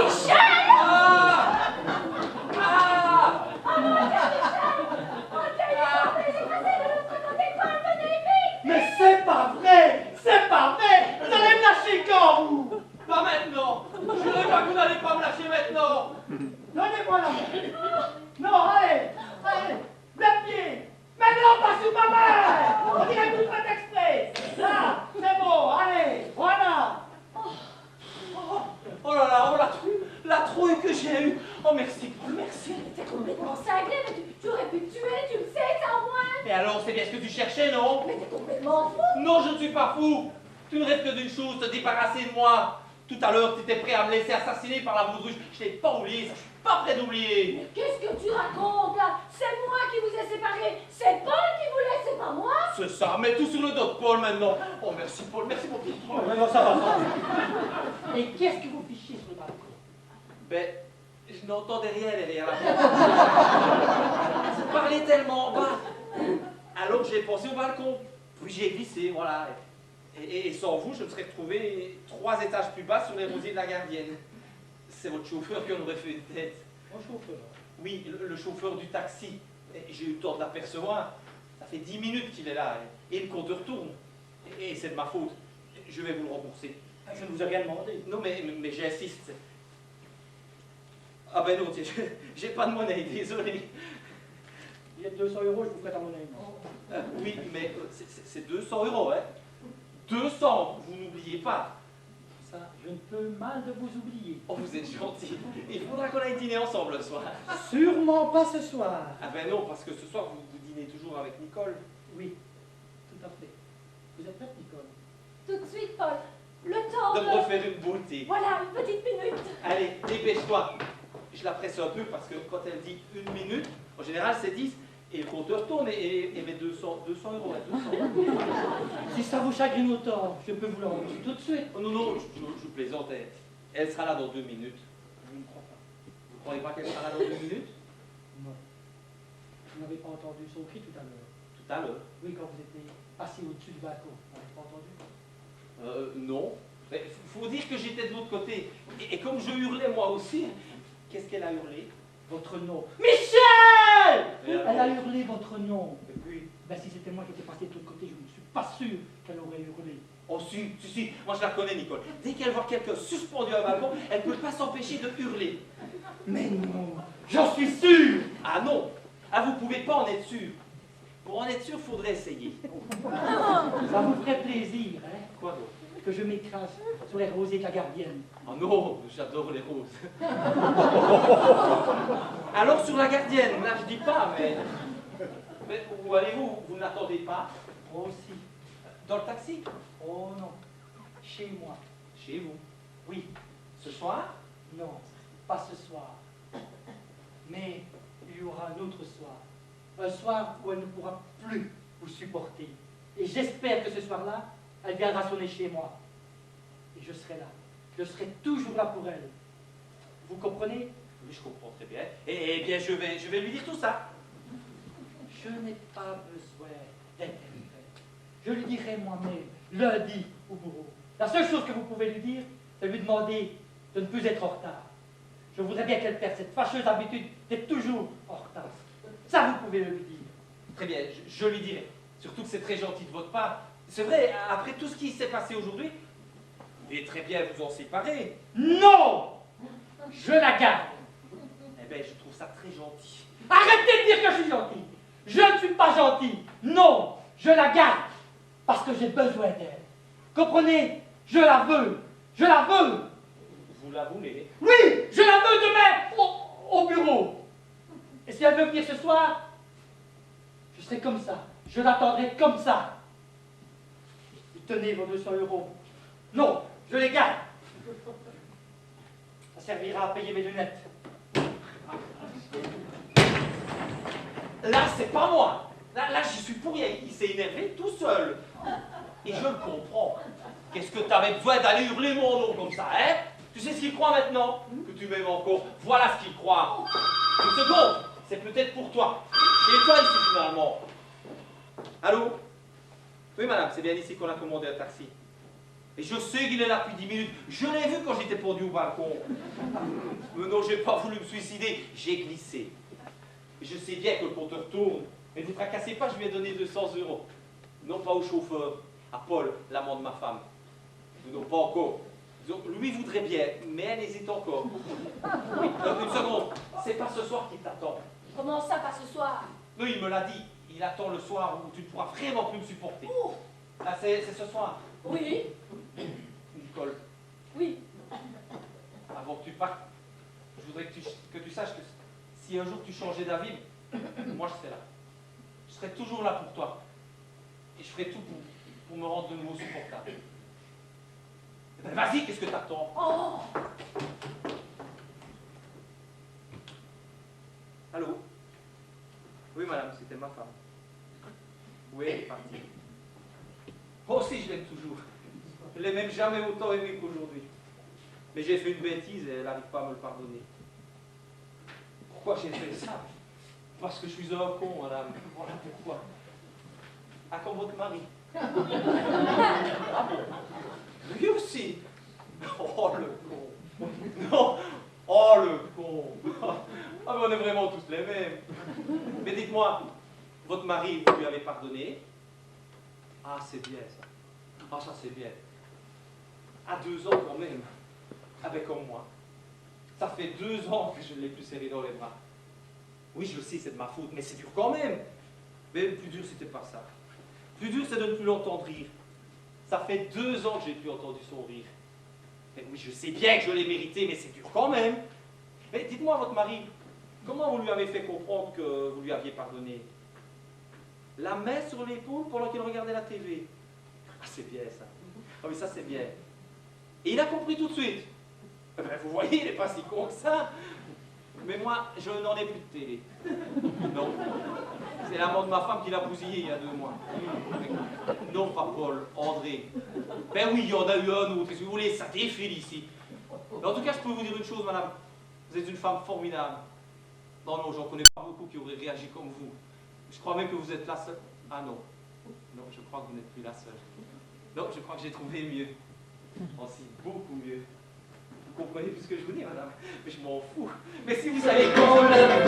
Michel! Ah! Oh mon Dieu, Michel! Oh, merci, Paul, merci. T'es complètement cinglé, mais tu aurais pu te tuer, tu le sais, ça au moins. Et alors, c'est bien ce que tu cherchais, non? Mais t'es complètement fou. Non, je ne suis pas fou. Tu ne rêves que d'une chose, te débarrasser de moi. Tout à l'heure, tu étais prêt à me laisser assassiner par la baudruche. Je t'ai pas oublié, ça, je suis pas prêt d'oublier. Mais qu'est-ce que tu racontes là? C'est moi qui vous ai séparés. C'est Paul qui voulait, c'est pas moi. C'est ça, mets tout sur le dos de Paul maintenant. Oh, merci, Paul, merci, mon petit Paul. Non, ça va. Et qu'est-ce que vous fichez sur le balcon? Ben, je n'entendais rien derrière la porte. Vous parlez tellement bas. Alors j'ai pensé au balcon. Puis j'ai glissé, voilà. Et sans vous, je me serais retrouvé 3 étages plus bas sur les rosiers de la gardienne. C'est votre chauffeur qui en aurait fait une tête. Mon chauffeur. Oui, le chauffeur du taxi. J'ai eu le temps de l'apercevoir. Ça fait 10 minutes qu'il est là. Et le compteur tourne. Et c'est de ma faute. Je vais vous le rembourser. Je ne vous ai rien demandé. Non, mais j'insiste. Ah ben non, tiens, j'ai pas de monnaie, désolé. Il y a 200 euros, je vous ferai ta monnaie. Oui, mais c'est 200 euros, hein. 200, vous n'oubliez pas. Ça, je ne peux mal de vous oublier. Oh, vous êtes gentil. Il faudra qu'on aille dîner ensemble le soir. Sûrement pas ce soir. Ah ben non, parce que ce soir, vous dînez toujours avec Nicole. Oui, tout à fait. Vous êtes prête, Nicole? Tout de suite, Paul. Le temps De me refaire une beauté. Voilà, une petite minute. Allez, dépêche-toi. Je la presse un peu parce que quand elle dit 1 minute, en général c'est 10, et le compteur tourne et met 200 euros. Hein, 200. Si ça vous chagrine autant, je peux vous le rembourser tout de suite. Oh non, non, je plaisante. Elle sera là dans 2 minutes. Je ne crois pas. Vous ne croyez pas qu'elle sera là dans 2 minutes? Non. Vous n'avez pas entendu son cri tout à l'heure. Tout à l'heure. Oui, quand vous étiez assis au-dessus du balcon. Vous n'avez pas entendu? Non. Mais faut dire que j'étais de l'autre côté. Et comme je hurlais moi aussi, qu'est-ce qu'elle a hurlé? Votre nom. Michel! Et Elle alors a hurlé votre nom. Et puis, Ben, si c'était moi qui étais passé de l'autre côté, je ne suis pas sûr qu'elle aurait hurlé. oh si, moi je la connais Nicole. Dès qu'elle voit quelqu'un suspendu à un balcon, elle ne peut pas s'empêcher de hurler. Mais non, j'en suis sûr! Ah non, ah vous pouvez pas en être sûr. Pour en être sûr, faudrait essayer. Ça vous ferait plaisir, hein, Quoi donc? que je m'écrase sur les rosiers de la gardienne. Oh non, j'adore les roses. Alors sur la gardienne, là je dis pas, mais où allez-vous? Vous ne l'attendez pas? Oh si. Dans le taxi? Oh non. Chez moi. Chez vous. Oui. Ce soir? Non, pas ce soir. Mais il y aura un autre soir. Un soir où elle ne pourra plus vous supporter. Et j'espère que ce soir-là, elle viendra sonner chez moi. Et je serai là. Je serai toujours là pour elle. Vous comprenez? Oui, je comprends très bien. Eh bien, je vais lui dire tout ça. Je n'ai pas besoin d'interprète. Je lui dirai moi-même, lundi au bureau. La seule chose que vous pouvez lui dire, c'est lui demander de ne plus être en retard. Je voudrais bien qu'elle perde cette fâcheuse habitude d'être toujours en retard. Ça, vous pouvez le lui dire. Très bien, je lui dirai. Surtout que c'est très gentil de votre part. C'est vrai, après tout ce qui s'est passé aujourd'hui, vous pouvez très bien vous en séparer. Non! Je la garde. Eh bien, je trouve ça très gentil. Arrêtez de dire que je suis gentil. Je ne suis pas gentil. Non, je la garde parce que j'ai besoin d'elle. Comprenez? Je la veux. Je la veux. Vous la voulez? Oui, je la veux demain au bureau. Et si elle veut venir ce soir, je serai comme ça. Je l'attendrai comme ça. Et tenez vos 200 euros. Non, je les garde. Ça servira à payer mes lunettes. Là, c'est pas moi. Là, j'y suis pour rien. Il s'est énervé tout seul. Et je le comprends. Qu'est-ce que t'avais besoin d'aller hurler mon nom comme ça, hein? Tu sais ce qu'il croit maintenant? Que tu m'aimes encore. Voilà ce qu'il croit. Une seconde, c'est peut-être pour toi. Et toi ici, finalement. Allô? Oui, madame, c'est bien ici qu'on a commandé un taxi. Et je sais qu'il est là depuis 10 minutes. Je l'ai vu quand j'étais pendu au balcon. Mais non, j'ai pas voulu me suicider. J'ai glissé. Je sais bien que le compteur tourne. Mais ne vous tracassez pas, je lui ai donné 200 euros. Non pas au chauffeur, à Paul, l'amant de ma femme. Non, pas encore. Disons, lui voudrait bien, mais elle hésite encore. Oui, une seconde, c'est pas ce soir qu'il t'attend. Comment ça, pas ce soir? Non, il me l'a dit. Il attend le soir où tu ne pourras vraiment plus me supporter. Ah, c'est ce soir. Oui, Nicole, oui. avant que tu partes, Je voudrais que tu saches que si un jour tu changeais d'avis, moi je serais là. Je serai toujours là pour toi. Et je ferai tout pour me rendre de nouveau supportable. Eh ben, vas-y, qu'est-ce que t'attends? Oh! Allô? Oui, madame, c'était ma femme. Oui, elle est partie. Moi aussi, je l'aime toujours. Je l'ai même jamais autant aimé qu'aujourd'hui. Mais j'ai fait une bêtise et elle n'arrive pas à me le pardonner. Pourquoi j'ai fait ça? Parce que je suis un con, madame. Voilà pourquoi. Ah, comme votre mari. Ah bon? Lui aussi. Oh, le con. Non. Oh, le con. Ah, mais on est vraiment tous les mêmes. Mais dites-moi, votre mari, vous lui avez pardonné? Ah, c'est bien, ça. Ah, ça, c'est bien. À 2 ans, quand même. Ah, ben, comme moi. Ça fait 2 ans que je ne l'ai plus serré dans les bras. Oui, je le sais, c'est de ma faute, mais c'est dur quand même. Mais le plus dur, c'était pas ça. Le plus dur, c'est de ne plus l'entendre rire. Ça fait 2 ans que j'ai plus entendu son rire. Mais oui, je sais bien que je l'ai mérité, mais c'est dur quand même. Mais dites-moi, votre mari, comment vous lui avez fait comprendre que vous lui aviez pardonné? La main sur l'épaule pendant qu'il regardait la TV. Ah, c'est bien, ça. Ah oui, ça, c'est bien. Et il a compris tout de suite. Eh ben, vous voyez, il n'est pas si con que ça. Mais moi, je n'en ai plus de télé. Non. C'est l'amant de ma femme qui l'a bousillé il y a 2 mois. Non, pas Paul, André. Ben oui, il y en a eu un autre. Si vous voulez, ça défile ici. Mais en tout cas, je peux vous dire une chose, madame. Vous êtes une femme formidable. Non, non, j'en connais pas beaucoup qui auraient réagi comme vous. Je crois même que vous êtes la seule. Ah non. Non, je crois que vous n'êtes plus la seule. Non, je crois que j'ai trouvé mieux. Aussi, beaucoup mieux. Vous comprenez plus ce que je vous dis, madame? Mais je m'en fous. Mais si vous savez quand même...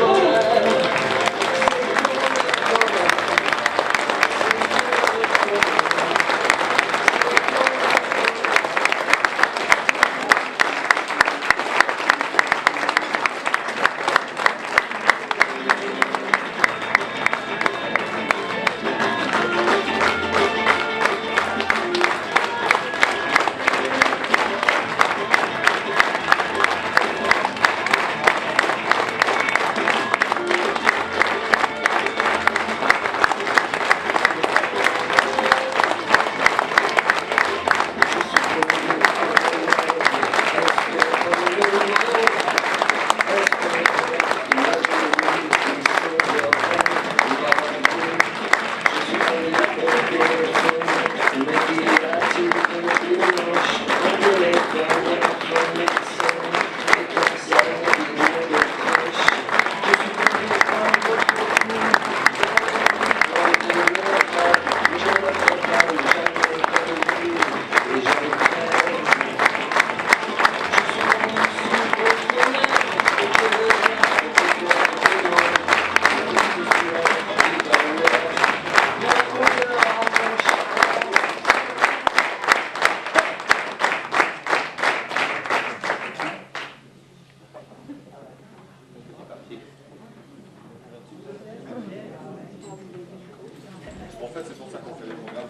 En fait, c'est pour ça qu'on fait les programmes.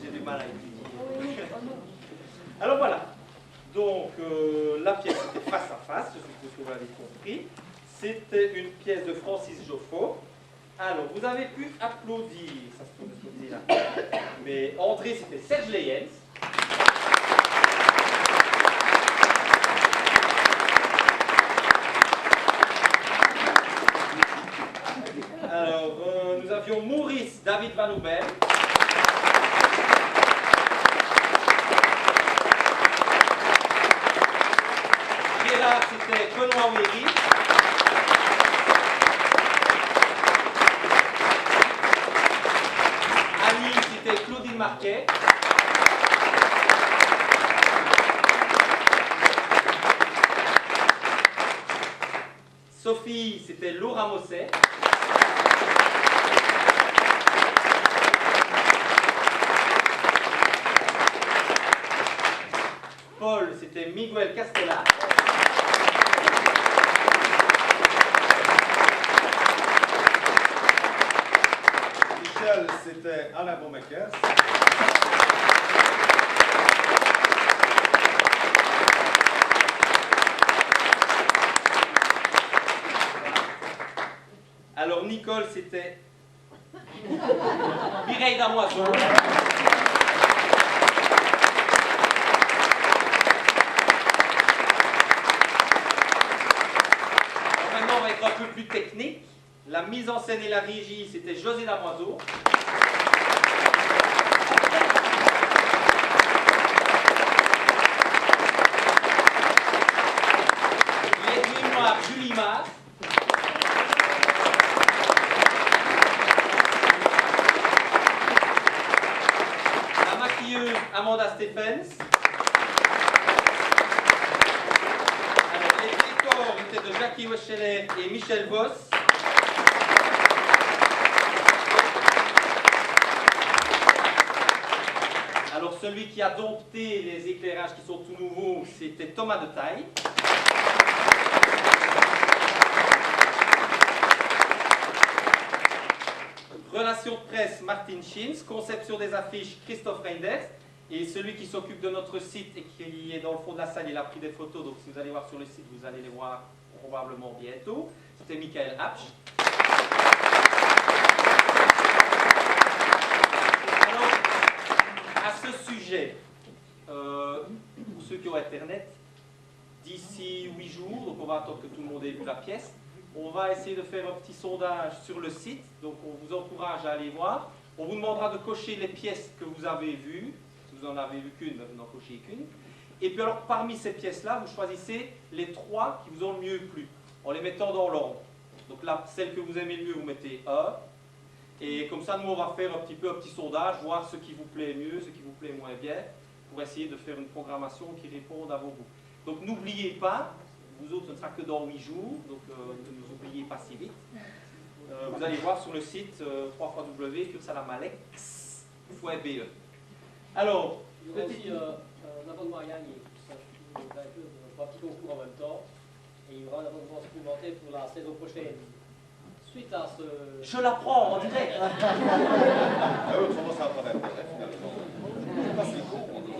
J'ai du mal à étudier. Alors voilà. Donc, la pièce était face à face, je suppose que vous l'avez compris. C'était une pièce de Francis Joffo. Alors, vous avez pu applaudir, ça se trouve de ce côté-là. Mais André, c'était Serge Leyens. Alors, nous avions Maurice David Van Houben. Gérard, c'était Benoît Ouéry. Annie, c'était Claudine Marquet. Sophie, c'était Laura Mosset. Paul, c'était Miguel Castella. Michel, c'était Alain Beaumaquer. Alors, Nicole, c'était Mireille Damoiseau. Maintenant, on va être un peu plus technique. La mise en scène et la régie, c'était José Damoiseau. Les mémoires, Julie Mas. La maquilleuse, Amanda Stephens. Alors, les décors étaient de Jackie Wescheler et Michel Voss. Alors, celui qui a dompté les éclairages qui sont tout nouveaux, c'était Thomas de Taille. Relations de presse, Martin Schins. Conception des affiches, Christophe Reinders. Et celui qui s'occupe de notre site et qui est dans le fond de la salle, il a pris des photos. Donc, si vous allez voir sur le site, vous allez les voir probablement bientôt. C'était Michael Hapsch. Alors, à ce sujet, pour ceux qui ont Internet, d'ici 8 jours, donc on va attendre que tout le monde ait vu la pièce, on va essayer de faire un petit sondage sur le site, donc on vous encourage à aller voir. On vous demandera de cocher les pièces que vous avez vues. Si vous n'en avez vu qu'une, vous n'en cochez qu'une. Et puis alors, parmi ces pièces-là, vous choisissez les 3 qui vous ont le mieux plu, en les mettant dans l'ordre. Donc là, celle que vous aimez le mieux, vous mettez 1. Et comme ça, nous, on va faire un petit sondage, voir ce qui vous plaît mieux, ce qui vous plaît moins bien, pour essayer de faire une programmation qui réponde à vos goûts. Donc n'oubliez pas, vous autres, ce ne sera que dans 8 jours, donc ne nous oubliez pas si vite. Vous allez voir sur le site www.cursalamalex.be. Alors, il y aura aussi un abonnement à gagner. Un petit concours en même temps. Et il y aura un abonnement supplémentaire pour la saison prochaine. Suite à ce... Je la prends en direct. Ah oui, autrement, ça n'a pas d'intérêt, finalement. C'est pas si con, on dit.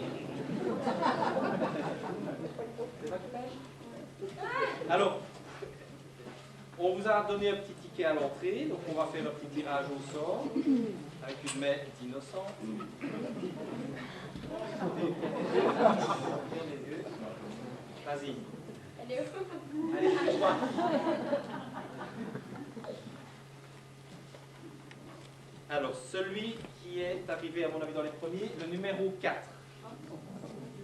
Alors, on vous a donné un petit ticket à l'entrée, donc on va faire un petit tirage au sort, avec une main d'innocent. Vas-y. Allez, fais-moi. Alors, celui qui est arrivé, à mon avis, dans les premiers, le numéro 4.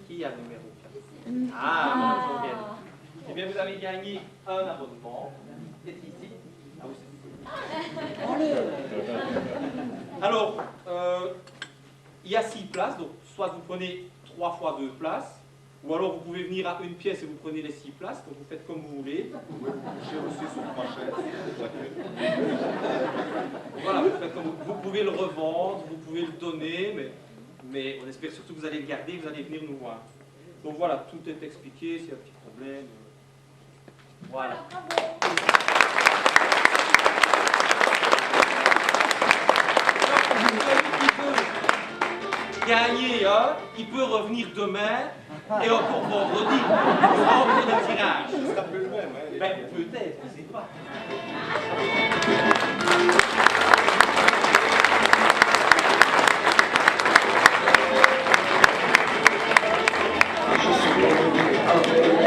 Qui a le numéro 4? Ah, bon, bien. Eh bien, vous avez gagné un abonnement. C'est ici. Ah oui, c'est ici. Alors, il y a 6 places, donc soit vous prenez 3 fois 2 places, ou alors vous pouvez venir à une pièce et vous prenez les 6 places, donc vous faites comme vous voulez. Vous pouvez vous coucher aussi sur 3 chaises, chacune. Voilà, vous faites comme vous pouvez le revendre, vous pouvez le donner, mais on espère surtout que vous allez le garder, vous allez venir nous voir. Donc voilà, tout est expliqué, s'il y a un petit problème. Voilà. Gagner, hein, il peut revenir demain et encore vendredi. Il sera encore de tirage. Ce sera plus le même, hein. Ben, peut-être, je ne sais pas. Je suis